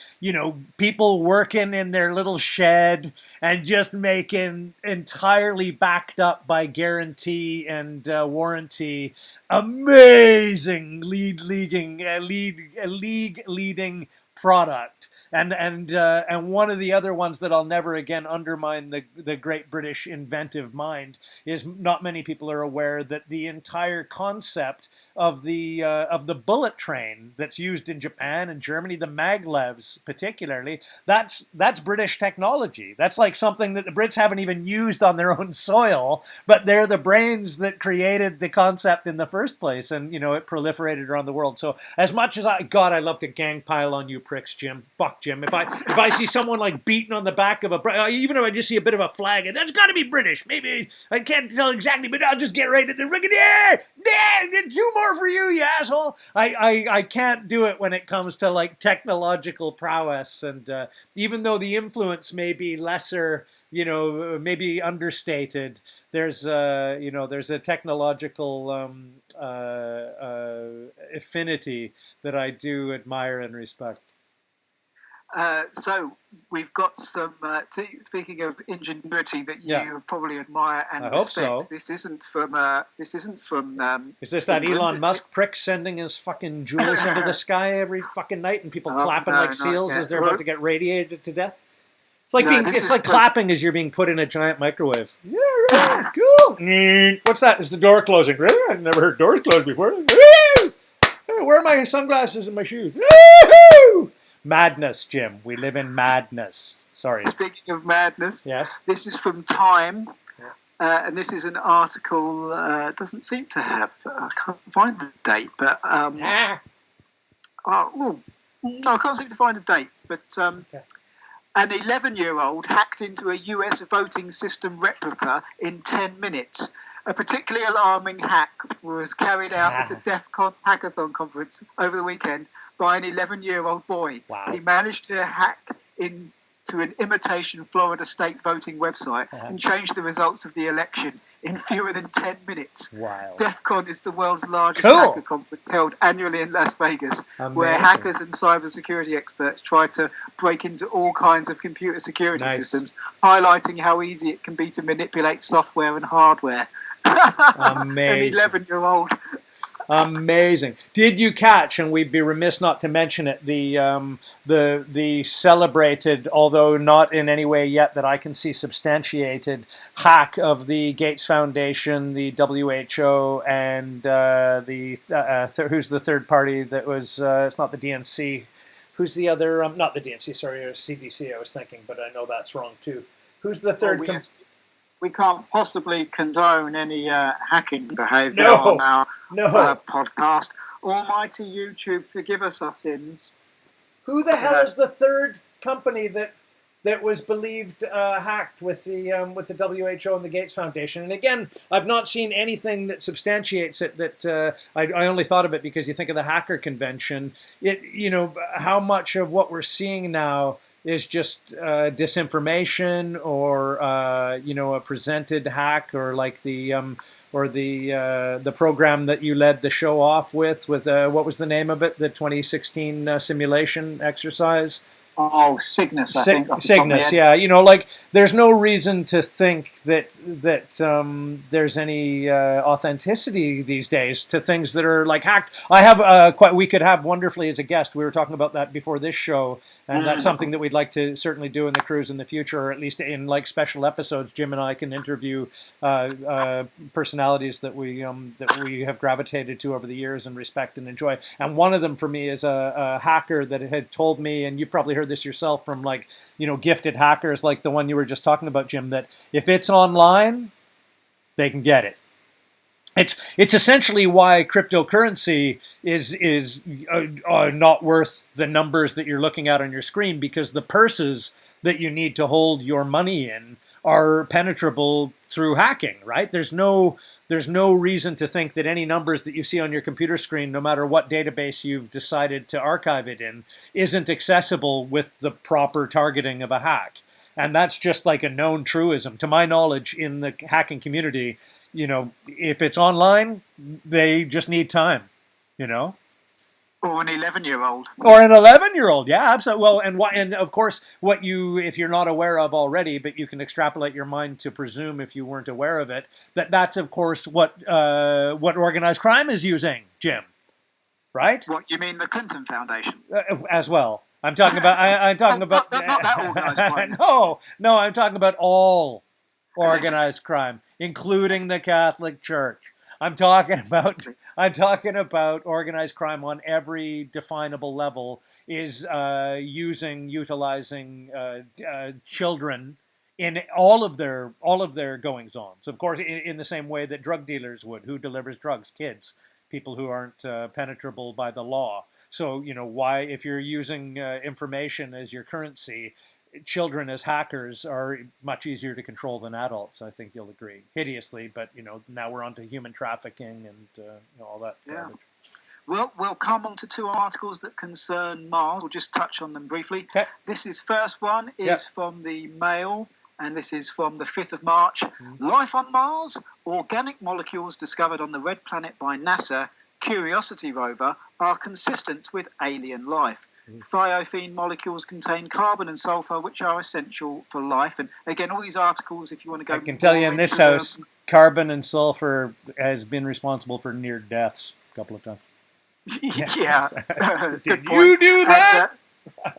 people working in their little shed and just making entirely backed up by guarantee and warranty amazing league-leading product. And one of the other ones that I'll never again undermine the great British inventive mind is, not many people are aware that the entire concept of the bullet train that's used in Japan and Germany, the maglevs particularly, that's British technology. That's like something that the Brits haven't even used on their own soil, but they're the brains that created the concept in the first place, and it proliferated around the world. So as much as I love to gang pile on you pricks, Jim. Fuck Jim. If I see someone like beating on the back of even if I just see a bit of a flag, and that's got to be British. Maybe I can't tell exactly, but I'll just get right at the ring. Yeah, two more for you, you asshole. I can't do it when it comes to like technological prowess, and even though the influence may be lesser, maybe understated, there's a technological affinity that I do admire and respect. So we've got some. Speaking of ingenuity that you probably admire and respect. Hope so. This isn't from. Is this that England? Elon Musk prick sending his fucking jewels into the sky every fucking night, and people clapping like seals as they're about to get radiated to death? It's like clapping as you're being put in a giant microwave. Yeah, right, cool. What's that? Is the door closing? I've never heard doors close before. Where are my sunglasses and my shoes? Madness, Jim. We live in madness. Sorry. Speaking of madness, yes. This is from Time, and this is an article. Doesn't seem to have. I can't find the date, but no, I can't seem to find a date. But an 11-year-old hacked into a US voting system replica in 10 minutes. A particularly alarming hack was carried out at the DEF CON Hackathon conference over the weekend by an 11-year-old boy. Wow. He managed to hack into an imitation Florida state voting website and change the results of the election in fewer than 10 minutes. Wow. DEF CON is the world's largest hacker conference held annually in Las Vegas, where hackers and cybersecurity experts try to break into all kinds of computer security systems, highlighting how easy it can be to manipulate software and hardware. Amazing. An 11-year-old. Amazing. Did you catch, and we'd be remiss not to mention it, the celebrated, although not in any way yet that I can see substantiated, hack of the Gates Foundation, the WHO, and who's the third party that was, it's not the DNC, who's the other, not the DNC, sorry, CDC I was thinking, but I know that's wrong too. Who's the third? We can't possibly condone any hacking behaviour on our podcast. Almighty YouTube, forgive us our sins. Who the hell is the third company that was believed hacked with the WHO and the Gates Foundation? And again, I've not seen anything that substantiates it. That I only thought of it because you think of the hacker convention. How much of what we're seeing now is just disinformation, or a presented hack, or like the program that you led the show off with what was the name of it? The 2016 simulation exercise. Oh, Cygnus, I think. Cygnus, yeah. Like there's no reason to think that there's any authenticity these days to things that are like hacked. I have we could have wonderfully as a guest. We were talking about that before this show, and that's something that we'd like to certainly do in the cruise in the future, or at least in like special episodes. Jim and I can interview personalities that we have gravitated to over the years and respect and enjoy. And one of them for me is a hacker that had told me, and you probably heard this yourself from gifted hackers like the one you were just talking about, Jim, that if it's online, they can get it. It's essentially why cryptocurrency is not worth the numbers that you're looking at on your screen, because the purses that you need to hold your money in are penetrable through hacking, right? There's no reason to think that any numbers that you see on your computer screen, no matter what database you've decided to archive it in, isn't accessible with the proper targeting of a hack. And that's just like a known truism. To my knowledge, in the hacking community, if it's online, they just need time, Or an 11-year-old. Or an 11-year-old, yeah, absolutely. Well, and of course, if you're not aware of already, but you can extrapolate your mind to presume, if you weren't aware of it, that's of course what organized crime is using, Jim, right? What, you mean the Clinton Foundation? As well. I'm talking about. I'm talking about. Not that organized crime. No, I'm talking about all organized crime, including the Catholic Church. I'm talking about organized crime on every definable level is utilizing children in all of their goings on. So of course, in the same way that drug dealers would, who delivers drugs, kids, people who aren't penetrable by the law. So why, if you're using information as your currency, children as hackers are much easier to control than adults. I think you'll agree. Hideously, but now we're on to human trafficking and all that garbage. Well, we'll come on to two articles that concern Mars. We'll just touch on them briefly. Okay. First one is from the Mail, and this is from the 5th of March. Life on Mars, organic molecules discovered on the red planet by NASA Curiosity rover are consistent with alien life. Thiophene molecules contain carbon and sulfur, which are essential for life. And again, all these articles, if you want to go... I can tell you in this house, carbon and sulfur has been responsible for near deaths a couple of times. Yeah. Did you do that?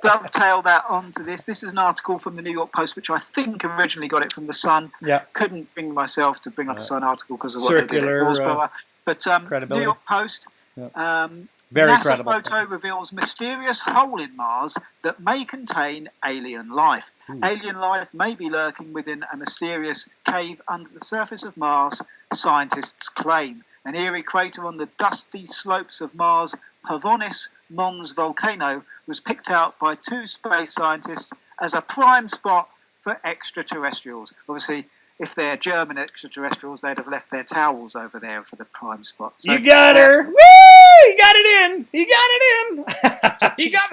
Dovetail that onto this. This is an article from the New York Post, which I think originally got it from the Sun. Yeah. Couldn't bring myself to bring up a Sun article because of what circular, they did at Roswell. But New York Post... Yeah. Very NASA credible. photo reveals mysterious hole in Mars that may contain alien life. Alien life may be lurking within a mysterious cave under the surface of Mars, scientists claim. An eerie crater on the dusty slopes of Mars' Pavonis Mons volcano was picked out by two space scientists as a prime spot for extraterrestrials. Obviously, if they're German extraterrestrials, they'd have left their towels over there for the prime spot. So, you got her! Woo! You got it in! You got it in! you got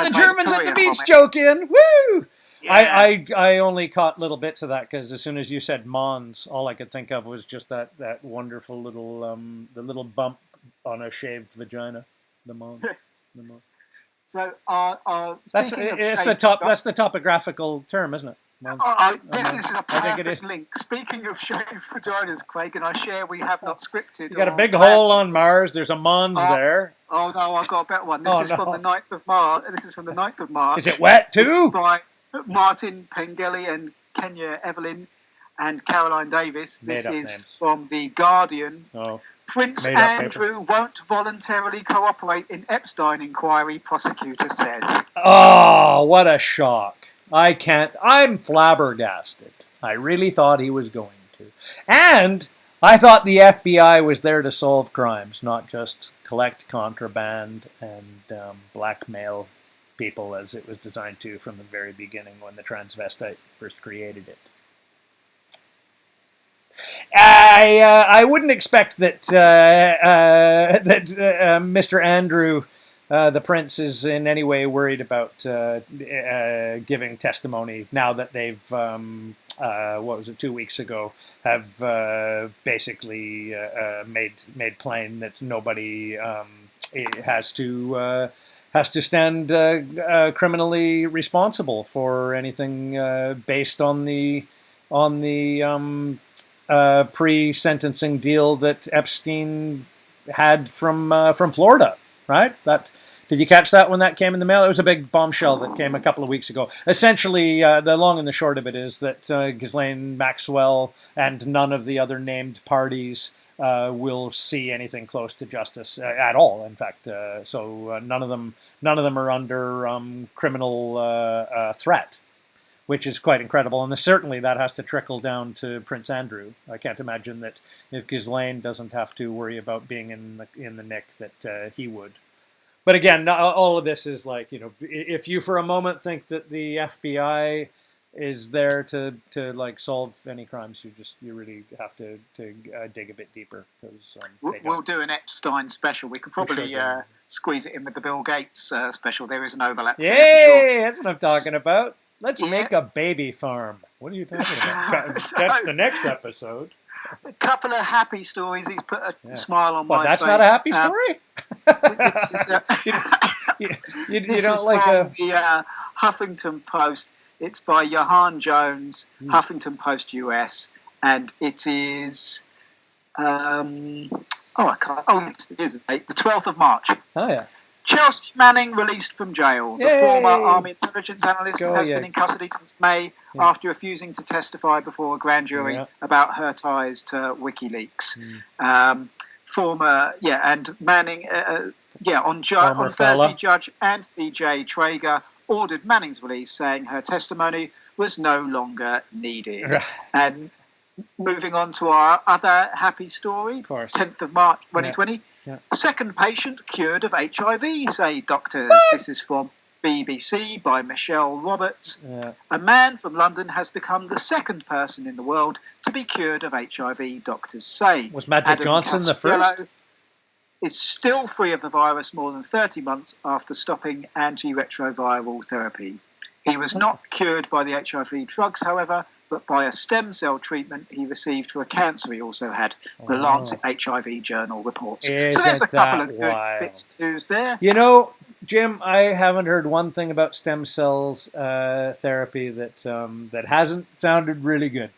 the Germans at the beach joke in! Woo! Yeah. I only caught little bits of that because as soon as you said Mons, all I could think of was just that wonderful little the little bump on a shaved vagina, the Mons. So that's the topographical term, isn't it? This is a perfect link. Speaking of shaved vaginas, Craig, and I share we have not scripted. You got a big hole on Mars. There's a Mons there. Oh no, I've got a better one. This is from the 9th of March. This is from the 9th of March. Is it wet too? This is by Martin Pengelly and Kenya Evelyn and Caroline Davis. This is from The Guardian. Oh. Prince Andrew won't voluntarily cooperate in Epstein inquiry, prosecutor says. Oh, what a shock. I'm flabbergasted. I really thought he was going to. And I thought the FBI was there to solve crimes, not just collect contraband and blackmail people as it was designed to from the very beginning when the transvestite first created it. I wouldn't expect that Mr. Andrew the prince is in any way worried about giving testimony now that they've, what was it, 2 weeks ago, have basically made plain that nobody has to stand criminally responsible for anything based on the pre-sentencing deal that Epstein had from Florida, right? Did you catch that when that came in the mail? It was a big bombshell that came a couple of weeks ago. Essentially, the long and the short of it is that Ghislaine Maxwell and none of the other named parties will see anything close to justice at all. In fact, so none of them are under criminal threat, which is quite incredible. And certainly that has to trickle down to Prince Andrew. I can't imagine that if Ghislaine doesn't have to worry about being in the nick, that he would. But again, all of this is like, if you for a moment think that the FBI is there to like solve any crimes, you really have to dig a bit deeper, because we'll do an Epstein special. We could probably squeeze it in with the Bill Gates special. There is an overlap. Yay! There for sure. That's what I'm talking about. Let's make a baby farm. What are you talking about? Catch the next episode. A couple of happy stories. He's put a smile on my face. That's not a happy story? It's just, you don't like the Huffington Post. It's by Johan Jones, Huffington Post US, and it is it is the 12th of March. Oh yeah. Chelsea Manning released from jail. Yay! The former Army intelligence analyst has been in custody since May after refusing to testify before a grand jury about her ties to WikiLeaks. And Manning, on Thursday, Judge Anthony J. Traeger ordered Manning's release, saying her testimony was no longer needed. And moving on to our other happy story, 10th of March 2020. Second patient cured of HIV, say doctors. What? This is from BBC by Michelle Roberts. A man from London has become the second person in the world to be cured of HIV, doctors say. Was Magic Johnson the first? Is still free of the virus more than 30 months after stopping antiretroviral therapy. He was not cured by the HIV drugs, however, but by a stem cell treatment he received for a cancer he also had. The Lancet HIV Journal reports. So there's a couple of good bits of news there. Jim, I haven't heard one thing about stem cells therapy that hasn't sounded really good.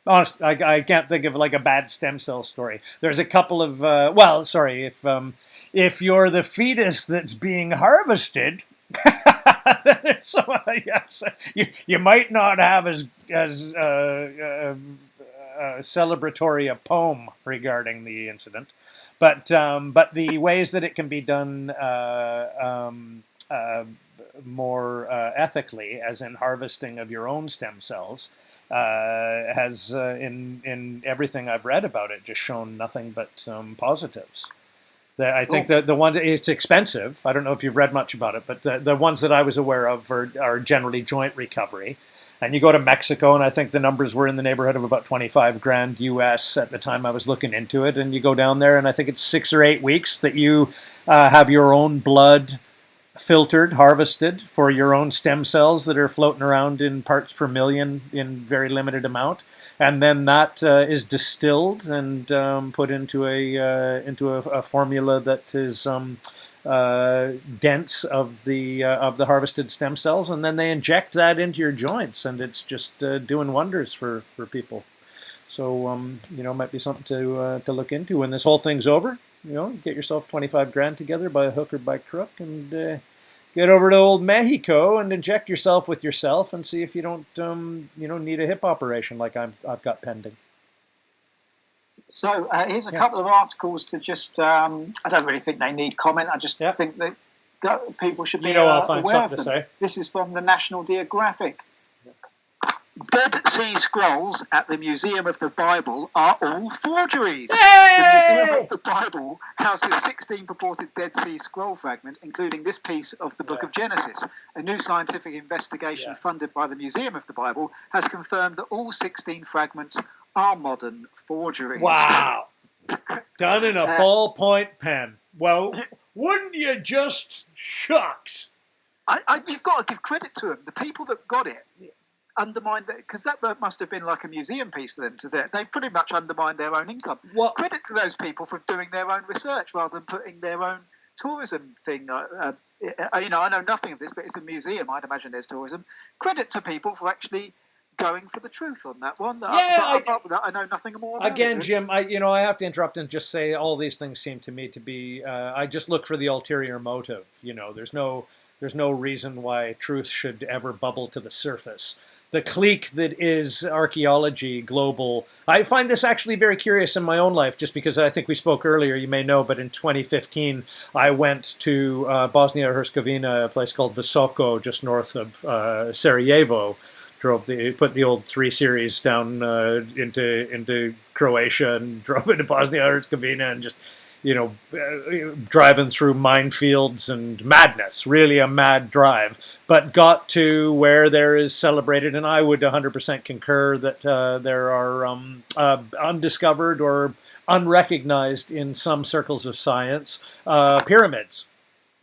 Honestly, I can't think of like a bad stem cell story. There's a couple of if you're the fetus that's being harvested, you might not have as celebratory a poem regarding the incident, but the ways that it can be done more ethically, as in harvesting of your own stem cells, has in everything I've read about it just shown nothing but positives. I think the one, it's expensive. I don't know if you've read much about it, but the ones that I was aware of are generally joint recovery. And you go to Mexico, and I think the numbers were in the neighborhood of about $25,000 US at the time I was looking into it. And you go down there, and I think it's 6 or 8 weeks that you have your own blood filtered, harvested for your own stem cells that are floating around in parts per million in very limited amount, and then that is distilled and put into a formula that is dense of the harvested stem cells, and then they inject that into your joints, and it's just doing wonders for people. So might be something to look into when this whole thing's over. Get yourself $25,000 together by hook or by crook, and get over to old Mexico and inject yourself with yourself, and see if you don't need a hip operation like I've got pending. So here's a couple of articles to just. I don't really think they need comment. I just think that people should be I'll find aware of something them. to say. This is from the National Geographic. Dead Sea Scrolls at the Museum of the Bible are all forgeries. Yay! The Museum of the Bible houses 16 purported Dead Sea Scroll fragments, including this piece of the Book of Genesis. A new scientific investigation funded by the Museum of the Bible has confirmed that all 16 fragments are modern forgeries. Wow. Done in a ballpoint pen. Well, Wouldn't you just shucks? You've got to give credit to them. The people that got it undermined it, because that must have been like a museum piece for them to do. They pretty much undermined their own income. What? Credit to those people for doing their own research rather than putting their own tourism thing. I know nothing of this, but it's a museum. I'd imagine there's tourism. Credit to people for actually going for the truth on that one. Apart from that, I know nothing more about again, it. Jim, I have to interrupt and just say all these things seem to me to be. I just look for the ulterior motive. There's no reason why truth should ever bubble to the surface. The clique that is archaeology global. I find this actually very curious in my own life, just because I think we spoke earlier, you may know, but in 2015, I went to Bosnia-Herzegovina, a place called Visoko, just north of Sarajevo. Put the old 3 Series down into Croatia and drove into Bosnia-Herzegovina and just, driving through minefields and madness, really a mad drive, but got to where there is celebrated, and I would 100% concur that there are undiscovered or unrecognized in some circles of science pyramids.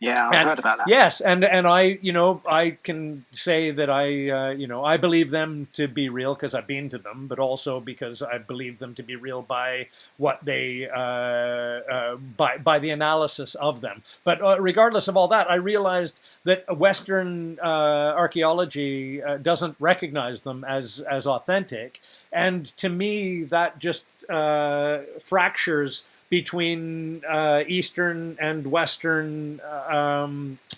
Yeah, I've heard about that. Yes, and I can say that I believe them to be real because I've been to them, but also because I believe them to be real by what they by the analysis of them. But regardless of all that, I realized that Western archaeology doesn't recognize them as authentic, and to me that just fractures between Eastern and Western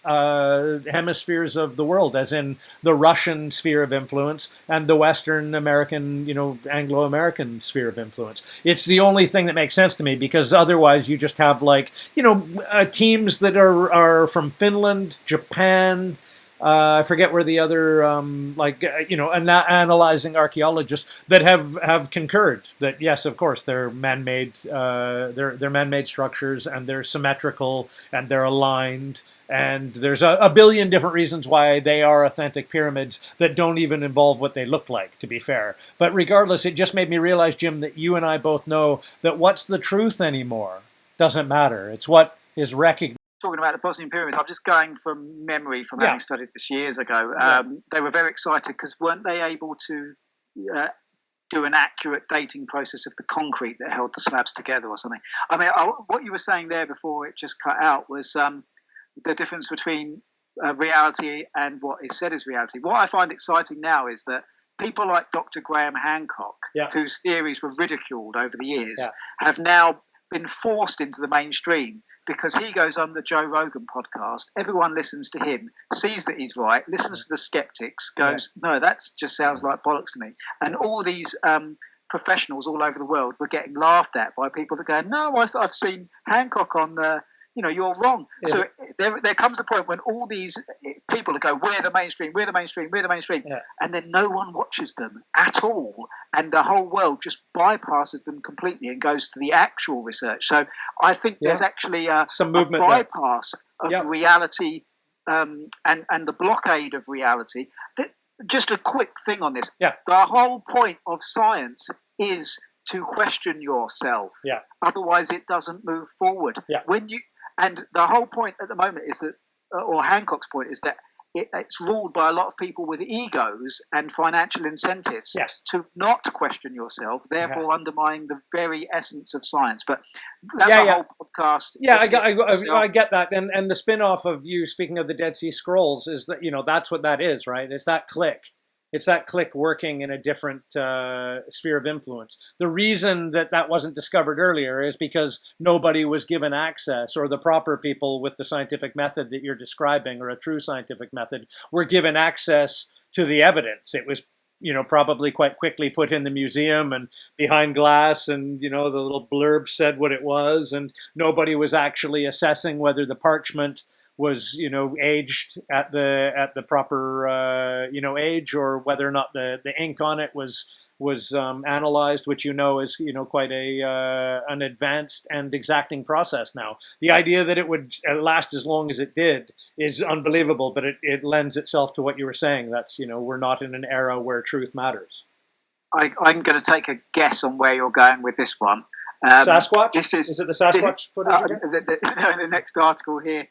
hemispheres of the world, as in the Russian sphere of influence and the Western American, Anglo-American sphere of influence. It's the only thing that makes sense to me, because otherwise you just have teams that are from Finland, Japan, I forget where the other, analyzing archaeologists that have concurred that yes, of course, they're man-made, they're man-made structures, and they're symmetrical and they're aligned, and there's a billion different reasons why they are authentic pyramids that don't even involve what they look like, to be fair. But regardless, it just made me realize, Jim, that you and I both know that what's the truth anymore doesn't matter. It's what is recognized. Talking about the Bosnian pyramids, I'm just going from memory from having studied this years ago. They were very excited because weren't they able to do an accurate dating process of the concrete that held the slabs together or something? I mean, what you were saying there before it just cut out was the difference between reality and what is said as reality. What I find exciting now is that people like Dr. Graham Hancock, whose theories were ridiculed over the years, have now been forced into the mainstream, because he goes on the Joe Rogan podcast. Everyone listens to him, sees that he's right, listens to the skeptics, goes, no, that just sounds like bollocks to me. And all these professionals all over the world were getting laughed at by people that go, no, I've seen Hancock on the, you're wrong. Yeah. So there comes a point when all these people go, we're the mainstream, and then no one watches them at all, and the whole world just bypasses them completely and goes to the actual research. So I think there's actually some movement, a bypass of reality and the blockade of reality. Just a quick thing on this. The whole point of science is to question yourself. Otherwise it doesn't move forward. And the whole point at the moment is that, or Hancock's point is that it's ruled by a lot of people with egos and financial incentives to not question yourself, therefore undermining the very essence of science. But that's a whole podcast. I get that. And the spin-off of you speaking of the Dead Sea Scrolls is that, that's what that is, right? It's that clique. It's that clique working in a different sphere of influence. The reason that wasn't discovered earlier is because nobody was given access, or the proper people with the scientific method that you're describing, or a true scientific method, were given access to the evidence. It was, probably quite quickly put in the museum and behind glass, and, the little blurb said what it was, and nobody was actually assessing whether the parchment was aged at the proper age, or whether or not the ink on it was analyzed, which is quite an advanced and exacting process now. The idea that it would last as long as it did is unbelievable, but it lends itself to what you were saying. That's we're not in an era where truth matters. I'm going to take a guess on where you're going with this one. Sasquatch? This Is it the Sasquatch footage again? The next article here.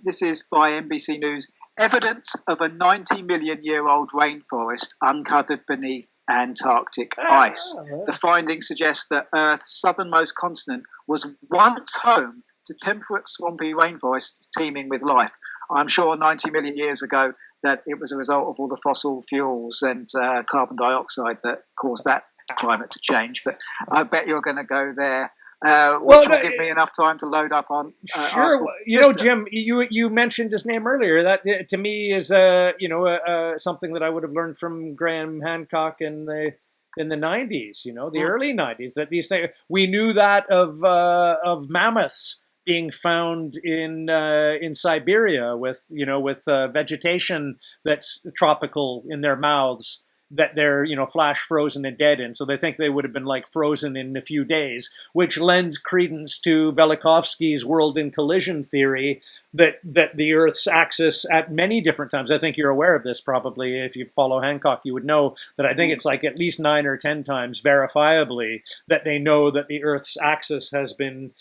This is by NBC News. Evidence of a 90 million year old rainforest uncovered beneath Antarctic ice. The findings suggest that Earth's southernmost continent was once home to temperate swampy rainforests teeming with life. I'm sure 90 million years ago that it was a result of all the fossil fuels and carbon dioxide that caused that climate to change. But I bet you're going to go there. Which will give me enough time to load up on. Sure, Jim, you mentioned his name earlier. That to me is something that I would have learned from Graham Hancock in the 90s. The early 90s. That these things we knew that of mammoths being found in Siberia with vegetation that's tropical in their mouths, that they're flash frozen and dead in. So they think they would have been like frozen in a few days, which lends credence to Velikovsky's world in collision theory that the Earth's axis at many different times, I think you're aware of this probably, if you follow Hancock, you would know that I think it's like at least 9 or 10 times verifiably that they know that the Earth's axis has been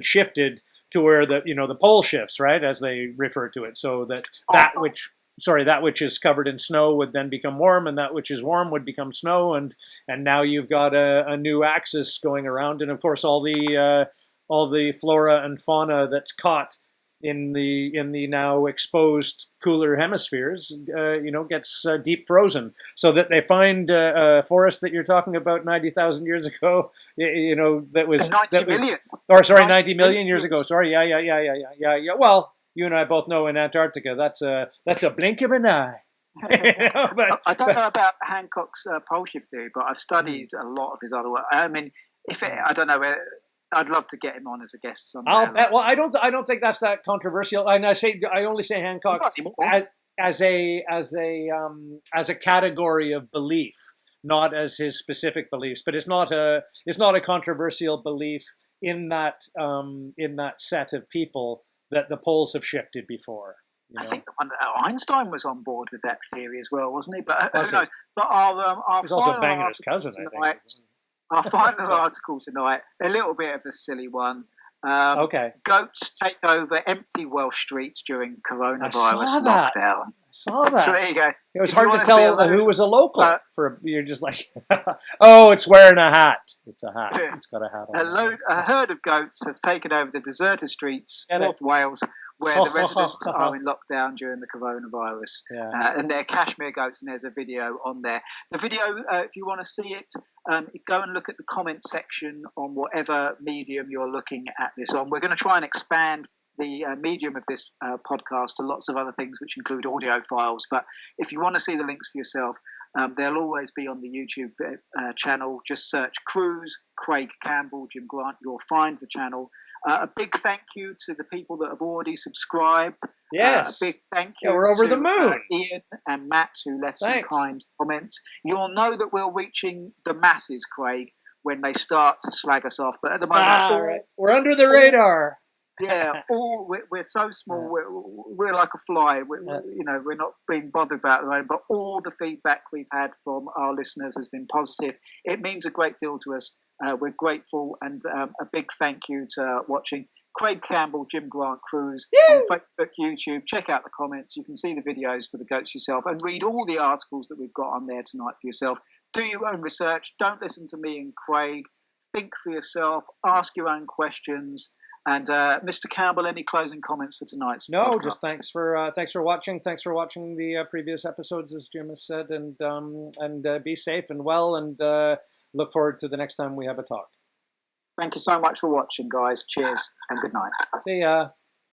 shifted to where the pole shifts, right, as they refer to it, so that which is covered in snow would then become warm, and that which is warm would become snow, and now you've got a new axis going around, and of course all the flora and fauna that's caught in the now exposed cooler hemispheres, gets deep frozen, so that they find a forest that you're talking about 90,000 years ago, that was 90 million years ago. Sorry, yeah. Well, you and I both know in Antarctica, that's a blink of an eye. I don't know about Hancock's pole shift theory, but I've studied a lot of his other work. I mean, I don't know, I'd love to get him on as a guest someday. I'll bet. Well, I don't think that's that controversial. And I only say Hancock as a category of belief, not as his specific beliefs. But it's not a controversial belief in that set of people that the poles have shifted before. I think Einstein was on board with that theory as well, wasn't he? But was he? But our he's also banging his cousin, I think. Our final article tonight, a little bit of a silly one. Goats take over empty Welsh streets during coronavirus lockdown. I saw that. So there you go. It was hard to tell who was a local. You're just like, oh, it's wearing a hat. It's a hat. It's got a hat on. A herd of goats have taken over the deserted streets of North Wales, where the residents are in lockdown during the coronavirus. Yeah. And they're cashmere goats, and there's a video on there. The video, if you want to see it, go and look at the comment section on whatever medium you're looking at this on. We're going to try and expand the medium of this podcast to lots of other things, which include audio files. But if you want to see the links for yourself, they'll always be on the YouTube channel. Just search Cruise, Craig Campbell, Jim Grant. You'll find the channel. A big thank you to the people that have already subscribed. Yes. A big thank you we're over to the moon. Ian and Matt, who left some kind comments. You'll know that we're reaching the masses, Craig, when they start to slag us off. But at the moment, we're under the radar. Yeah, we're so small. We're like a fly. We're not being bothered about the moment. But all the feedback we've had from our listeners has been positive. It means a great deal to us. We're grateful, and a big thank you to watching. Craig Campbell, Jim Grant Cruise on Facebook, YouTube. Check out the comments. You can see the videos for the goats yourself, and read all the articles that we've got on there tonight for yourself. Do your own research. Don't listen to me and Craig. Think for yourself. Ask your own questions. And Mr. Campbell, any closing comments for tonight's podcast? Just thanks for watching. Thanks for watching the previous episodes, as Jim has said, and be safe and well, and look forward to the next time we have a talk. Thank you so much for watching, guys. Cheers and good night. See ya.